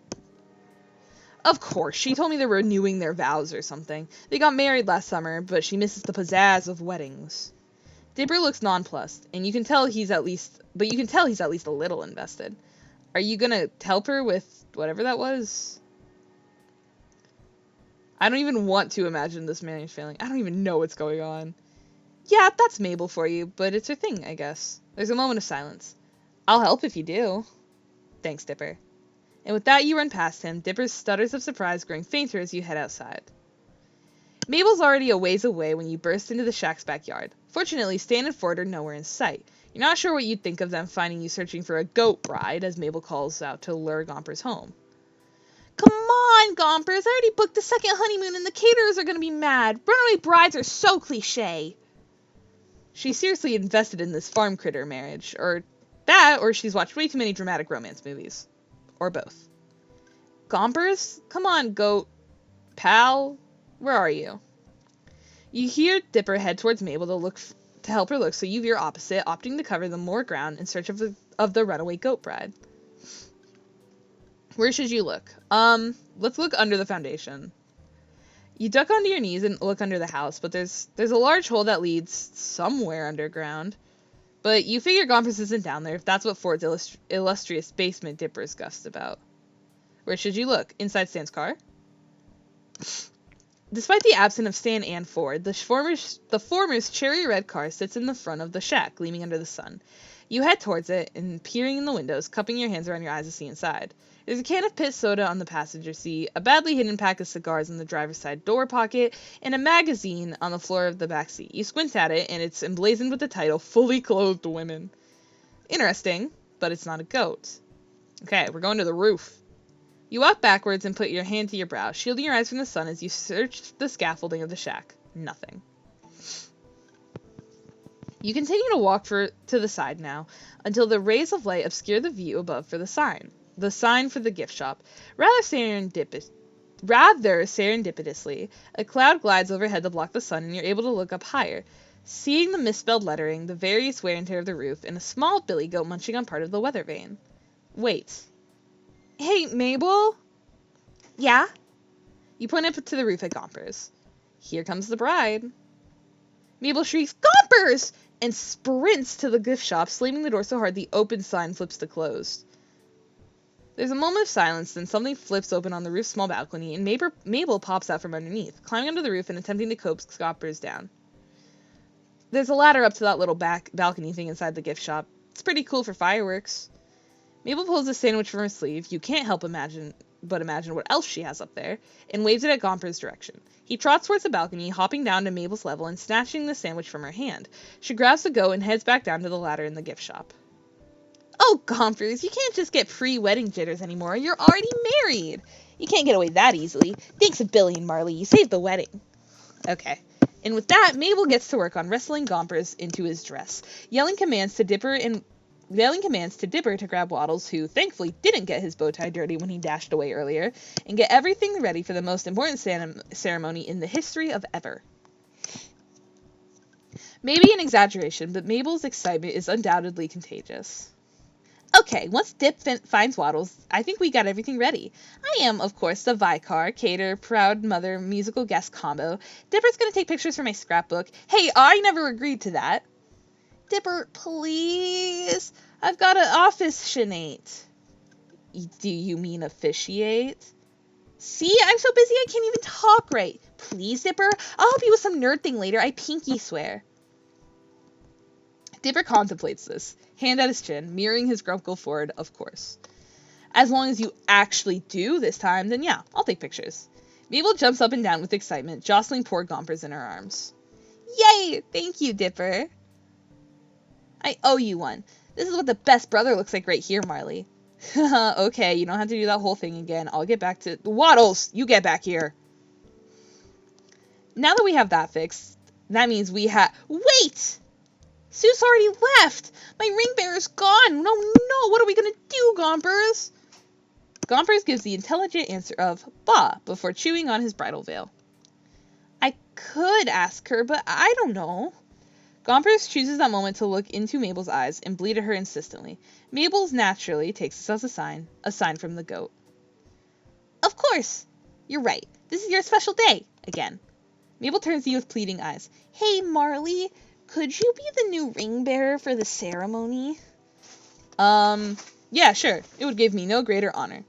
Of course, she told me they're renewing their vows or something. They got married last summer, but she misses the pizzazz of weddings. Dipper looks nonplussed, and you can tell he's at least a little invested. Are you gonna help her with whatever that was? I don't even want to imagine this marriage failing. I don't even know what's going on. Yeah, that's Mabel for you, but it's her thing, I guess. There's a moment of silence. I'll help if you do. Thanks, Dipper. And with that, you run past him, Dipper's stutters of surprise growing fainter as you head outside. Mabel's already a ways away when you burst into the shack's backyard. Fortunately, Stan and Ford are nowhere in sight. You're not sure what you'd think of them finding you searching for a goat bride, as Mabel calls out to lure Gompers home. Come on, Gompers! I already booked the second honeymoon and the caterers are gonna be mad! Runaway brides are so cliche! She's seriously invested in this farm critter marriage, or she's watched way too many dramatic romance movies. Or both. Gompers? Come on, goat. Pal? Where are you? You hear Dipper head towards Mabel to help her look, so you veer opposite, opting to cover the more ground in search of the runaway goat bride. Where should you look? Let's look under the foundation. You duck onto your knees and look under the house, but there's a large hole that leads somewhere underground. But you figure Gompers isn't down there if that's what Ford's illustrious basement Dipper is gussed about. Where should you look? Inside Stan's car? Despite the absence of Stan and Ford, the former's cherry red car sits in the front of the shack, gleaming under the sun. You head towards it and peering in the windows, cupping your hands around your eyes to see inside. There's a can of Pitt soda on the passenger seat, a badly hidden pack of cigars in the driver's side door pocket, and a magazine on the floor of the back seat. You squint at it, and it's emblazoned with the title, Fully Clothed Women. Interesting, but it's not a goat. Okay, we're going to the roof. You walk backwards and put your hand to your brow, shielding your eyes from the sun as you search the scaffolding of the shack. Nothing. You continue to walk to the side now, until the rays of light obscure the view above for the sign. The sign for the gift shop. Rather serendipitously, a cloud glides overhead to block the sun, and you're able to look up higher, seeing the misspelled lettering, the various wear and tear of the roof, and a small billy goat munching on part of the weather vane. Wait. Hey, Mabel? Yeah? You point up to the roof at Gompers. Here comes the bride. Mabel shrieks, Gompers! And sprints to the gift shop, slamming the door so hard the open sign flips to closed. There's a moment of silence, then something flips open on the roof's small balcony, and Mabel pops out from underneath, climbing onto the roof and attempting to coax Gompers down. There's a ladder up to that little back balcony thing inside the gift shop. It's pretty cool for fireworks. Mabel pulls a sandwich from her sleeve. You can't help but imagine what else she has up there, and waves it at Gomper's direction. He trots towards the balcony, hopping down to Mabel's level and snatching the sandwich from her hand. She grabs the goat and heads back down to the ladder in the gift shop. Oh, Gompers, you can't just get pre-wedding jitters anymore. You're already married. You can't get away that easily. Thanks a billion, Marley. You saved the wedding. Okay. And with that, Mabel gets to work on wrestling Gompers into his dress, yelling commands to Dipper to grab Waddles, who thankfully didn't get his bow tie dirty when he dashed away earlier, and get everything ready for the most important ceremony in the history of ever. Maybe an exaggeration, but Mabel's excitement is undoubtedly contagious. Okay, once Dip finds Waddles, I think we got everything ready. I am, of course, the Vicar, Cater, Proud Mother, musical guest combo. Dipper's gonna take pictures for my scrapbook. Hey, I never agreed to that. Dipper, please. I've got an office shenate. Do you mean officiate? See, I'm so busy I can't even talk right. Please, Dipper. I'll help you with some nerd thing later, I pinky swear. Dipper contemplates this, hand at his chin, mirroring his grump go forward, of course. As long as you actually do this time, then yeah, I'll take pictures. Mabel jumps up and down with excitement, jostling poor Gompers in her arms. Yay! Thank you, Dipper. I owe you one. This is what the best brother looks like right here, Marley. Okay, you don't have to do that whole thing again. I'll get back to... Waddles, you get back here. Now that we have that fixed, that means we have... Wait! Sue's already left! My ring bearer's gone! No, what are we gonna do, Gompers? Gompers gives the intelligent answer of, bah, before chewing on his bridal veil. I could ask her, but I don't know. Gompers chooses that moment to look into Mabel's eyes and bleat at her insistently. Mabel's naturally takes this as a sign from the goat. Of course! You're right. This is your special day, again. Mabel turns to you with pleading eyes. Hey, Marley, could you be the new ring bearer for the ceremony? Yeah, sure. It would give me no greater honor.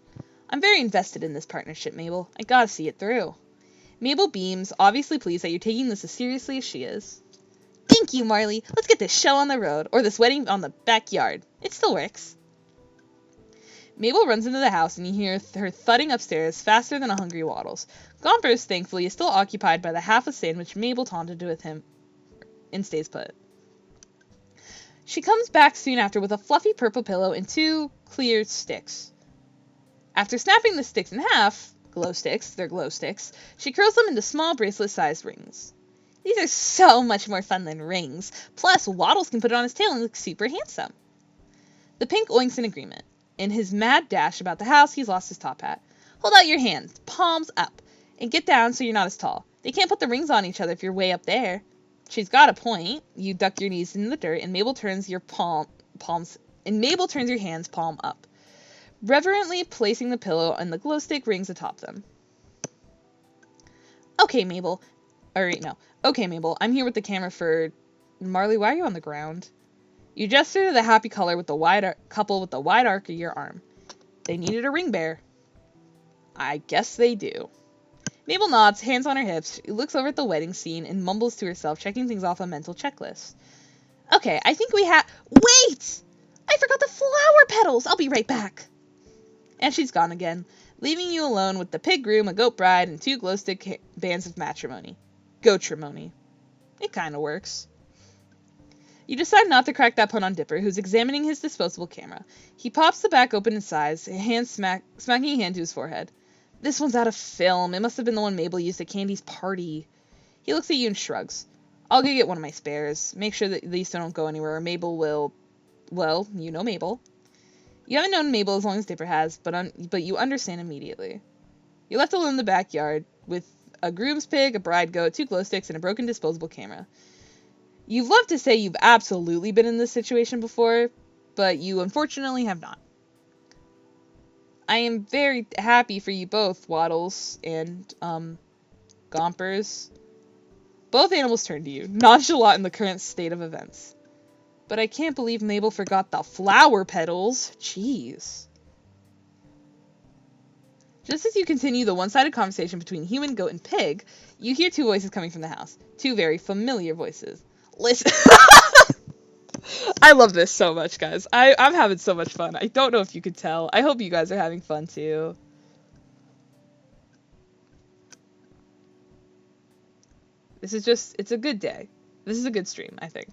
I'm very invested in this partnership, Mabel. I gotta see it through. Mabel beams, obviously pleased that you're taking this as seriously as she is. Thank you, Marley. Let's get this show on the road, or this wedding on the backyard. It still works. Mabel runs into the house, and you hear her thudding upstairs faster than a hungry Waddles. Gompers, thankfully, is still occupied by the half a sandwich Mabel taunted with him and stays put. She comes back soon after with a fluffy purple pillow and 2 clear sticks. After snapping the sticks in half, glow sticks, she curls them into small bracelet-sized rings. These are so much more fun than rings. Plus, Waddles can put it on his tail and look super handsome. The pink oinks in agreement. In his mad dash about the house, he's lost his top hat. Hold out your hands, palms up, and get down so you're not as tall. They can't put the rings on each other if you're way up there. She's got a point. You duck your knees in the dirt, and Mabel turns your hands palm up, reverently placing the pillow and the glow stick rings atop them. Okay, Mabel. Okay, Mabel, I'm here with the camera for... Marley, why are you on the ground? You gesture to the happy couple with the wide arc of your arm. They needed a ring bearer. I guess they do. Mabel nods, hands on her hips. She looks over at the wedding scene and mumbles to herself, checking things off a mental checklist. Okay, I think we have... Wait! I forgot the flower petals! I'll be right back. And she's gone again, leaving you alone with the pig groom, a goat bride, and 2 glow stick bands of matrimony. Goatrimony. It kinda works. You decide not to crack that pun on Dipper, who's examining his disposable camera. He pops the back open in size, smacking a hand to his forehead. This one's out of film. It must have been the one Mabel used at Candy's party. He looks at you and shrugs. I'll go get one of my spares. Make sure that these don't go anywhere, or Mabel will... Well, you know Mabel. You haven't known Mabel as long as Dipper has, but you understand immediately. You're left alone in the backyard with a groom's pig, a bride goat, 2 glow sticks, and a broken disposable camera. You'd love to say you've absolutely been in this situation before, but you unfortunately have not. I am very happy for you both, Waddles and, Gompers. Both animals turn to you, nonchalant in the current state of events. But I can't believe Mabel forgot the flower petals. Jeez. Just as you continue the one-sided conversation between human, goat, and pig, you hear 2 voices coming from the house. 2 very familiar voices. Listen. I love this so much, guys. I'm having so much fun. I don't know if you could tell. I hope you guys are having fun, too. This is just, it's a good day. This is a good stream, I think.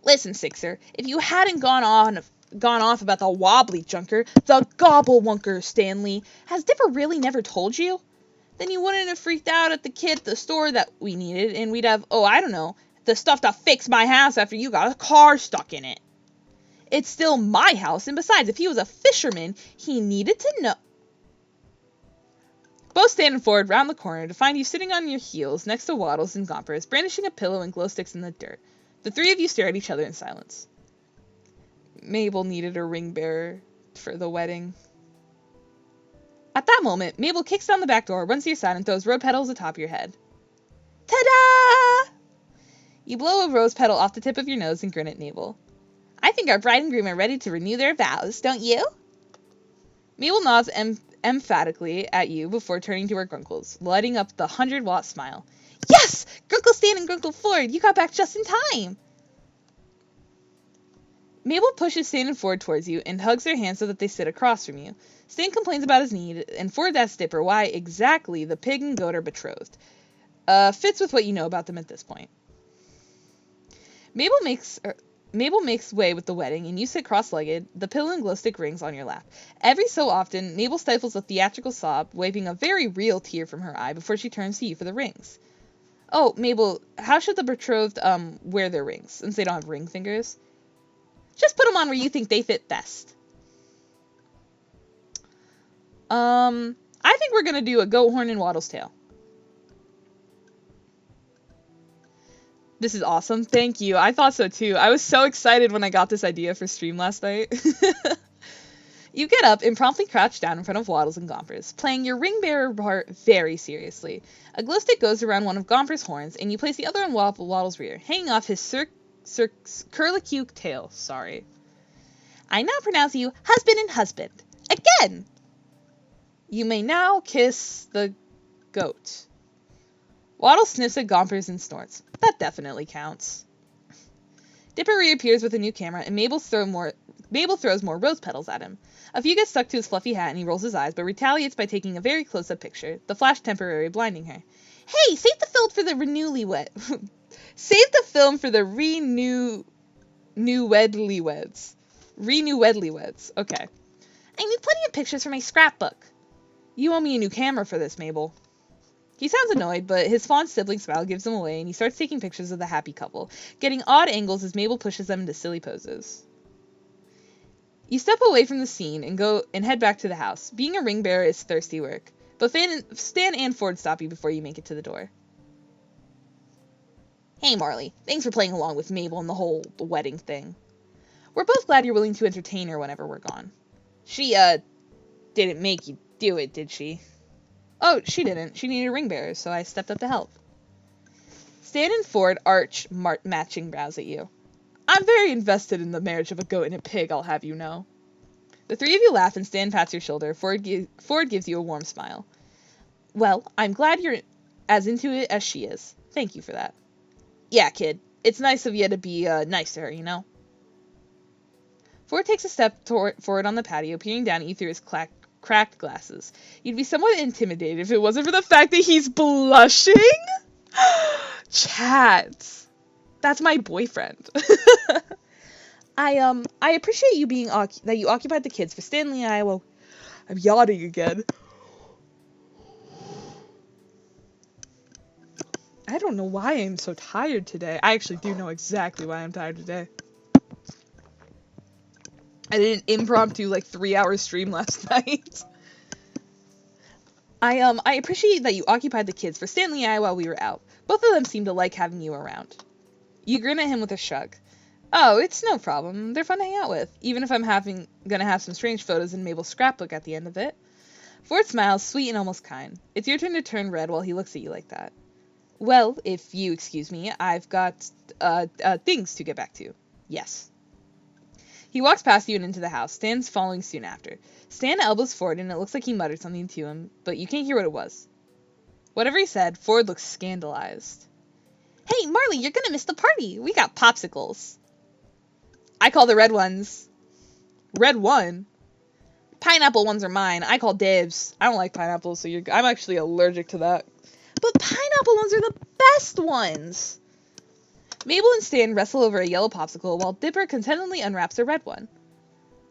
Listen, Sixer, if you hadn't gone off about the wobbly junker, the gobblewunker, Stanley, has Dipper really never told you? Then you wouldn't have freaked out at the kid at the store that we needed, and we'd have, oh, I don't know, the stuff to fix my house after you got a car stuck in it. It's still my house, and besides, if he was a fisherman, he needed to know. Both Stan and Ford round the corner to find you sitting on your heels next to Waddles and Gompers, brandishing a pillow and glow sticks in the dirt. The three of you stare at each other in silence. Mabel needed a ring bearer for the wedding. At that moment, Mabel kicks down the back door, runs to your side, and throws rose petals atop your head. Ta-da! You blow a rose petal off the tip of your nose and grin at Mabel. I think our bride and groom are ready to renew their vows, don't you? Mabel nods emphatically at you before turning to her grunkles, lighting up the 100-watt smile. Yes! Grunkle Stan and Grunkle Ford, you got back just in time! Mabel pushes Stan and Ford towards you and hugs their hands so that they sit across from you. Stan complains about his need, and Ford asks Dipper why exactly the pig and goat are betrothed. Fits with what you know about them at this point. Mabel makes way with the wedding, and you sit cross-legged, the pillow and glow stick rings on your lap. Every so often, Mabel stifles a theatrical sob, wiping a very real tear from her eye before she turns to you for the rings. Oh, Mabel, how should the betrothed, wear their rings, since they don't have ring fingers? Just put them on where you think they fit best. I think we're gonna do a goat horn and Waddle's tail. This is awesome. Thank you. I thought so too. I was so excited when I got this idea for stream last night. You get up and promptly crouch down in front of Waddles and Gompers, playing your ring bearer part very seriously. A glow stick goes around one of Gompers' horns, and you place the other on Waddles' rear, hanging off his curlicue tail. Sorry. I now pronounce you husband and husband. Again! You may now kiss the goat. Waddle sniffs at Gompers and snorts. That definitely counts. Dipper reappears with a new camera, and Mabel throws more rose petals at him. A few get stuck to his fluffy hat, and he rolls his eyes, but retaliates by taking a very close-up picture, the flash temporarily blinding her. Hey, save the film for the save the film for the Renewedlyweds. Okay. I need plenty of pictures for my scrapbook. You owe me a new camera for this, Mabel. He sounds annoyed, but his fond sibling smile gives him away, and he starts taking pictures of the happy couple, getting odd angles as Mabel pushes them into silly poses. You step away from the scene and head back to the house. Being a ring bearer is thirsty work, but Stan and Ford stop you before you make it to the door. Hey, Marley. Thanks for playing along with Mabel and the wedding thing. We're both glad you're willing to entertain her whenever we're gone. She, didn't make you do it, did she? Oh, she didn't. She needed a ring bearer, so I stepped up to help. Stan and Ford arch matching brows at you. I'm very invested in the marriage of a goat and a pig, I'll have you know. The three of you laugh and Stan pats your shoulder. Ford gives you a warm smile. Well, I'm glad you're as into it as she is. Thank you for that. Yeah, kid. It's nice of you to be, nice to her, you know? Ford takes a step forward on the patio, peering down at you through his cracked glasses. You'd be somewhat intimidated if it wasn't for the fact that he's blushing? Chat. That's my boyfriend. I appreciate you being that you occupied the kids for Stanley and I. Well, I'm yawning again. I don't know why I'm so tired today. I actually do know exactly why I'm tired today. I did an impromptu 3-hour stream last night. I appreciate that you occupied the kids for Stanley and I while we were out. Both of them seem to like having you around. You grin at him with a shrug. Oh, it's no problem. They're fun to hang out with, even if I'm gonna have some strange photos in Mabel's scrapbook at the end of it. Ford smiles, sweet and almost kind. It's your turn to turn red while he looks at you like that. Well, if you excuse me, I've got, things to get back to. Yes. He walks past you and into the house, Stan's following soon after. Stan elbows Ford, and it looks like he muttered something to him, but you can't hear what it was. Whatever he said, Ford looks scandalized. Hey, Marley, you're gonna miss the party. We got popsicles. I call the red ones. Red one? Pineapple ones are mine. I call dibs. I don't like pineapples, so I'm actually allergic to that. But pineapple ones are the best ones! Mabel and Stan wrestle over a yellow popsicle while Dipper contentedly unwraps a red one,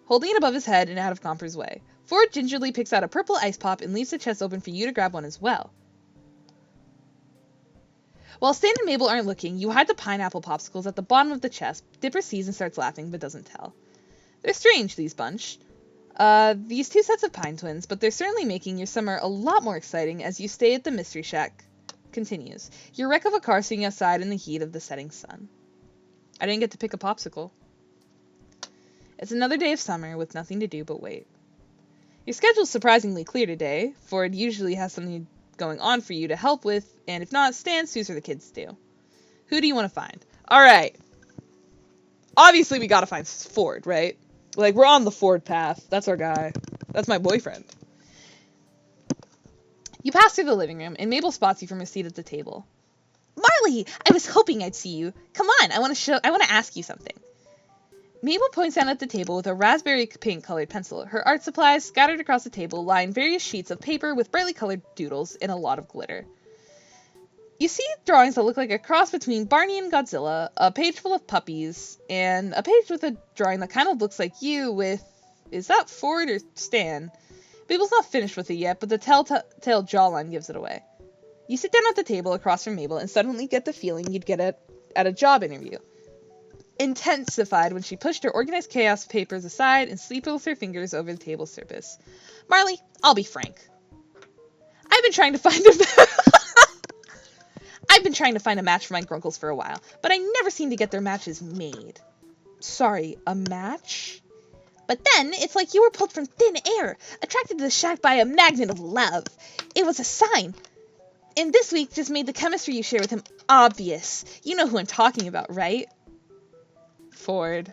holding it above his head and out of Gomper's way. Ford gingerly picks out a purple ice pop and leaves the chest open for you to grab one as well. While Stan and Mabel aren't looking, you hide the pineapple popsicles at the bottom of the chest. Dipper sees and starts laughing, but doesn't tell. They're strange, these bunch. These two sets of pine twins, but they're certainly making your summer a lot more exciting as you stay at the Mystery Shack continues. Your wreck of a car sitting outside in the heat of the setting sun. I didn't get to pick a popsicle. It's another day of summer with nothing to do but wait. Your schedule's surprisingly clear today. Ford usually has something going on for you to help with, and if not, Stan, Suze, or the kids do. Who do you want to find? Alright. Obviously, we gotta find Ford, right? Like, we're on the Ford path. That's our guy. That's my boyfriend. You pass through the living room, and Mabel spots you from her seat at the table. Marley! I was hoping I'd see you. Come on, I want to ask you something. Mabel points down at the table with a raspberry pink colored pencil. Her art supplies scattered across the table line various sheets of paper with brightly colored doodles and a lot of glitter. You see drawings that look like a cross between Barney and Godzilla, a page full of puppies, and a page with a drawing that kind of looks like you with... Is that Ford or Stan? Mabel's not finished with it yet, but the telltale jawline gives it away. You sit down at the table across from Mabel and suddenly get the feeling you'd get at a job interview. Intensified when she pushed her organized chaos papers aside and sleeped with her fingers over the table surface. Marley, I'll be frank. I've been trying to find a match for my grunkles for a while, but I never seem to get their matches made. Sorry, a match? But then, it's like you were pulled from thin air, attracted to the shack by a magnet of love. It was a sign. And this week just made the chemistry you share with him obvious. You know who I'm talking about, right? Ford.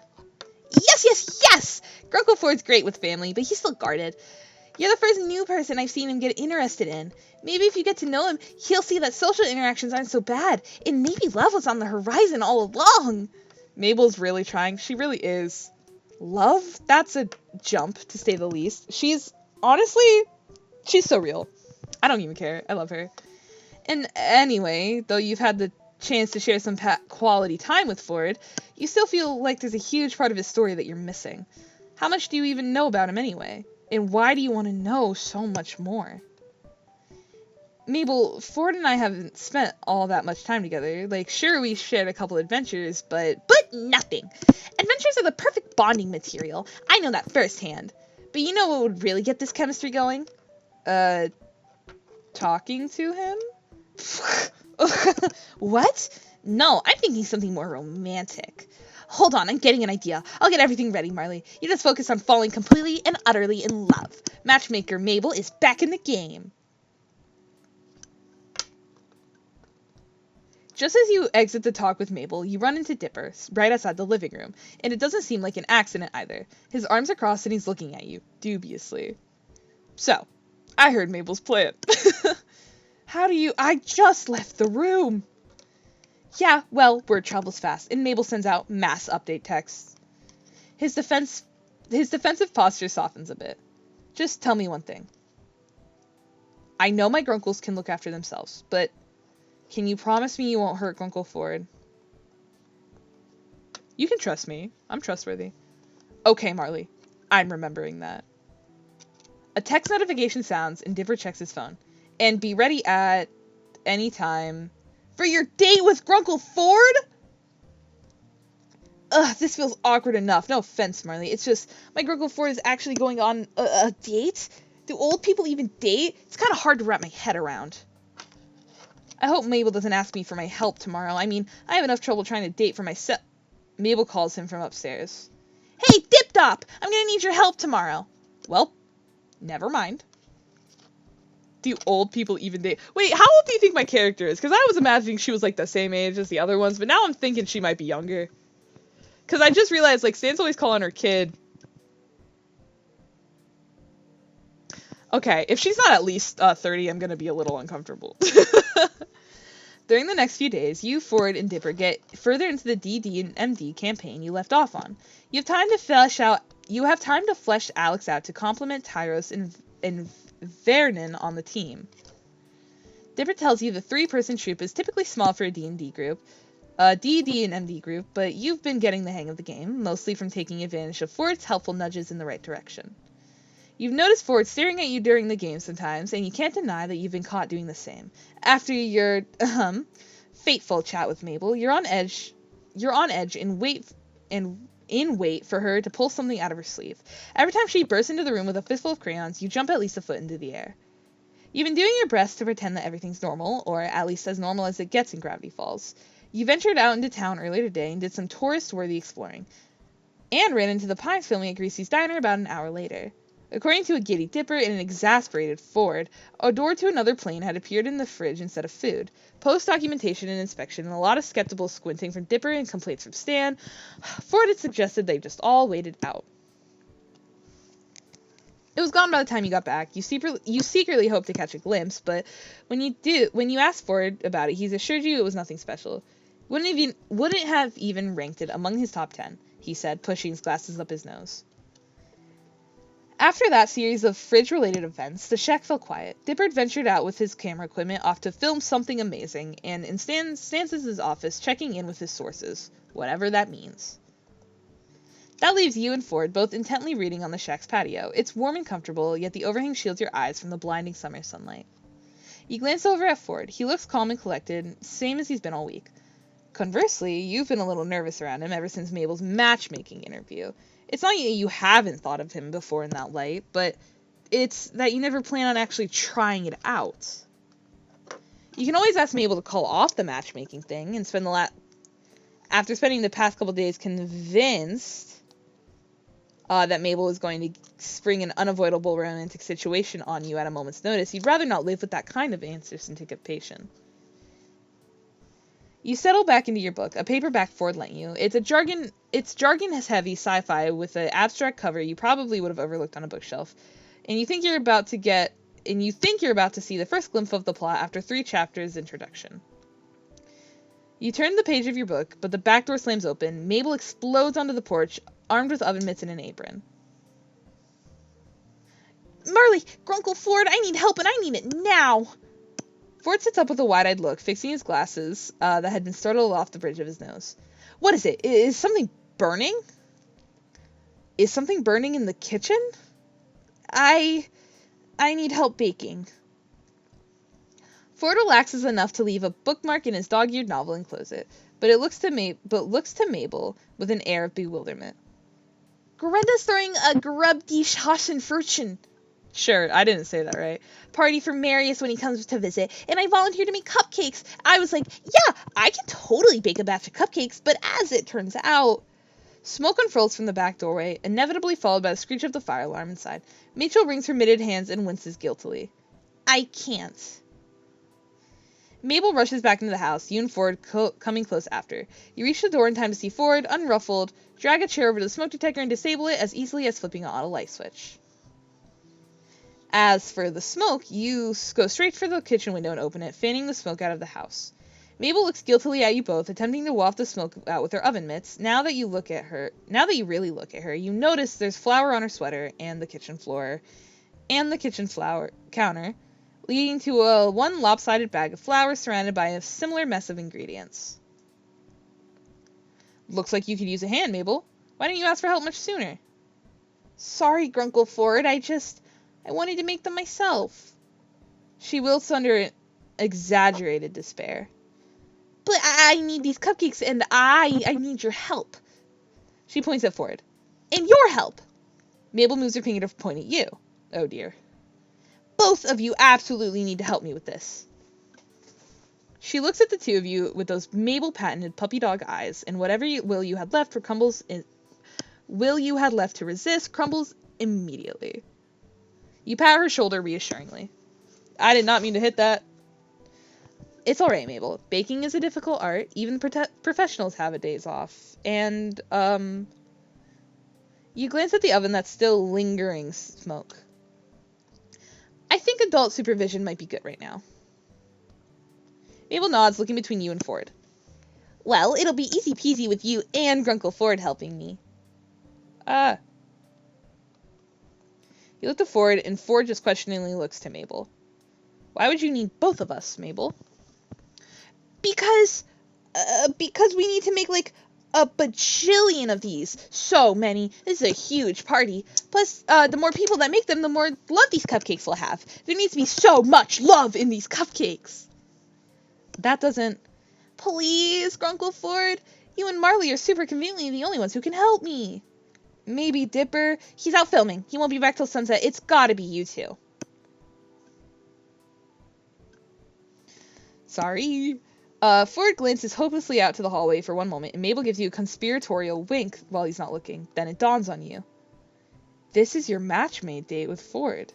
Yes! Grunkle Ford's great with family, but he's still guarded. You're the first new person I've seen him get interested in. Maybe if you get to know him, he'll see that social interactions aren't so bad, and maybe love was on the horizon all along. Mabel's really trying. She really is. Love? That's a jump, to say the least. She's so real. I don't even care. I love her. And anyway, though you've had the chance to share some quality time with Ford, you still feel like there's a huge part of his story that you're missing. How much do you even know about him anyway? And why do you want to know so much more? Mabel, Ford and I haven't spent all that much time together. Like, sure, we shared a couple adventures, but nothing. Adventures are the perfect bonding material. I know that firsthand. But you know what would really get this chemistry going? Talking to him? What? No, I'm thinking something more romantic. Hold on, I'm getting an idea. I'll get everything ready, Marley. You just focus on falling completely and utterly in love. Matchmaker Mabel is back in the game. Just as you exit the talk with Mabel, you run into Dipper, right outside the living room, and it doesn't seem like an accident either. His arms are crossed and he's looking at you, dubiously. So, I heard Mabel's plan. I just left the room. Yeah, well, word travels fast, and Mabel sends out mass update texts. His defensive posture softens a bit. Just tell me one thing. I know my grunkles can look after themselves, but can you promise me you won't hurt Grunkle Ford? You can trust me. I'm trustworthy. Okay, Marley. I'm remembering that. A text notification sounds, and Dipper checks his phone. And be ready at any time for your date with Grunkle Ford? Ugh, this feels awkward enough. No offense, Marley. It's just, my Grunkle Ford is actually going on a date? Do old people even date? It's kind of hard to wrap my head around. I hope Mabel doesn't ask me for my help tomorrow. I mean, I have enough trouble trying to date for myself. Mabel calls him from upstairs. Hey, Dip-Dop! I'm gonna need your help tomorrow. Well, never mind. Do old people even date? Wait, how old do you think my character is? Because I was imagining she was, like, the same age as the other ones, but now I'm thinking she might be younger. Because I just realized, like, Stan's always calling her kid. Okay, if she's not at least 30, I'm gonna be a little uncomfortable. During the next few days, you, Ford, and Dipper get further into the DD and MD campaign you left off on. You have time to flesh Alex out to complement Tyros and Vernon on the team. Dipper tells you the 3-person troop is typically small for a D&D group, DD and MD group, but you've been getting the hang of the game, mostly from taking advantage of Ford's helpful nudges in the right direction. You've noticed Ford staring at you during the game sometimes, and you can't deny that you've been caught doing the same. After your, fateful chat with Mabel, you're on edge and in wait for her to pull something out of her sleeve. Every time she bursts into the room with a fistful of crayons, you jump at least a foot into the air. You've been doing your best to pretend that everything's normal, or at least as normal as it gets in Gravity Falls. You ventured out into town earlier today and did some tourist-worthy exploring, and ran into the Pines family at Greasy's diner about an hour later. According to a giddy Dipper and an exasperated Ford, a door to another plane had appeared in the fridge instead of food. Post-documentation and inspection, and a lot of skeptical squinting from Dipper and complaints from Stan, Ford had suggested they just all waited out. It was gone by the time you got back. You secretly hoped to catch a glimpse, but when you asked Ford about it, he's assured you it was nothing special. Wouldn't have even ranked it among his top 10, he said, pushing his glasses up his nose. After that series of fridge-related events, the shack fell quiet. Dipper ventured out with his camera equipment off to film something amazing, and in Stans's office checking in with his sources, whatever that means. That leaves you and Ford both intently reading on the shack's patio. It's warm and comfortable, yet the overhang shields your eyes from the blinding summer sunlight. You glance over at Ford. He looks calm and collected, same as he's been all week. Conversely, you've been a little nervous around him ever since Mabel's matchmaking interview. It's not that you haven't thought of him before in that light, but it's that you never plan on actually trying it out. You can always ask Mabel to call off the matchmaking thing and after spending the past couple days convinced that Mabel was going to spring an unavoidable romantic situation on you at a moment's notice, you'd rather not live with that kind of anticipation. You settle back into your book, a paperback Ford lent you. It's jargon-heavy sci-fi with an abstract cover you probably would have overlooked on a bookshelf, and you think you're about to see the first glimpse of the plot after 3 chapters introduction. You turn the page of your book, but the back door slams open. Mabel explodes onto the porch, armed with oven mitts and an apron. Marley, Grunkle Ford, I need help, and I need it now! Ford sits up with a wide-eyed look, fixing his glasses that had been startled off the bridge of his nose. What is it? Is something burning? Is something burning in the kitchen? I need help baking. Ford relaxes enough to leave a bookmark in his dog-eared novel and close it, but looks to Mabel with an air of bewilderment. Grenda's throwing a Grubdish-Haschen-Furchen. Sure, I didn't say that right. Party for Marius when he comes to visit, and I volunteered to make cupcakes. I was like, yeah, I can totally bake a batch of cupcakes, but as it turns out... Smoke unfurls from the back doorway, inevitably followed by the screech of the fire alarm inside. Mitchell wrings her mitted hands and winces guiltily. I can't. Mabel rushes back into the house, you and Ford coming close after. You reach the door in time to see Ford, unruffled, drag a chair over to the smoke detector and disable it as easily as flipping on a light switch. As for the smoke, you go straight for the kitchen window and open it, fanning the smoke out of the house. Mabel looks guiltily at you both, attempting to waft the smoke out with her oven mitts. Now that you really look at her, you notice there's flour on her sweater and the kitchen floor and the kitchen flour counter, leading to one lopsided bag of flour surrounded by a similar mess of ingredients. Looks like you could use a hand, Mabel. Why didn't you ask for help much sooner? Sorry, Grunkle Ford, I wanted to make them myself. She wilts under exaggerated despair. But I need these cupcakes, and I need your help. She points at Ford. And your help. Mabel moves her finger to point at you. Oh dear. Both of you absolutely need to help me with this. She looks at the two of you with those Mabel-patented puppy dog eyes, and whatever will you had left to resist crumbles immediately. You pat her shoulder reassuringly. I did not mean to hit that. It's alright, Mabel. Baking is a difficult art. Even professionals have a days off. And, you glance at the oven that's still lingering smoke. I think adult supervision might be good right now. Mabel nods, looking between you and Ford. Well, it'll be easy peasy with you and Grunkle Ford helping me. You look to Ford, and Ford just questioningly looks to Mabel. Why would you need both of us, Mabel? Because we need to make, like, a bajillion of these. So many. This is a huge party. Plus, the more people that make them, the more love these cupcakes will have. There needs to be so much love in these cupcakes. That doesn't... Please, Grunkle Ford. You and Marley are super conveniently the only ones who can help me. Maybe Dipper. He's out filming. He won't be back till sunset. It's gotta be you two. Sorry. Ford glances hopelessly out to the hallway for one moment, and Mabel gives you a conspiratorial wink while he's not looking. Then it dawns on you. This is your match-made date with Ford.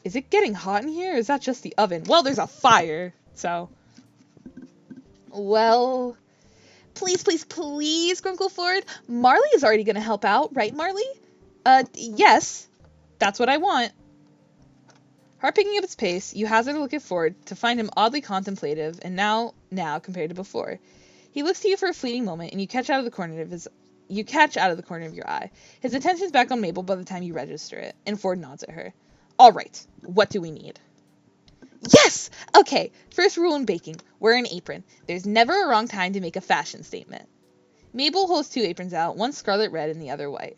Is it getting hot in here, or is that just the oven? Well, there's a fire, so... Well... Please, please, please, Grunkle Ford. Marley is already gonna help out, right, Marley? Yes. That's what I want. Heart picking up its pace, you hazard a look at Ford to find him oddly contemplative, and now compared to before. He looks to you for a fleeting moment, and you catch out of the corner of your eye. His attention's back on Mabel by the time you register it, and Ford nods at her. All right, what do we need? Yes! Okay, first rule in baking. Wear an apron. There's never a wrong time to make a fashion statement. Mabel holds two aprons out, one scarlet red and the other white.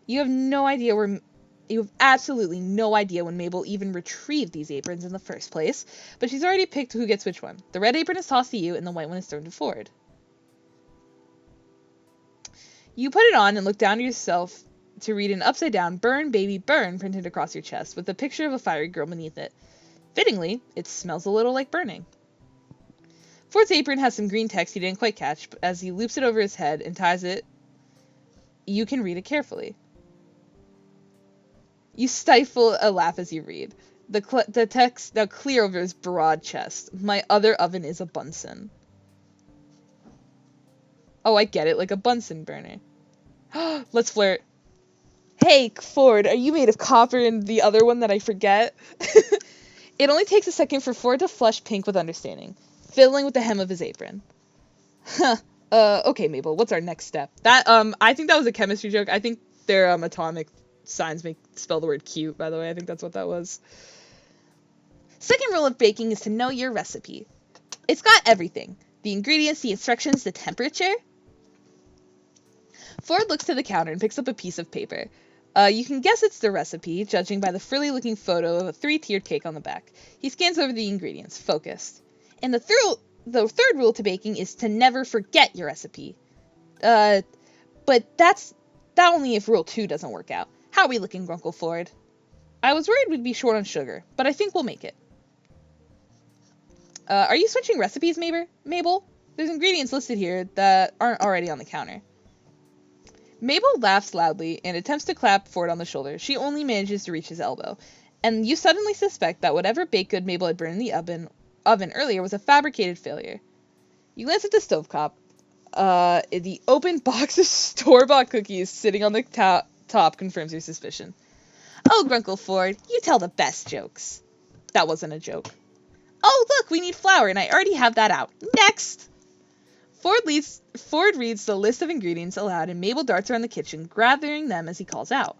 You have absolutely no idea when Mabel even retrieved these aprons in the first place, but she's already picked who gets which one. The red apron is tossed to you, and the white one is thrown to Ford. You put it on and look down to yourself to read an upside-down "Burn, baby, burn" printed across your chest, with a picture of a fiery girl beneath it. Fittingly, it smells a little like burning. Ford's apron has some green text he didn't quite catch, but as he loops it over his head and ties it, you can read it carefully. You stifle a laugh as you read. The text now clear over his broad chest. My other oven is a Bunsen. Oh, I get it, like a Bunsen burner. Let's flirt. Hey, Ford, are you made of copper and the other one that I forget? It only takes a second for Ford to flush pink with understanding, fiddling with the hem of his apron. Okay, Mabel, what's our next step? I think that was a chemistry joke. I think their atomic signs spell the word cute, by the way. I think that's what that was. Second rule of baking is to know your recipe. It's got everything. The ingredients, the instructions, the temperature. Ford looks to the counter and picks up a piece of paper. You can guess it's the recipe, judging by the frilly-looking photo of a 3-tiered cake on the back. He scans over the ingredients, focused. And the third rule to baking is to never forget your recipe. But that only if rule 2 doesn't work out. How are we looking, Grunkle Ford? I was worried we'd be short on sugar, but I think we'll make it. Are you switching recipes, Mabel? There's ingredients listed here that aren't already on the counter. Mabel laughs loudly and attempts to clap Ford on the shoulder. She only manages to reach his elbow. And you suddenly suspect that whatever baked good Mabel had burned in the oven earlier was a fabricated failure. You glance at the stovetop. The open box of store-bought cookies sitting on the top confirms your suspicion. Oh, Grunkle Ford, you tell the best jokes. That wasn't a joke. Oh, look, we need flour, and I already have that out. Next! Ford reads the list of ingredients aloud, and Mabel darts around the kitchen, gathering them as he calls out.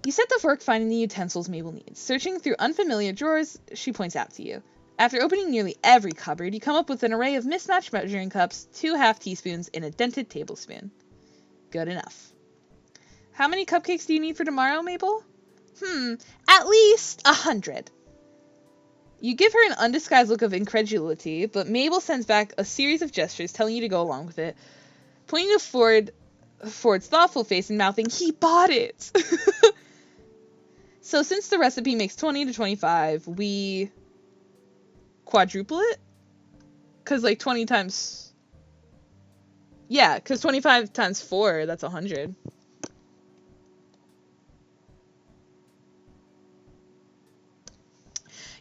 You set to work finding the utensils Mabel needs. Searching through unfamiliar drawers, she points out to you. After opening nearly every cupboard, you come up with an array of mismatched measuring cups, 2 half teaspoons, and a dented tablespoon. Good enough. How many cupcakes do you need for tomorrow, Mabel? At least 100. You give her an undisguised look of incredulity, but Mabel sends back a series of gestures telling you to go along with it, pointing to Ford's thoughtful face and mouthing, "He bought it!" So since the recipe makes 20 to 25, we quadruple it? Because, 20 times... Yeah, because 25 times 4, that's 100.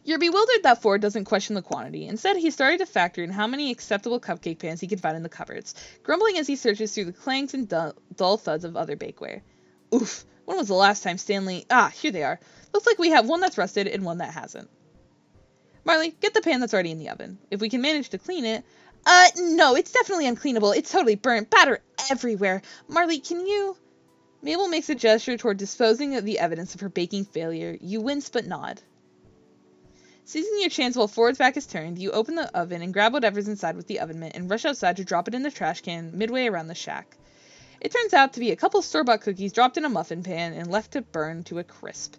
You're bewildered that Ford doesn't question the quantity. Instead, he started to factor in how many acceptable cupcake pans he could find in the cupboards, grumbling as he searches through the clangs and dull thuds of other bakeware. Oof, when was the last time Stanley... Ah, here they are. Looks like we have one that's rusted and one that hasn't. Marley, get the pan that's already in the oven. If we can manage to clean it... No, it's definitely uncleanable. It's totally burnt. Batter everywhere. Marley, can you... Mabel makes a gesture toward disposing of the evidence of her baking failure. You wince but nod. Seizing your chance while Ford's back is turned, you open the oven and grab whatever's inside with the oven mitt and rush outside to drop it in the trash can midway around the shack. It turns out to be a couple store-bought cookies dropped in a muffin pan and left to burn to a crisp.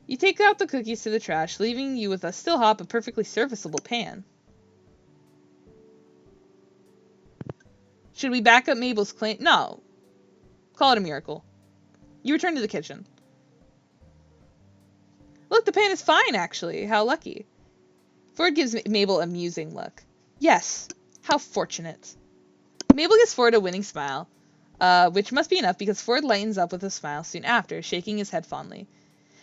You take out the cookies to the trash, leaving you with a still hot but perfectly serviceable pan. Should we back up Mabel's claim? No. Call it a miracle. You return to the kitchen. Look, the pan is fine, actually. How lucky. Ford gives Mabel a musing look. Yes, how fortunate. Mabel gives Ford a winning smile, which must be enough because Ford lightens up with a smile soon after, shaking his head fondly.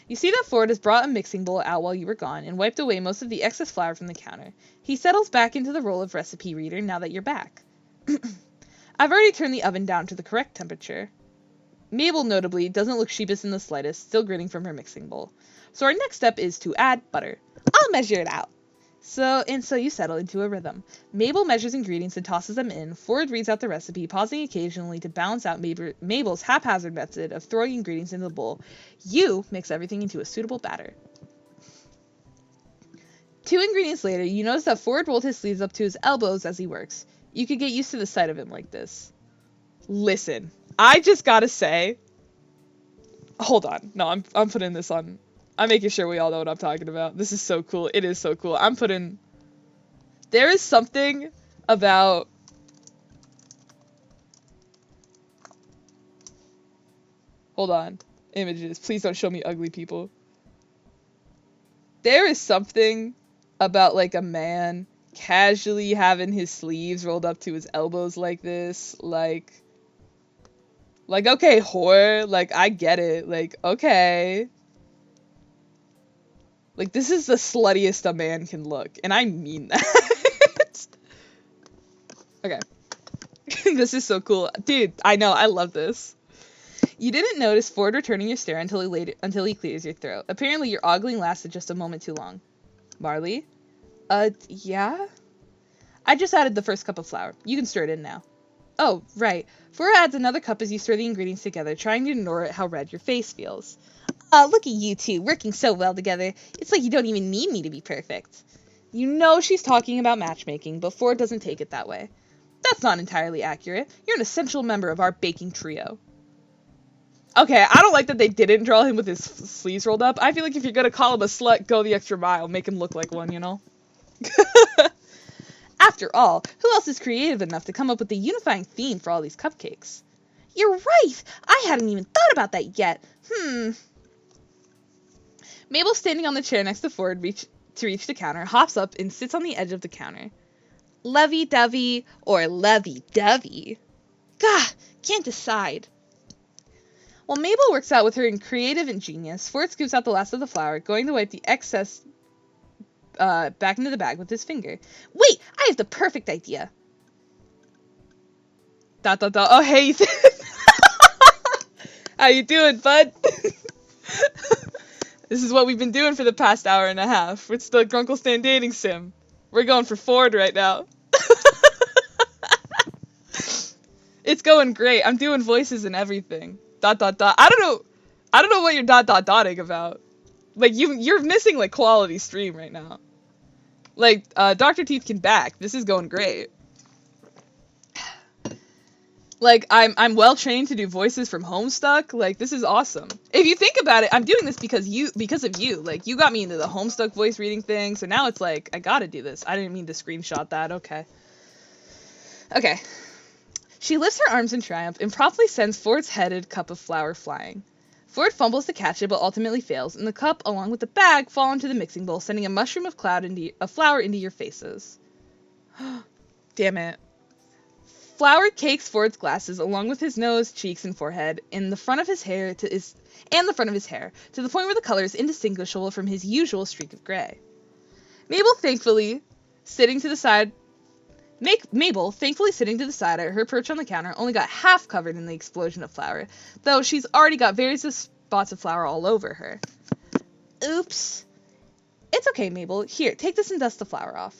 You see that Ford has brought a mixing bowl out while you were gone and wiped away most of the excess flour from the counter. He settles back into the role of recipe reader now that you're back. I've already turned the oven down to the correct temperature. Mabel, notably, doesn't look sheepish in the slightest, still grinning from her mixing bowl. So our next step is to add butter. I'll measure it out. So you settle into a rhythm. Mabel measures ingredients and tosses them in. Ford reads out the recipe, pausing occasionally to balance out Mabel's haphazard method of throwing ingredients into the bowl. You mix everything into a suitable batter. 2 ingredients later, you notice that Ford rolled his sleeves up to his elbows as he works. You could get used to the sight of him like this. Listen, I just gotta say... Hold on. No, I'm putting this on... I'm making sure we all know what I'm talking about. This is so cool. It is so cool. There is something about... Hold on. Images. Please don't show me ugly people. There is something about, like, a man casually having his sleeves rolled up to his elbows like this. Like, okay, whore. Like, I get it. Like, okay. Like, this is the sluttiest a man can look. And I mean that. Okay. This is so cool. Dude, I know. I love this. You didn't notice Ford returning your stare until he clears your throat. Apparently, your ogling lasted just a moment too long. Marley? Yeah? I just added the first cup of flour. You can stir it in now. Oh, right. Ford adds another cup as you stir the ingredients together, trying to ignore how red your face feels. Look at you two, working so well together. It's like you don't even need me to be perfect. You know she's talking about matchmaking, but Ford doesn't take it that way. That's not entirely accurate. You're an essential member of our baking trio. Okay, I don't like that they didn't draw him with his sleeves rolled up. I feel like if you're gonna call him a slut, go the extra mile. Make him look like one, you know? After all, who else is creative enough to come up with a unifying theme for all these cupcakes? You're right! I hadn't even thought about that yet. Mabel, standing on the chair next to Ford to reach the counter, hops up and sits on the edge of the counter. Lovey-dovey or lovey-dovey? Gah, can't decide. While Mabel works out with her creative ingenious, Ford scoops out the last of the flour, going to wipe the excess back into the bag with his finger. Wait, I have the perfect idea. ... Oh, hey, Ethan. How you doing, bud? This is what we've been doing for the past hour and a half. It's the Grunkle Stan dating sim. We're going for Ford right now. It's going great. I'm doing voices and everything. ... I don't know what you're dotting about. Like, you're missing, like, quality stream right now. Like, Dr. Teeth can back. This is going great. Like, I'm well trained to do voices from Homestuck. Like, this is awesome. If you think about it, I'm doing this because of you. Like, you got me into the Homestuck voice reading thing, so now it's like, I gotta do this. I didn't mean to screenshot that. Okay. Okay. She lifts her arms in triumph and promptly sends Ford's headed cup of flour flying. Ford fumbles to catch it, but ultimately fails, and the cup, along with the bag, fall into the mixing bowl, sending a mushroom of flour into your faces. Damn it. Flour cakes Ford's glasses, along with his nose, cheeks, and forehead, and the front of his hair, to the point where the color is indistinguishable from his usual streak of gray. Mabel, thankfully sitting to the side at her perch on the counter, only got half covered in the explosion of flour, though she's already got various spots of flour all over her. Oops. It's okay, Mabel. Here, take this and dust the flour off.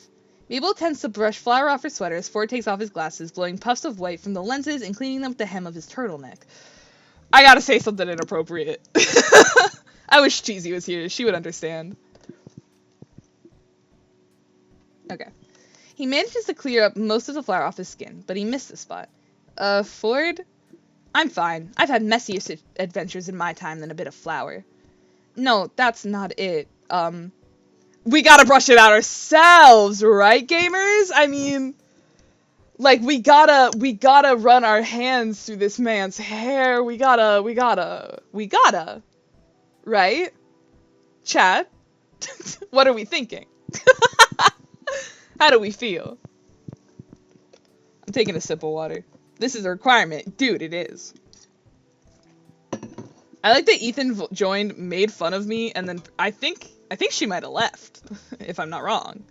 Mabel attempts to brush flour off her sweater as Ford takes off his glasses, blowing puffs of white from the lenses and cleaning them with the hem of his turtleneck. I gotta say something inappropriate. I wish Cheesy was here. She would understand. Okay. He manages to clear up most of the flour off his skin, but he missed a spot. Ford? I'm fine. I've had messier adventures in my time than a bit of flour. No, that's not it. We gotta brush it out ourselves, right, gamers? I mean, like, we gotta run our hands through this man's hair. We gotta, right? Chat? What are we thinking? How do we feel? I'm taking a sip of water. This is a requirement. Dude, it is. I like that Ethan joined, made fun of me, and then I think she might have left, if I'm not wrong.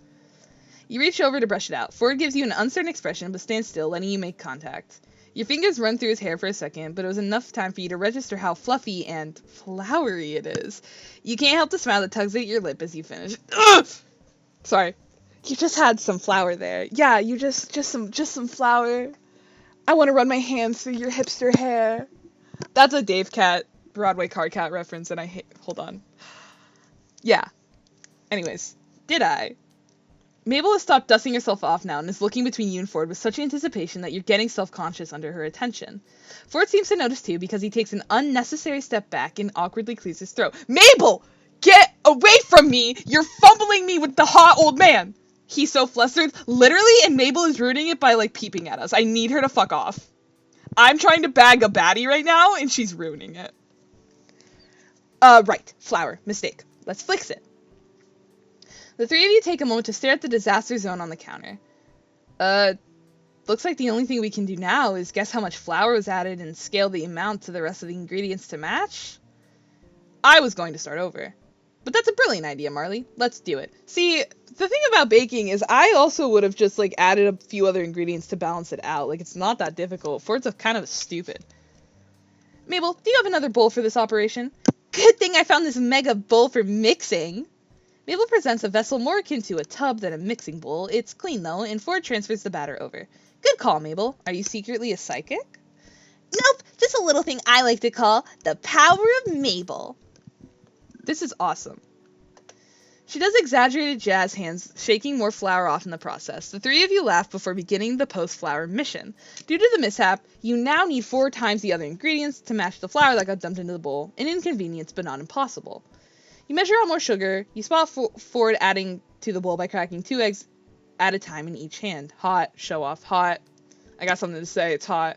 You reach over to brush it out. Ford gives you an uncertain expression, but stands still, letting you make contact. Your fingers run through his hair for a second, but it was enough time for you to register how fluffy and flowery it is. You can't help the smile that tugs at your lip as you finish. Ugh! Sorry. You just had some flour there. Yeah, you just some flour. I want to run my hands through your hipster hair. That's a Dave Cat, Broadway Card Cat reference, and I hate... Hold on. Yeah. Anyways, did I? Mabel has stopped dusting herself off now and is looking between you and Ford with such anticipation that you're getting self-conscious under her attention. Ford seems to notice too because he takes an unnecessary step back and awkwardly clears his throat. Mabel! Get away from me! You're fumbling me with the hot old man! He's so flustered, literally, and Mabel is ruining it by, like, peeping at us. I need her to fuck off. I'm trying to bag a baddie right now, and she's ruining it. Right. Flour. Mistake. Let's fix it. The three of you take a moment to stare at the disaster zone on the counter. Looks like the only thing we can do now is guess how much flour was added and scale the amount to the rest of the ingredients to match. I was going to start over. But that's a brilliant idea, Marley. Let's do it. See, the thing about baking is I also would have just, like, added a few other ingredients to balance it out. Like, it's not that difficult. Ford's kind of stupid. Mabel, do you have another bowl for this operation? Good thing I found this mega bowl for mixing. Mabel presents a vessel more akin to a tub than a mixing bowl. It's clean, though, and Ford transfers the batter over. Good call, Mabel. Are you secretly a psychic? Nope, just a little thing I like to call the power of Mabel. This is awesome. She does exaggerated jazz hands, shaking more flour off in the process. The three of you laugh before beginning the post-flour mission. Due to the mishap, you now need 4 times the other ingredients to match the flour that got dumped into the bowl. An inconvenience, but not impossible. You measure out more sugar. You spot Ford adding to the bowl by cracking 2 eggs at a time in each hand. Hot. Show off. Hot. I got something to say. It's hot.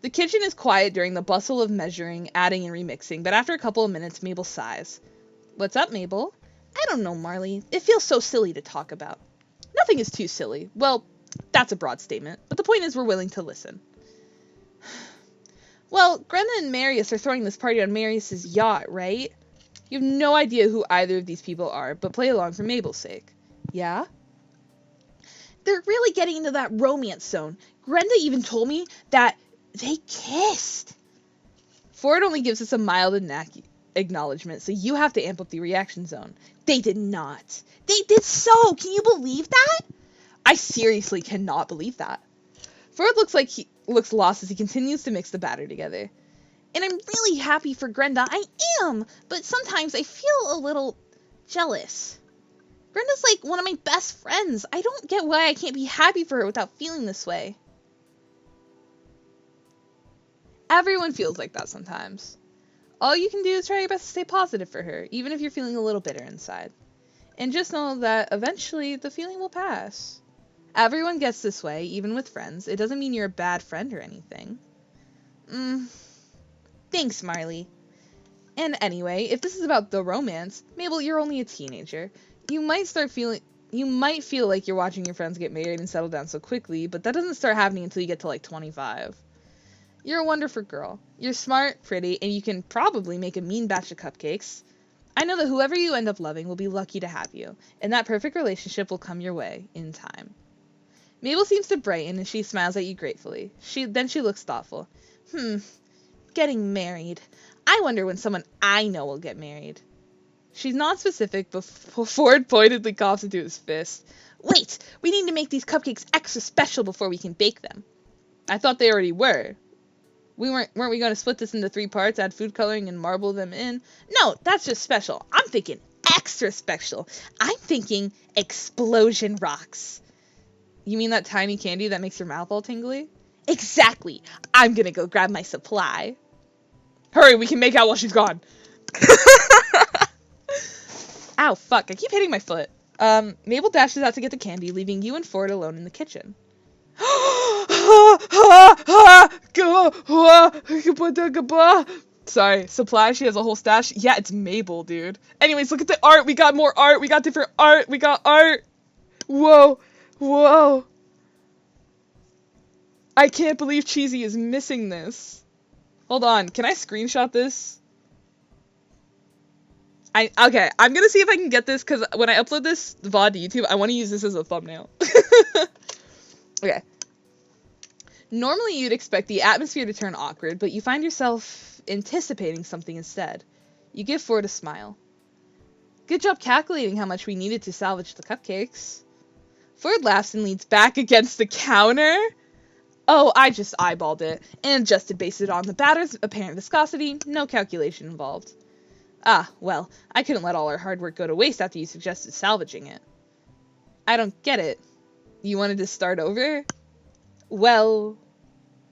The kitchen is quiet during the bustle of measuring, adding, and remixing, but after a couple of minutes, Mabel sighs. What's up, Mabel? I don't know, Marley. It feels so silly to talk about. Nothing is too silly. Well, that's a broad statement, but the point is we're willing to listen. Well, Grenda and Marius are throwing this party on Marius's yacht, right? You have no idea who either of these people are, but play along for Mabel's sake. Yeah? They're really getting into that romance zone. Grenda even told me that they kissed. Ford only gives us a mild acknowledgement, so you have to amp up the reaction zone. They did not. They did so! Can you believe that? I seriously cannot believe that. Ford looks lost as he continues to mix the batter together. And I'm really happy for Grenda. I am! But sometimes I feel a little jealous. Grenda's like one of my best friends. I don't get why I can't be happy for her without feeling this way. Everyone feels like that sometimes. All you can do is try your best to stay positive for her, even if you're feeling a little bitter inside. And just know that eventually the feeling will pass. Everyone gets this way, even with friends. It doesn't mean you're a bad friend or anything. Thanks, Marley. And anyway, if this is about the romance, Mabel, you're only a teenager. You might feel like you're watching your friends get married and settle down so quickly, but that doesn't start happening until you get to like 25. You're a wonderful girl. You're smart, pretty, and you can probably make a mean batch of cupcakes. I know that whoever you end up loving will be lucky to have you, and that perfect relationship will come your way in time. Mabel seems to brighten, and she smiles at you gratefully. Then she looks thoughtful. Getting married. I wonder when someone I know will get married. She's non-specific, but Ford pointedly coughs into his fist. Wait! We need to make these cupcakes extra special before we can bake them. I thought they already were. Weren't we going to split this into 3 parts, add food coloring, and marble them in? No, that's just special. I'm thinking extra special. I'm thinking explosion rocks. You mean that tiny candy that makes your mouth all tingly? Exactly. I'm gonna go grab my supply. Hurry, we can make out while she's gone. Ow, fuck. I keep hitting my foot. Mabel dashes out to get the candy, leaving you and Ford alone in the kitchen. Sorry, supply, she has a whole stash. Yeah, it's Mabel, dude. Anyways, look at the art. We got more art. We got different art. We got art. Whoa. Whoa. I can't believe Cheesy is missing this. Hold on. Can I screenshot this? Okay, I'm gonna see if I can get this, because when I upload this VOD to YouTube, I want to use this as a thumbnail. Okay. Normally you'd expect the atmosphere to turn awkward, but you find yourself anticipating something instead. You give Ford a smile. Good job calculating how much we needed to salvage the cupcakes. Ford laughs and leans back against the counter. Oh, I just eyeballed it and adjusted based it on the batter's apparent viscosity. No calculation involved. Ah, well, I couldn't let all our hard work go to waste after you suggested salvaging it. I don't get it. You wanted to start over? Well,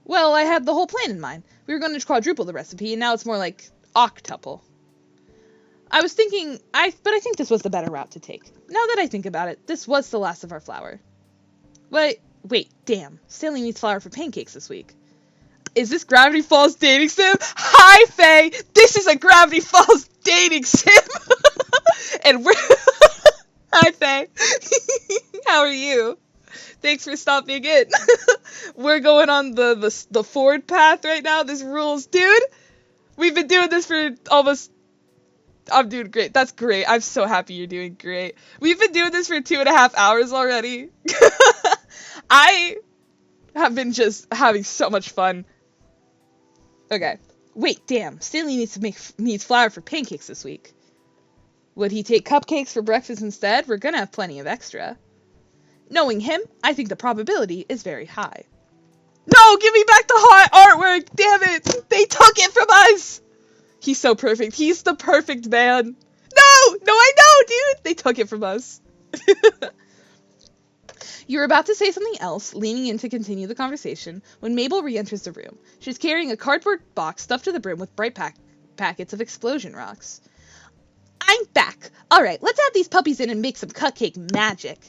I had the whole plan in mind. We were going to quadruple the recipe, and now it's more like octuple. I was thinking, but I think this was the better route to take. Now that I think about it, this was the last of our flour. Wait, damn. Stanley needs flour for pancakes this week. Is this Gravity Falls dating sim? Hi, Faye! This is a Gravity Falls dating sim! And we're... Hi, Faye. How are you? Thanks for stopping in. We're going on the Ford path right now. This rules. Dude, we've been doing this for almost... I'm doing great. That's great. I'm so happy you're doing great. We've been doing this for 2.5 hours already. I have been just having so much fun. Okay. Wait, damn. Stanley needs flour for pancakes this week. Would he take cupcakes for breakfast instead? We're gonna have plenty of extra. Knowing him, I think the probability is very high. No, give me back the hot artwork! Damn it! They took it from us! He's so perfect. He's the perfect man. No, I know, dude! They took it from us. You're about to say something else, leaning in to continue the conversation, when Mabel re-enters the room. She's carrying a cardboard box stuffed to the brim with bright packets of explosion rocks. I'm back! Alright, let's add these puppies in and make some cupcake magic.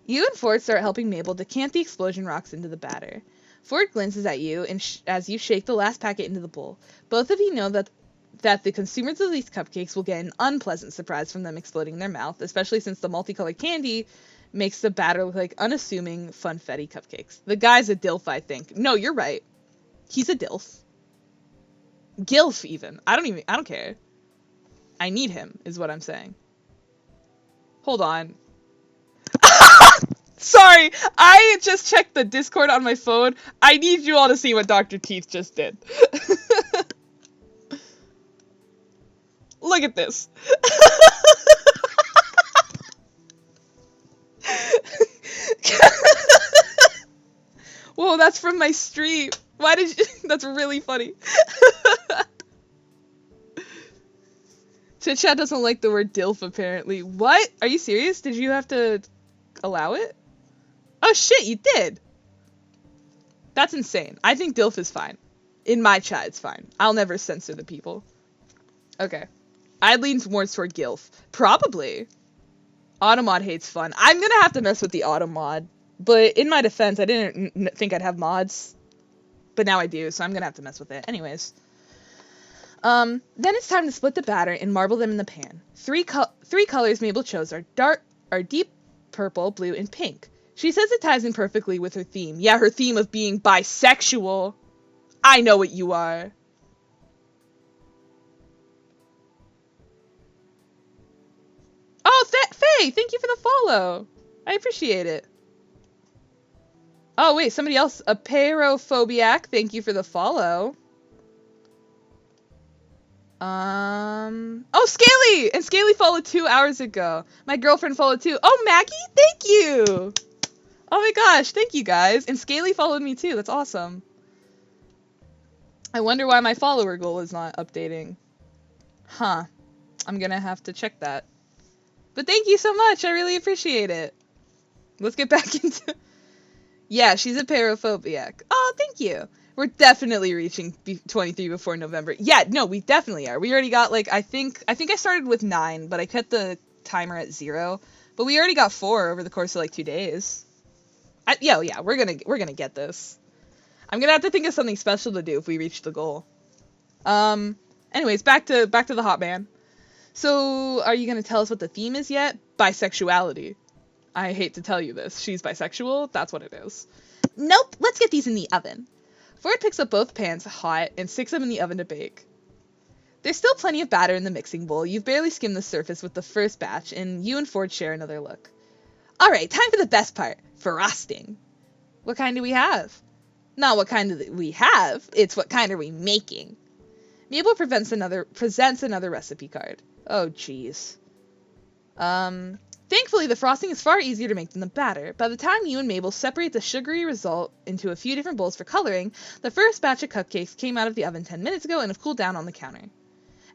You and Ford start helping Mabel decant the explosion rocks into the batter. Ford glances at you as you shake the last packet into the bowl. Both of you know that the consumers of these cupcakes will get an unpleasant surprise from them exploding in their mouth, especially since the multicolored candy makes the batter look like unassuming, funfetti cupcakes. The guy's a dilf, I think. No, you're right. He's a dilf. Gilf, even. I don't care. I need him, is what I'm saying. Hold on. Sorry, I just checked the Discord on my phone. I need you all to see what Dr. Teeth just did. Look at this. Whoa, that's from my stream. Why did you... That's really funny. Chit-chat doesn't like the word DILF, apparently. What? Are you serious? Did you have to allow it? Oh, shit, you did. That's insane. I think DILF is fine. In my chat, it's fine. I'll never censor the people. Okay. I'd lean more toward GILF. Probably. Automod hates fun. I'm gonna have to mess with the Automod. But in my defense, I didn't think I'd have mods. But now I do, so I'm gonna have to mess with it. Anyways. Then it's time to split the batter and marble them in the pan. Three colors Mabel chose are deep purple, blue, and pink. She says it ties in perfectly with her theme. Yeah, her theme of being bisexual. I know what you are. Oh, Faye, thank you for the follow. I appreciate it. Oh, wait, somebody else. Aperophobiac, thank you for the follow. Oh, Scaly! And Scaly followed 2 hours ago. My girlfriend followed too. Oh, Maggie, thank you! Oh my gosh, thank you guys. And Scaly followed me too. That's awesome. I wonder why my follower goal is not updating. Huh. I'm gonna have to check that. But thank you so much. I really appreciate it. Let's get back into... Yeah, she's a parophobiac. Oh, thank you. We're definitely reaching 23 before November. Yeah, no, we definitely are. We already got, like, I think I started with 9, but I kept the timer at 0. But we already got 4 over the course of, like, 2 days. Yeah, we're gonna get this. I'm gonna have to think of something special to do if we reach the goal. Anyways, back to the hot man. So, are you gonna tell us what the theme is yet? Bisexuality. I hate to tell you this. She's bisexual. That's what it is. Nope. Let's get these in the oven. Ford picks up both pans hot and sticks them in the oven to bake. There's still plenty of batter in the mixing bowl. You've barely skimmed the surface with the first batch, and you and Ford share another look. All right, time for the best part. Frosting. What kind do we have? Not what kind do we have. It's what kind are we making? Mabel presents another recipe card. Oh, jeez. Thankfully, the frosting is far easier to make than the batter. By the time you and Mabel separate the sugary result into a few different bowls for coloring, the first batch of cupcakes came out of the oven 10 minutes ago and have cooled down on the counter.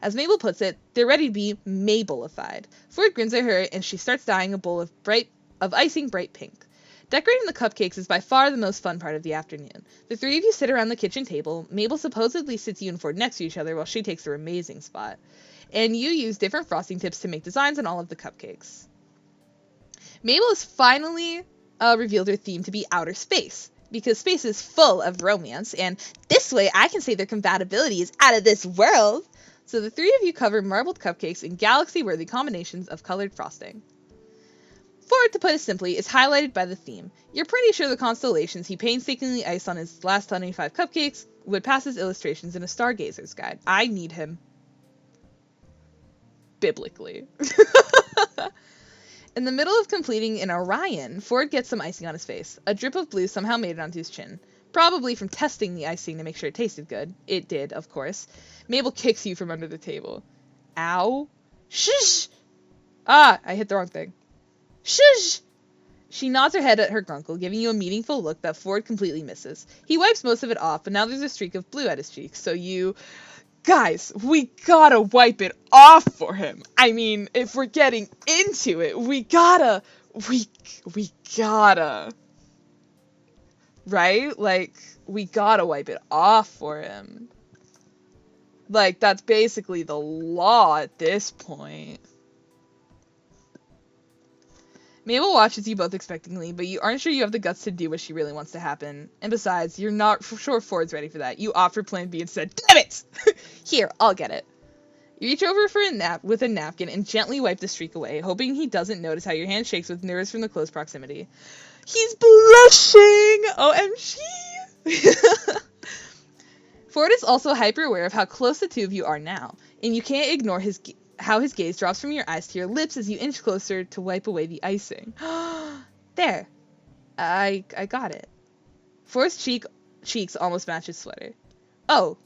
As Mabel puts it, they're ready to be Mabelified. Ford grins at her, and she starts dyeing a bowl of icing bright pink. Decorating the cupcakes is by far the most fun part of the afternoon. The three of you sit around the kitchen table. Mabel supposedly sits you and Ford next to each other while she takes her amazing spot. And you use different frosting tips to make designs on all of the cupcakes. Mabel has finally revealed her theme to be outer space, because space is full of romance, and this way I can say their compatibility is out of this world. So the three of you cover marbled cupcakes in galaxy-worthy combinations of colored frosting. Ford, to put it simply, is highlighted by the theme. You're pretty sure the constellations he painstakingly iced on his last 25 cupcakes would pass his illustrations in a stargazer's guide. I need him. Biblically. In the middle of completing an Orion, Ford gets some icing on his face. A drip of blue somehow made it onto his chin. Probably from testing the icing to make sure it tasted good. It did, of course. Mabel kicks you from under the table. Ow. Shush! Ah, I hit the wrong thing. Shush! She nods her head at her grunkle, giving you a meaningful look that Ford completely misses. He wipes most of it off, but now there's a streak of blue at his cheeks, so you... Guys, we gotta wipe it off for him. I mean, if we're getting into it, we gotta. Right? Like, we gotta wipe it off for him. Like, that's basically the law at this point. Mabel watches you both expectantly, but you aren't sure you have the guts to do what she really wants to happen. And besides, you're not sure Ford's ready for that. You offered plan B and said, damn it! Here, I'll get it. You reach over for with a napkin and gently wipe the streak away, hoping he doesn't notice how your hand shakes with nerves from the close proximity. He's blushing! OMG! Ford is also hyper aware of how close the two of you are now, and you can't ignore how his gaze drops from your eyes to your lips as you inch closer to wipe away the icing. There. I got it. Ford's cheeks almost match his sweater. Oh,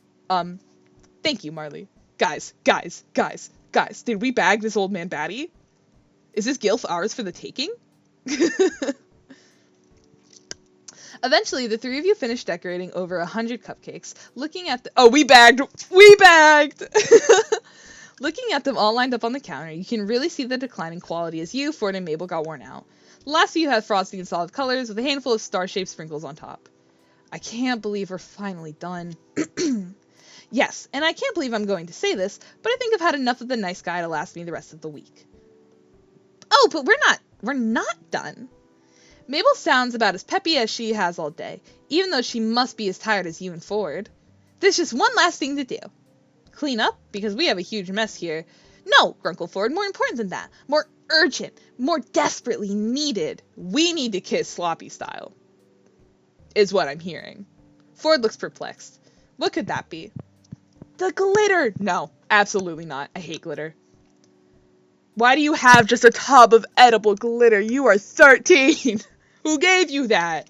thank you, Marley. Guys, did we bag this old man baddie? Is this gilf ours for the taking? Eventually, the three of you finish decorating over 100 cupcakes, looking at we bagged! Looking at them all lined up on the counter, you can really see the decline in quality as you, Ford, and Mabel got worn out. The last few had frosting in solid colors with a handful of star-shaped sprinkles on top. I can't believe we're finally done. Yes, and I can't believe I'm going to say this, but I think I've had enough of the nice guy to last me the rest of the week. Oh, but we're not done. Mabel sounds about as peppy as she has all day, even though she must be as tired as you and Ford. There's just one last thing to do. Clean up, because we have a huge mess here. No, Grunkle Ford, more important than that. More urgent, more desperately needed. We need to kiss sloppy style. Is what I'm hearing. Ford looks perplexed. What could that be? The glitter! No, absolutely not. I hate glitter. Why do you have just a tub of edible glitter? You are 13! Who gave you that?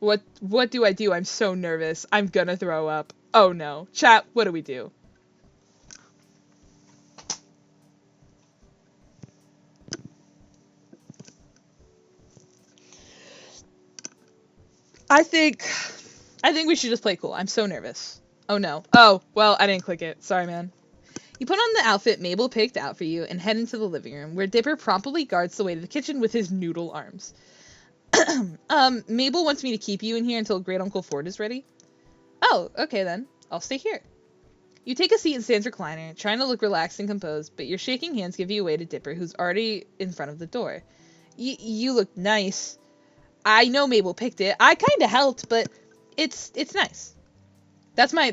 What do I do? I'm so nervous. I'm gonna throw up. Oh no. Chat, what do we do? I think we should just play cool. I'm so nervous. Oh no. Oh, well, I didn't click it. Sorry, man. You put on the outfit Mabel picked out for you and head into the living room, where Dipper promptly guards the way to the kitchen with his noodle arms. Mabel wants me to keep you in here until Great Uncle Ford is ready. Oh, okay then. I'll stay here. You take a seat in Stan's recliner, trying to look relaxed and composed, but your shaking hands give you away to Dipper, who's already in front of the door. You look nice. I know Mabel picked it. I kind of helped, but it's nice. That's my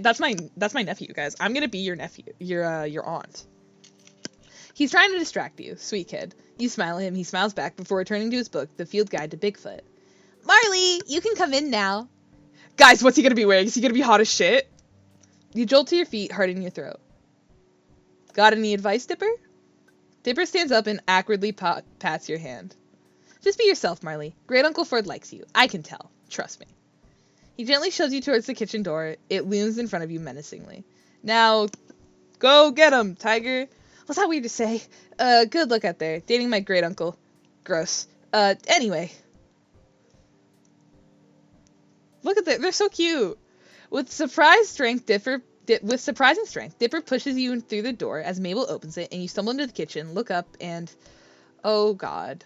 nephew, guys. I'm gonna be your nephew, your aunt. He's trying to distract you, sweet kid. You smile at him. He smiles back before returning to his book, The Field Guide to Bigfoot. Marley, you can come in now. Guys, what's he gonna be wearing? Is he gonna be hot as shit? You jolt to your feet, heart in your throat. Got any advice, Dipper? Dipper stands up and awkwardly pats your hand. Just be yourself, Marley. Great Uncle Ford likes you. I can tell. Trust me. He gently shoves you towards the kitchen door. It looms in front of you menacingly. Now, go get him, tiger. Was that weird to say? Good look out there. Dating my great uncle. Gross. Anyway. Look at that. They're so cute. With surprising strength, Dipper pushes you through the door as Mabel opens it, and you stumble into the kitchen, look up, and... Oh, God.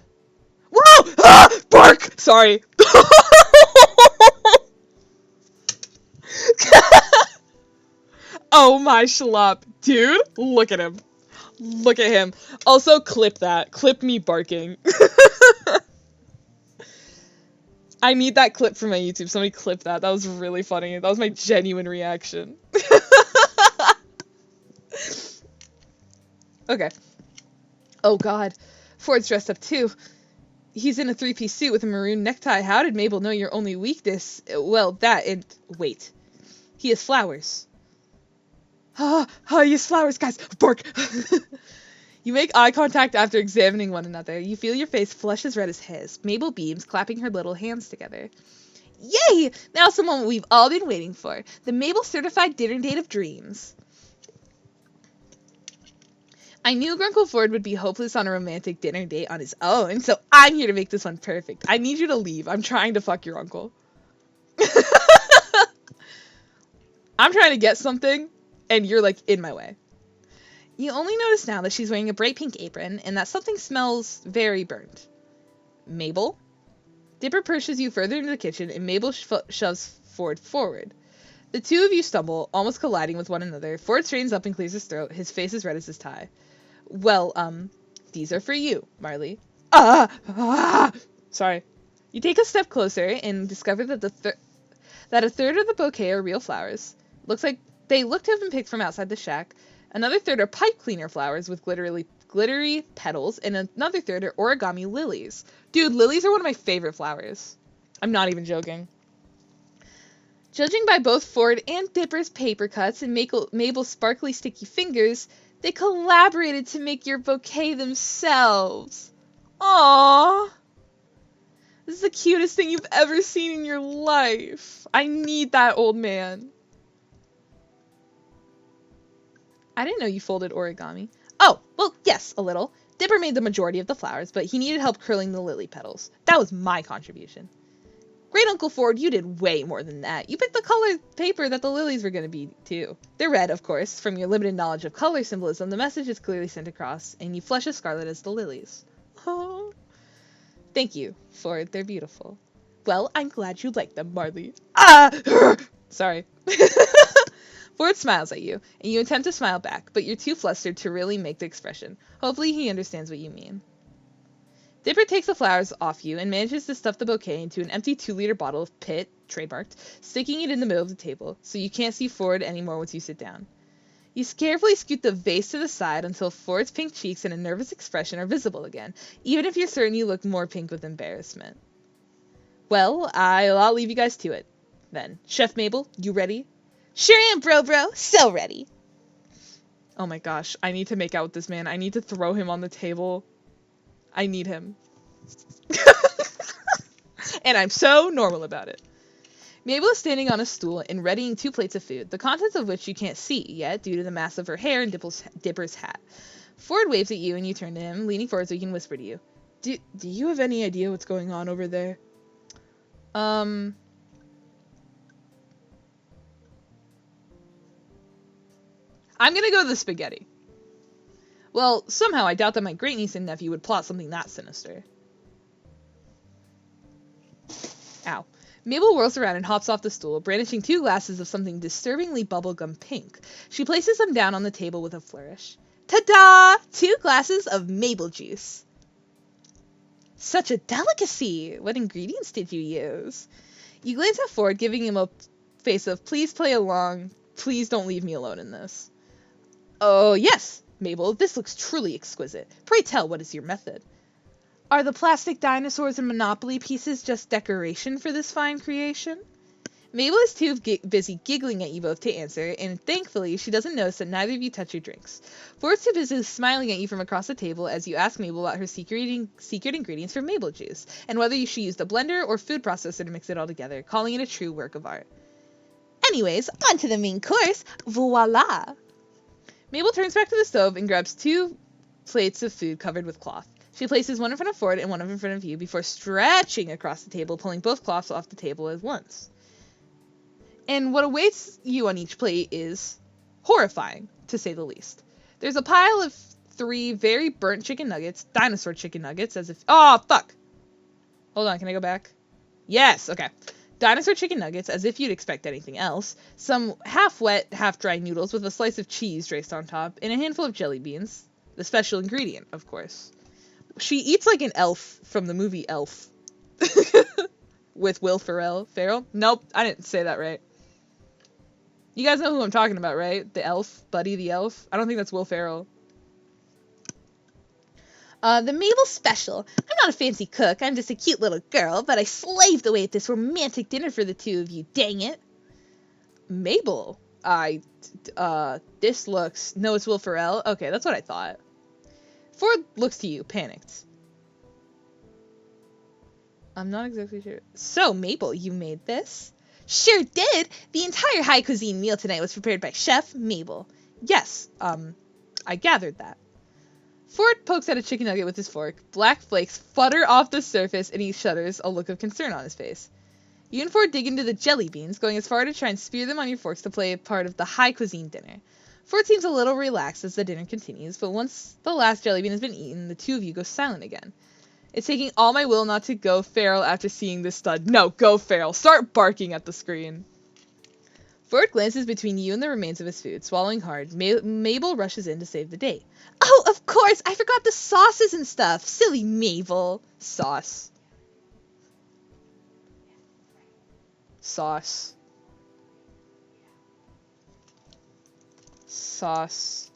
Whoa! Ah! Bark! Sorry. Oh, my schlop. Dude, look at him. Look at him. Also, clip that. Clip me barking. I need that clip for my YouTube. Somebody clip that. That was really funny. That was my genuine reaction. Okay. Oh, God. Ford's dressed up, too. He's in a three-piece suit with a maroon necktie. How did Mabel know your only weakness? Well, that and... Wait. He has flowers. Oh, he has flowers, guys. Bark. You make eye contact after examining one another. You feel your face flush as red as his. Mabel beams, clapping her little hands together. Yay! Now's the moment we've all been waiting for. The Mabel certified dinner date of dreams. I knew Grunkle Ford would be hopeless on a romantic dinner date on his own, so I'm here to make this one perfect. I need you to leave. I'm trying to fuck your uncle. I'm trying to get something, and you're, like, in my way. You only notice now that she's wearing a bright pink apron, and that something smells very burnt. Mabel? Dipper pushes you further into the kitchen, and Mabel shoves Ford forward. The two of you stumble, almost colliding with one another. Ford straightens up and clears his throat. His face is red as his tie. Well, these are for you, Marley. Sorry. You take a step closer and discover that that a third of the bouquet are real flowers. Looks like they look to have been picked from outside the shack. Another third are pipe cleaner flowers with glittery petals, and another third are origami lilies. Dude, lilies are one of my favorite flowers. I'm not even joking. Judging by both Ford and Dipper's paper cuts and Mabel's sparkly sticky fingers, they collaborated to make your bouquet themselves. Aww. This is the cutest thing you've ever seen in your life. I need that, old man. I didn't know you folded origami. Oh, well, yes, a little. Dipper made the majority of the flowers, but he needed help curling the lily petals. That was my contribution. Great Uncle Ford, you did way more than that. You picked the colored paper that the lilies were going to be, too. They're red, of course. From your limited knowledge of color symbolism, the message is clearly sent across, and you flush as scarlet as the lilies. Oh. Thank you, Ford. They're beautiful. Well, I'm glad you like them, Marley. Sorry. Ford smiles at you, and you attempt to smile back, but you're too flustered to really make the expression. Hopefully he understands what you mean. Dipper takes the flowers off you and manages to stuff the bouquet into an empty 2-liter bottle of Pitt, trademarked, sticking it in the middle of the table, so you can't see Ford anymore once you sit down. You carefully scoot the vase to the side until Ford's pink cheeks and a nervous expression are visible again, even if you're certain you look more pink with embarrassment. Well, I'll leave you guys to it, then. Chef Mabel, you ready? Sure am, bro. So ready. Oh my gosh, I need to make out with this man. I need to throw him on the table. I need him. And I'm so normal about it. Mabel is standing on a stool and readying 2 plates of food, the contents of which you can't see yet due to the mass of her hair and Dipper's hat. Ford waves at you and you turn to him, leaning forward so he can whisper to you. Do you have any idea what's going on over there? I'm gonna go to the spaghetti. Well, somehow I doubt that my great-niece and nephew would plot something that sinister. Ow. Mabel whirls around and hops off the stool, brandishing 2 glasses of something disturbingly bubblegum pink. She places them down on the table with a flourish. Ta-da! 2 glasses of Mabel juice. Such a delicacy! What ingredients did you use? You glance at Ford, giving him a face of, please play along, please don't leave me alone in this. Oh, yes, Mabel, this looks truly exquisite. Pray tell, what is your method? Are the plastic dinosaurs and Monopoly pieces just decoration for this fine creation? Mabel is too busy giggling at you both to answer, and thankfully she doesn't notice that neither of you touch your drinks. Ford's too busy smiling at you from across the table as you ask Mabel about her secret ingredients for Mabel juice, and whether she used a blender or food processor to mix it all together, calling it a true work of art. Anyways, on to the main course. Voila! Mabel turns back to the stove and grabs 2 plates of food covered with cloth. She places one in front of Ford and one in front of you before stretching across the table, pulling both cloths off the table at once. And what awaits you on each plate is horrifying, to say the least. There's a pile of 3 very burnt chicken nuggets, dinosaur chicken nuggets, as if... Oh, fuck! Hold on, can I go back? Yes, okay. Dinosaur chicken nuggets, as if you'd expect anything else. Some half-wet, half-dry noodles with a slice of cheese draped on top, and a handful of jelly beans. The special ingredient, of course. She eats like an elf from the movie Elf. With Will Ferrell. Nope, I didn't say that right. You guys know who I'm talking about, right? The elf, Buddy the elf. I don't think that's Will Ferrell. The Mabel special. I'm not a fancy cook, I'm just a cute little girl, but I slaved away at this romantic dinner for the 2 of you, dang it. Mabel? This looks... No, it's Will Ferrell? Okay, that's what I thought. Ford looks to you, panicked. I'm not exactly sure. So, Mabel, you made this? Sure did! The entire high cuisine meal tonight was prepared by Chef Mabel. Yes, I gathered that. Ford pokes at a chicken nugget with his fork. Black flakes flutter off the surface, and he shudders, a look of concern on his face. You and Ford dig into the jelly beans, going as far to try and spear them on your forks to play a part of the high cuisine dinner. Ford seems a little relaxed as the dinner continues, but once the last jelly bean has been eaten, the 2 of you go silent again. It's taking all my will not to go feral after seeing this stud. No, go feral. Start barking at the screen. Ford glances between you and the remains of his food, swallowing hard. Mabel rushes in to save the day. Oh, of course! I forgot the sauces and stuff. Silly Mabel. Sauce. Sauce. Sauce.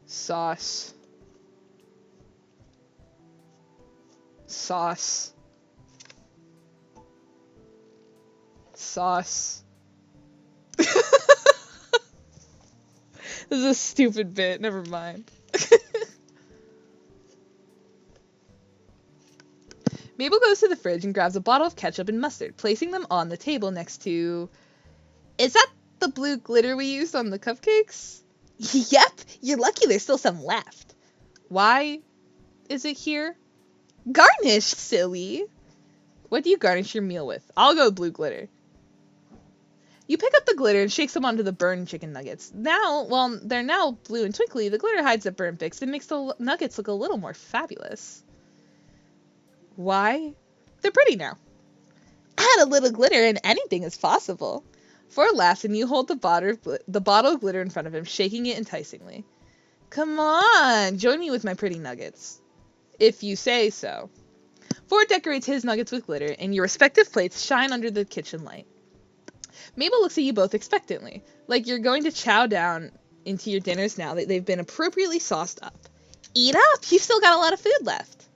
Sauce. Sauce. Sauce. This is a stupid bit. Never mind. Mabel goes to the fridge and grabs a bottle of ketchup and mustard, placing them on the table next to... Is that the blue glitter we used on the cupcakes? Yep, you're lucky there's still some left. Why is it here? Garnish, silly. What do you garnish your meal with? I'll go blue glitter. You pick up the glitter and shake some onto the burned chicken nuggets. Now, well, they're now blue and twinkly. The glitter hides the burnt bits and makes the nuggets look a little more fabulous. Why? They're pretty now. Add a little glitter and anything is possible. Ford laughs and you hold the bottle of glitter in front of him, shaking it enticingly. Come on, join me with my pretty nuggets. If you say so. Ford decorates his nuggets with glitter, and your respective plates shine under the kitchen light. Mabel looks at you both expectantly, like you're going to chow down into your dinners now that they've been appropriately sauced up. Eat up! You've still got a lot of food left.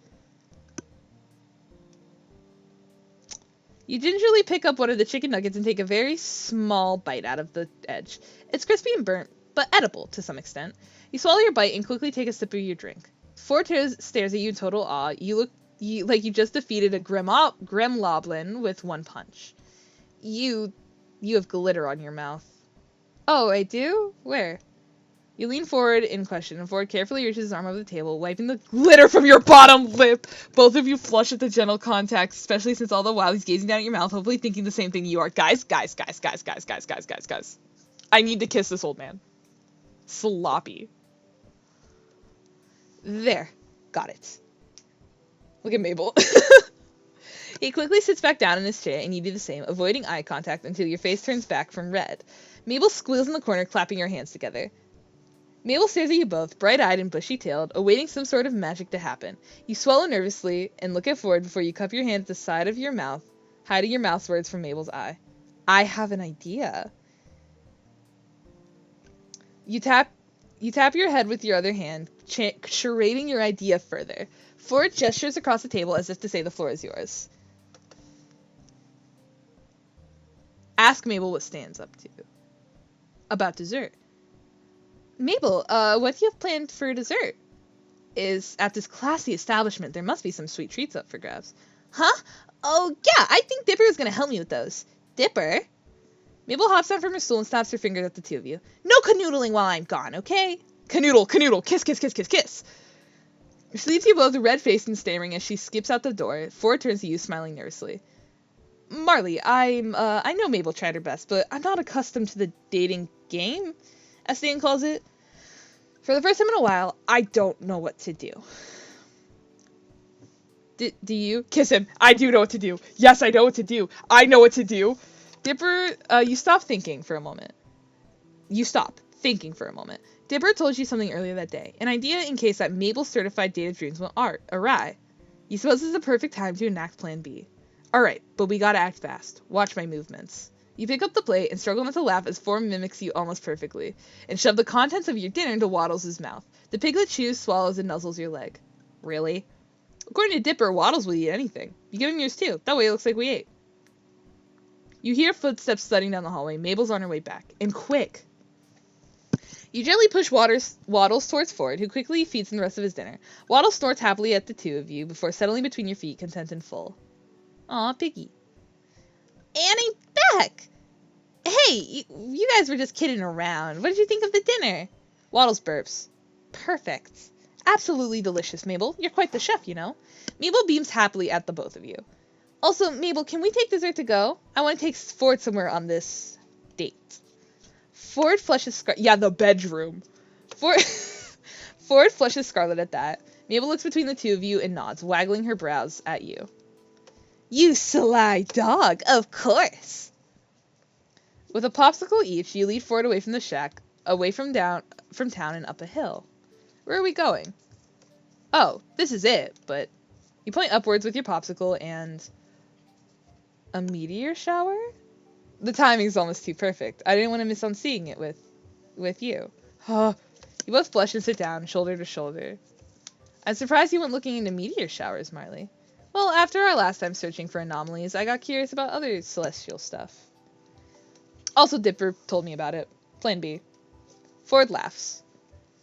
You gingerly pick up one of the chicken nuggets and take a very small bite out of the edge. It's crispy and burnt, but edible to some extent. You swallow your bite and quickly take a sip of your drink. Ford stares at you in total awe. You look You just defeated a Gremloblin with one punch. You have glitter on your mouth. Oh, I do? Where? You lean forward in question, and Ford carefully reaches his arm over the table, wiping the glitter from your bottom lip. Both of you flush at the gentle contact, especially since all the while he's gazing down at your mouth, hopefully thinking the same thing you are. Guys. I need to kiss this old man. Sloppy. There. Got it. Look at Mabel. He quickly sits back down in his chair, and you do the same, avoiding eye contact until your face turns back from red. Mabel squeals in the corner, clapping your hands together. Mabel stares at you both, bright-eyed and bushy-tailed, awaiting some sort of magic to happen. You swallow nervously and look at Ford before you cup your hand at the side of your mouth, hiding your mouth's words from Mabel's eye. I have an idea. You tap your head with your other hand, charading your idea further. Ford gestures across the table as if to say the floor is yours. Ask Mabel what Stan's up to. About dessert. Mabel, what do you have planned for dessert? Is at this classy establishment, there must be some sweet treats up for grabs. Huh? Oh, yeah, I think Dipper is going to help me with those. Dipper? Mabel hops down from her stool and snaps her fingers at the two of you. No canoodling while I'm gone, okay? Canoodle, kiss. She leaves you both red-faced and staring as she skips out the door. Ford turns to you, smiling nervously. Marley, I know Mabel tried her best, but I'm not accustomed to the dating game, as Stan calls it. For the first time in a while, I don't know what to do. Do you? Kiss him. I do know what to do. Yes, I know what to do. I know what to do. Dipper, you stop thinking for a moment. Dipper told you something earlier that day. An idea in case that Mabel's certified date of dreams went awry. You suppose this is the perfect time to enact Plan B. Alright, but we gotta act fast. Watch my movements. You pick up the plate and struggle not to laugh as Ford mimics you almost perfectly, and shove the contents of your dinner into Waddles' mouth. The piglet chews, swallows, and nuzzles your leg. Really? According to Dipper, Waddles will eat anything. You give him yours too. That way it looks like we ate. You hear footsteps thudding down the hallway. Mabel's on her way back. And quick. You gently push Waddles towards Ford, who quickly feeds him the rest of his dinner. Waddles snorts happily at the two of you before settling between your feet, content and full. Aw, Piggy. And I'm back! Hey, you guys were just kidding around. What did you think of the dinner? Waddles burps. Perfect. Absolutely delicious, Mabel. You're quite the chef, you know. Mabel beams happily at the both of you. Also, Mabel, can we take dessert to go? I want to take Ford somewhere on this date. Ford flushes the bedroom. Ford flushes Scarlet at that. Mabel looks between the two of you and nods, waggling her brows at you. You sly dog, of course. With a popsicle each, you lead Ford away from the shack, away from town and up a hill. Where are we going? Oh, this is it, but you point upwards with your popsicle and a meteor shower? The timing's almost too perfect. I didn't want to miss on seeing it with you. You both blush and sit down, shoulder to shoulder. I'm surprised you went looking into meteor showers, Marley. Well, after our last time searching for anomalies, I got curious about other celestial stuff. Also, Dipper told me about it. Plan B. Ford laughs.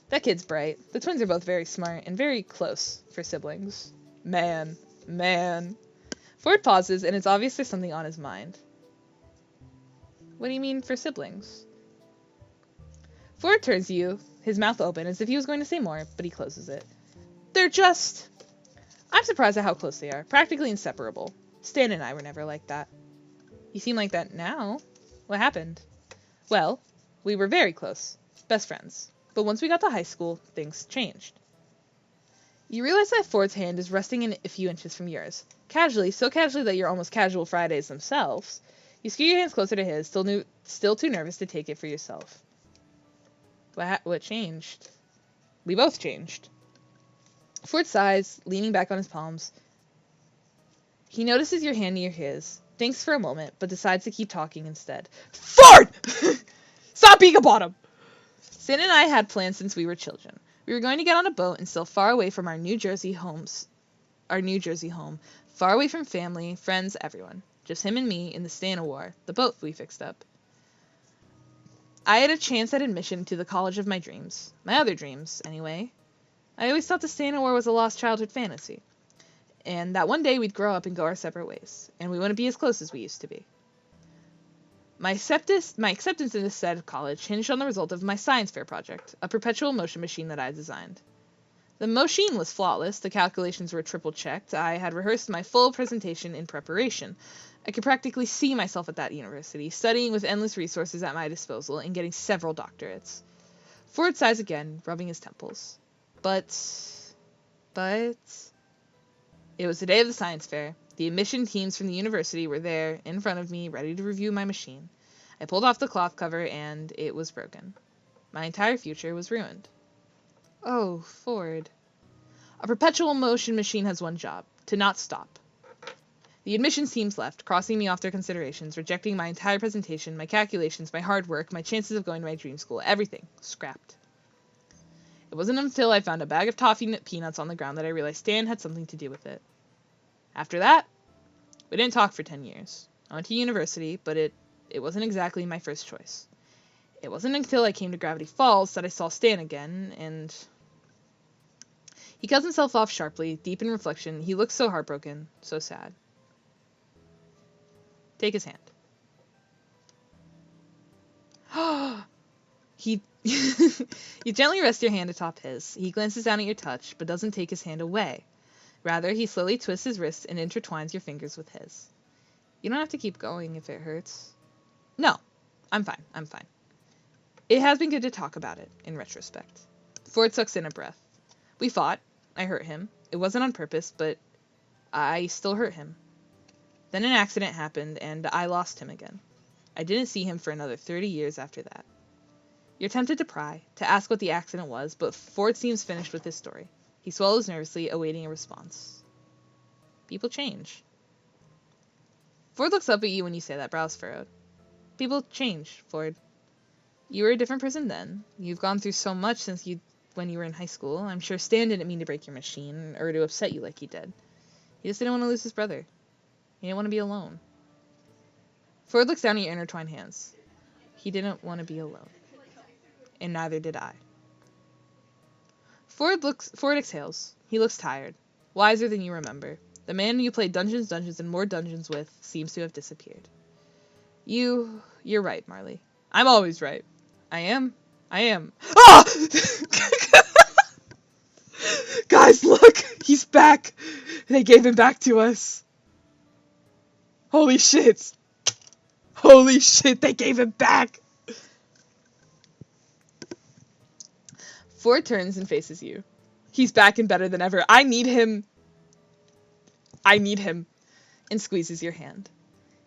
That kid's bright. The twins are both very smart and very close for siblings. Man. Ford pauses, and it's obvious there's something on his mind. What do you mean for siblings? Ford turns to you, his mouth open, as if he was going to say more, but he closes it. They're just... I'm surprised at how close they are. Practically inseparable. Stan and I were never like that. You seem like that now. What happened? Well, we were very close. Best friends. But once we got to high school, things changed. You realize that Ford's hand is resting in a few inches from yours. Casually, so casually that you're almost casual Fridays themselves. You skew your hands closer to his, still too nervous to take it for yourself. What changed? We both changed. Ford sighs, leaning back on his palms. He notices your hand near his, thinks for a moment, but decides to keep talking instead. Ford! Stop being a bottom! Stan and I had plans since we were children. We were going to get on a boat and sail far away from our New Jersey home, far away from family, friends, everyone. Just him and me in the Stana War, the boat we fixed up. I had a chance at admission to the college of my dreams. My other dreams, anyway. I always thought the Stana War was a lost childhood fantasy. and that one day we'd grow up and go our separate ways, and we wouldn't be as close as we used to be. My acceptance in this side of college hinged on the result of my science fair project, a perpetual motion machine that I designed. The machine was flawless, the calculations were triple-checked, I had rehearsed my full presentation in preparation. I could practically see myself at that university, studying with endless resources at my disposal and getting several doctorates. Ford sighs again, rubbing his temples. But... It was the day of the science fair. The admission teams from the university were there, in front of me, ready to review my machine. I pulled off the cloth cover, and it was broken. My entire future was ruined. Oh, Ford. A perpetual motion machine has one job, to not stop. The admissions teams left, crossing me off their considerations, rejecting my entire presentation, my calculations, my hard work, my chances of going to my dream school, everything, scrapped. It wasn't until I found a bag of toffee peanuts on the ground that I realized Stan had something to do with it. After that, we didn't talk for 10 years. I went to university, but it wasn't exactly my first choice. It wasn't until I came to Gravity Falls that I saw Stan again, and... He cut himself off sharply, deep in reflection. He looked so heartbroken, so sad. Take his hand. You gently rest your hand atop his. He glances down at your touch, but doesn't take his hand away. Rather, he slowly twists his wrist and intertwines your fingers with his. You don't have to keep going if it hurts. No, I'm fine. It has been good to talk about it, in retrospect. Ford sucks in a breath. We fought. I hurt him. It wasn't on purpose, but I still hurt him. Then an accident happened, and I lost him again. I didn't see him for another 30 years after that. You're tempted to pry, to ask what the accident was, but Ford seems finished with his story. He swallows nervously, awaiting a response. People change. Ford looks up at you when you say that, brows furrowed. People change, Ford. You were a different person then. You've gone through so much since when you were in high school. I'm sure Stan didn't mean to break your machine, or to upset you like he did. He just didn't want to lose his brother. He didn't want to be alone. Ford looks down at your intertwined hands. He didn't want to be alone. And neither did I. Ford exhales. He looks tired. Wiser than you remember. The man you played dungeons, and more dungeons with seems to have disappeared. You're right, Marley. I'm always right. I am. Ah! Guys, look! He's back! They gave him back to us. Holy shit! They gave him back! Ford turns and faces you. He's back and better than ever. I need him. And squeezes your hand.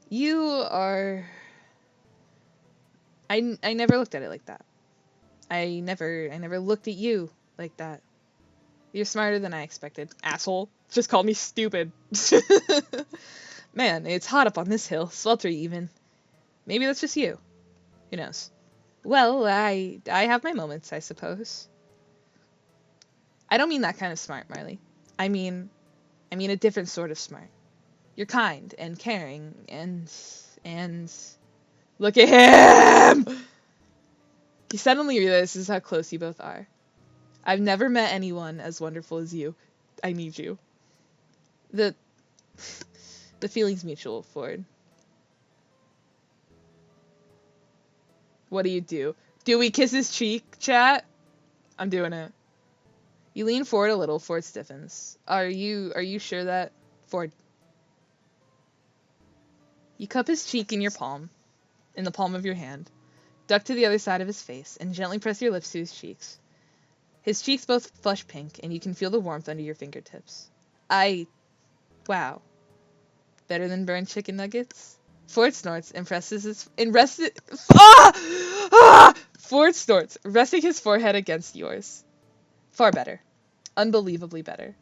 You are... I never looked at it like that. I never looked at you like that. You're smarter than I expected. Asshole. Just called me stupid. Man, it's hot up on this hill. Sweltery even. Maybe that's just you. Who knows? Well, I have my moments, I suppose. I don't mean that kind of smart, Marley. I mean a different sort of smart. You're kind and caring and look at him! He suddenly realizes how close you both are. I've never met anyone as wonderful as you. I need you. The feeling's mutual, Ford. What do? Do we kiss his cheek, chat? I'm doing it. You lean forward a little. Ford stiffens. Are you sure that... Ford. You cup his cheek in the palm of your hand, duck to the other side of his face, and gently press your lips to his cheeks. His cheeks both flush pink, and you can feel the warmth under your fingertips. Wow. Better than burned chicken nuggets? Ford snorts and Ford snorts, resting his forehead against yours. Far better. Unbelievably better.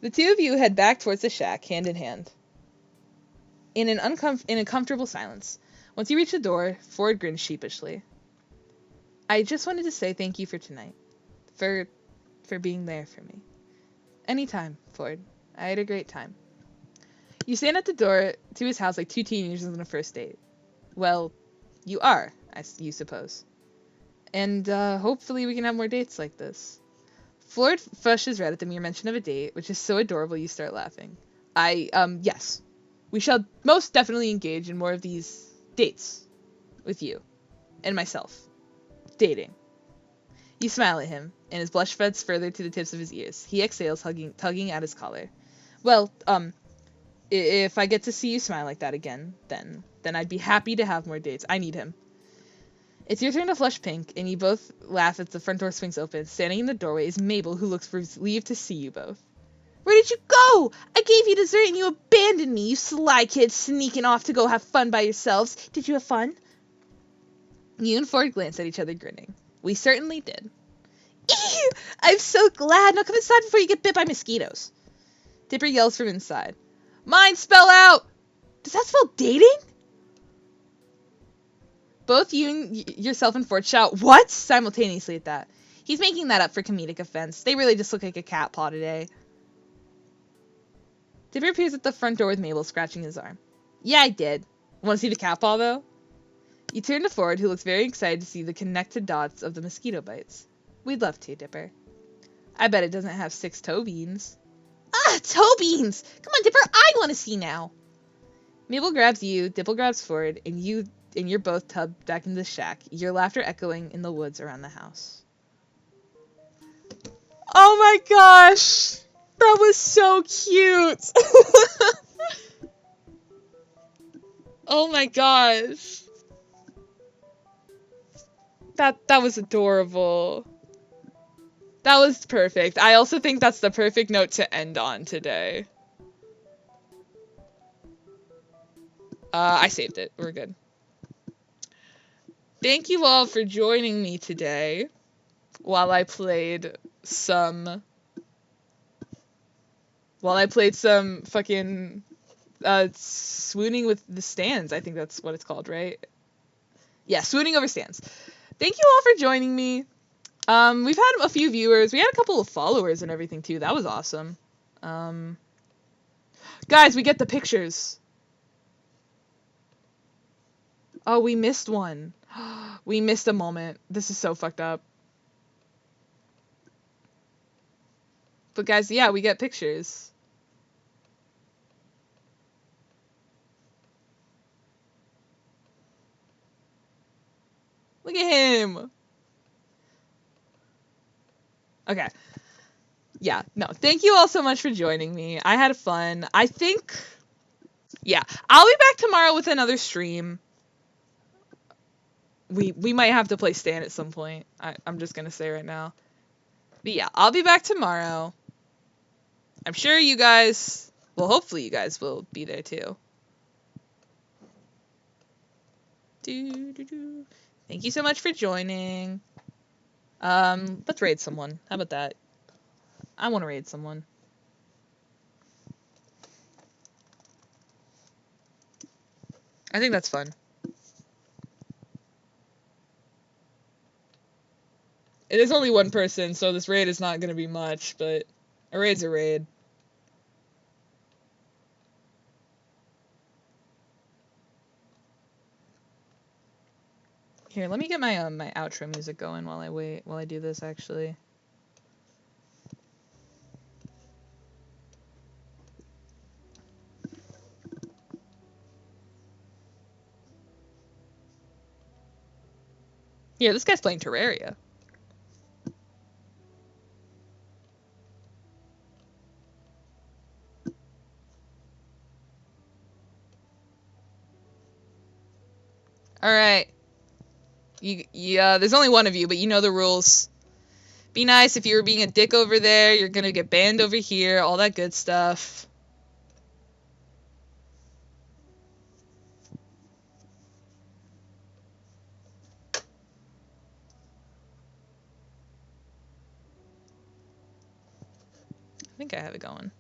The two of you head back towards the shack, hand in hand. In a comfortable silence. Once you reach the door, Ford grins sheepishly. I just wanted to say thank you for tonight. For being there for me. Anytime, Ford. I had a great time. You stand at the door to his house like two teenagers on a first date. Well, you are, you suppose. And hopefully we can have more dates like this. Floyd flushes red at the mere mention of a date, which is so adorable you start laughing. Yes. We shall most definitely engage in more of these dates with you and myself. Dating. You smile at him, and his blush spreads further to the tips of his ears. He exhales, tugging at his collar. Well, if I get to see you smile like that again, then I'd be happy to have more dates. I need him. It's your turn to flush pink, and you both laugh as the front door swings open. Standing in the doorway is Mabel, who looks relieved to see you both. Where did you go? I gave you dessert and you abandoned me, you sly kids sneaking off to go have fun by yourselves. Did you have fun? You and Ford glance at each other, grinning. We certainly did. Ew! I'm so glad. Now come inside before you get bit by mosquitoes. Dipper yells from inside. Mine spell out! Does that spell dating? Both you and yourself and Ford shout, what? Simultaneously at that. He's making that up for comedic offense. They really just look like a cat paw today. Dipper appears at the front door with Mabel scratching his arm. Yeah, I did. Want to see the cat paw, though? You turn to Ford, who looks very excited to see the connected dots of the mosquito bites. We'd love to, Dipper. I bet it doesn't have 6 toe beans. Ah, toe beans! Come on, Dipper, I want to see now. Mabel grabs you, Dipper grabs Ford, and you're both tubbed back into the shack, your laughter echoing in the woods around the house. Oh my gosh! That was so cute! Oh my gosh. That was adorable. That was perfect. I also think that's the perfect note to end on today. I saved it. We're good. Thank you all for joining me today while I played some fucking Swooning with the Stans. I think that's what it's called, right? Yeah, Swooning Over Stans. Thank you all for joining me. We've had a few viewers. We had a couple of followers and everything too. That was awesome. Guys, we get the pictures. Oh, we missed one. We missed a moment. This is so fucked up. But guys, yeah, we get pictures. Look at him. Okay. Yeah, no. Thank you all so much for joining me. I had fun. I think, yeah, I'll be back tomorrow with another stream. We might have to play Stan at some point. I'm just gonna say right now. But yeah, I'll be back tomorrow. I'm sure you guys, well, hopefully you guys will be there too. Thank you so much for joining. Let's raid someone. How about that? I want to raid someone. I think that's fun. It is only one person, so this raid is not going to be much, but a raid's a raid. Here, let me get my my outro music going while I do this, actually. Yeah, this guy's playing Terraria. Alright. There's only one of you, but you know the rules. Be nice. If you were being a dick over there, you're gonna get banned over here, all that good stuff. I think I have it going.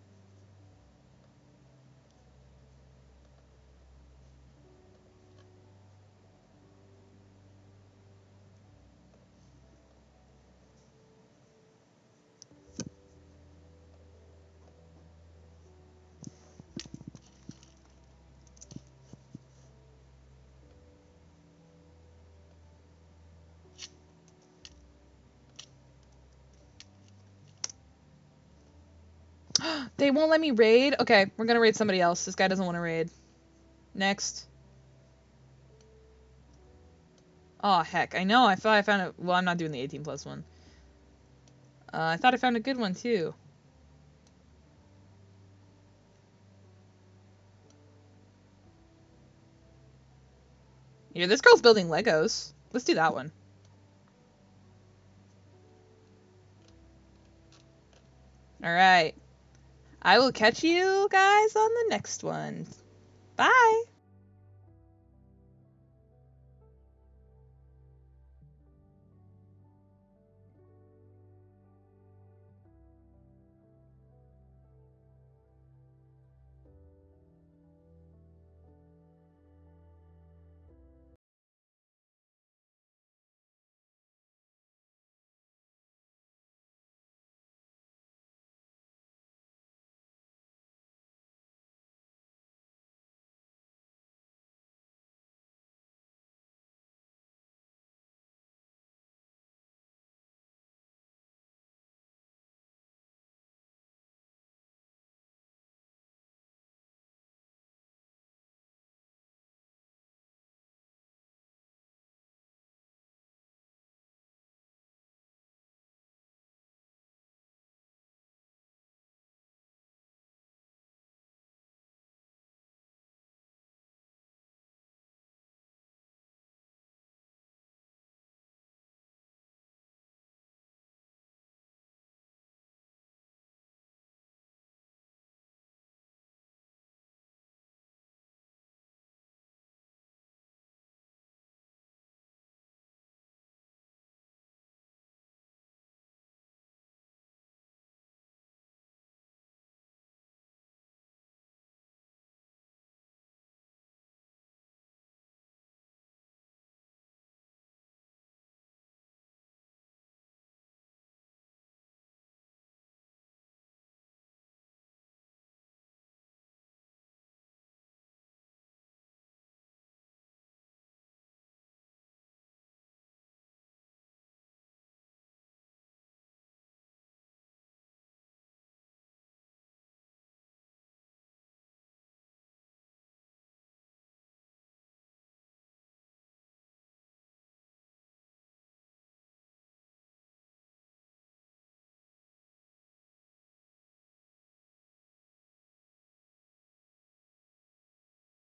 They won't let me raid? Okay, we're gonna raid somebody else. This guy doesn't want to raid. Next. Oh, heck. I know. I thought I found it. Well, I'm not doing the 18+ one. I thought I found a good one, too. Yeah, this girl's building Legos. Let's do that one. Alright. I will catch you guys on the next one. Bye!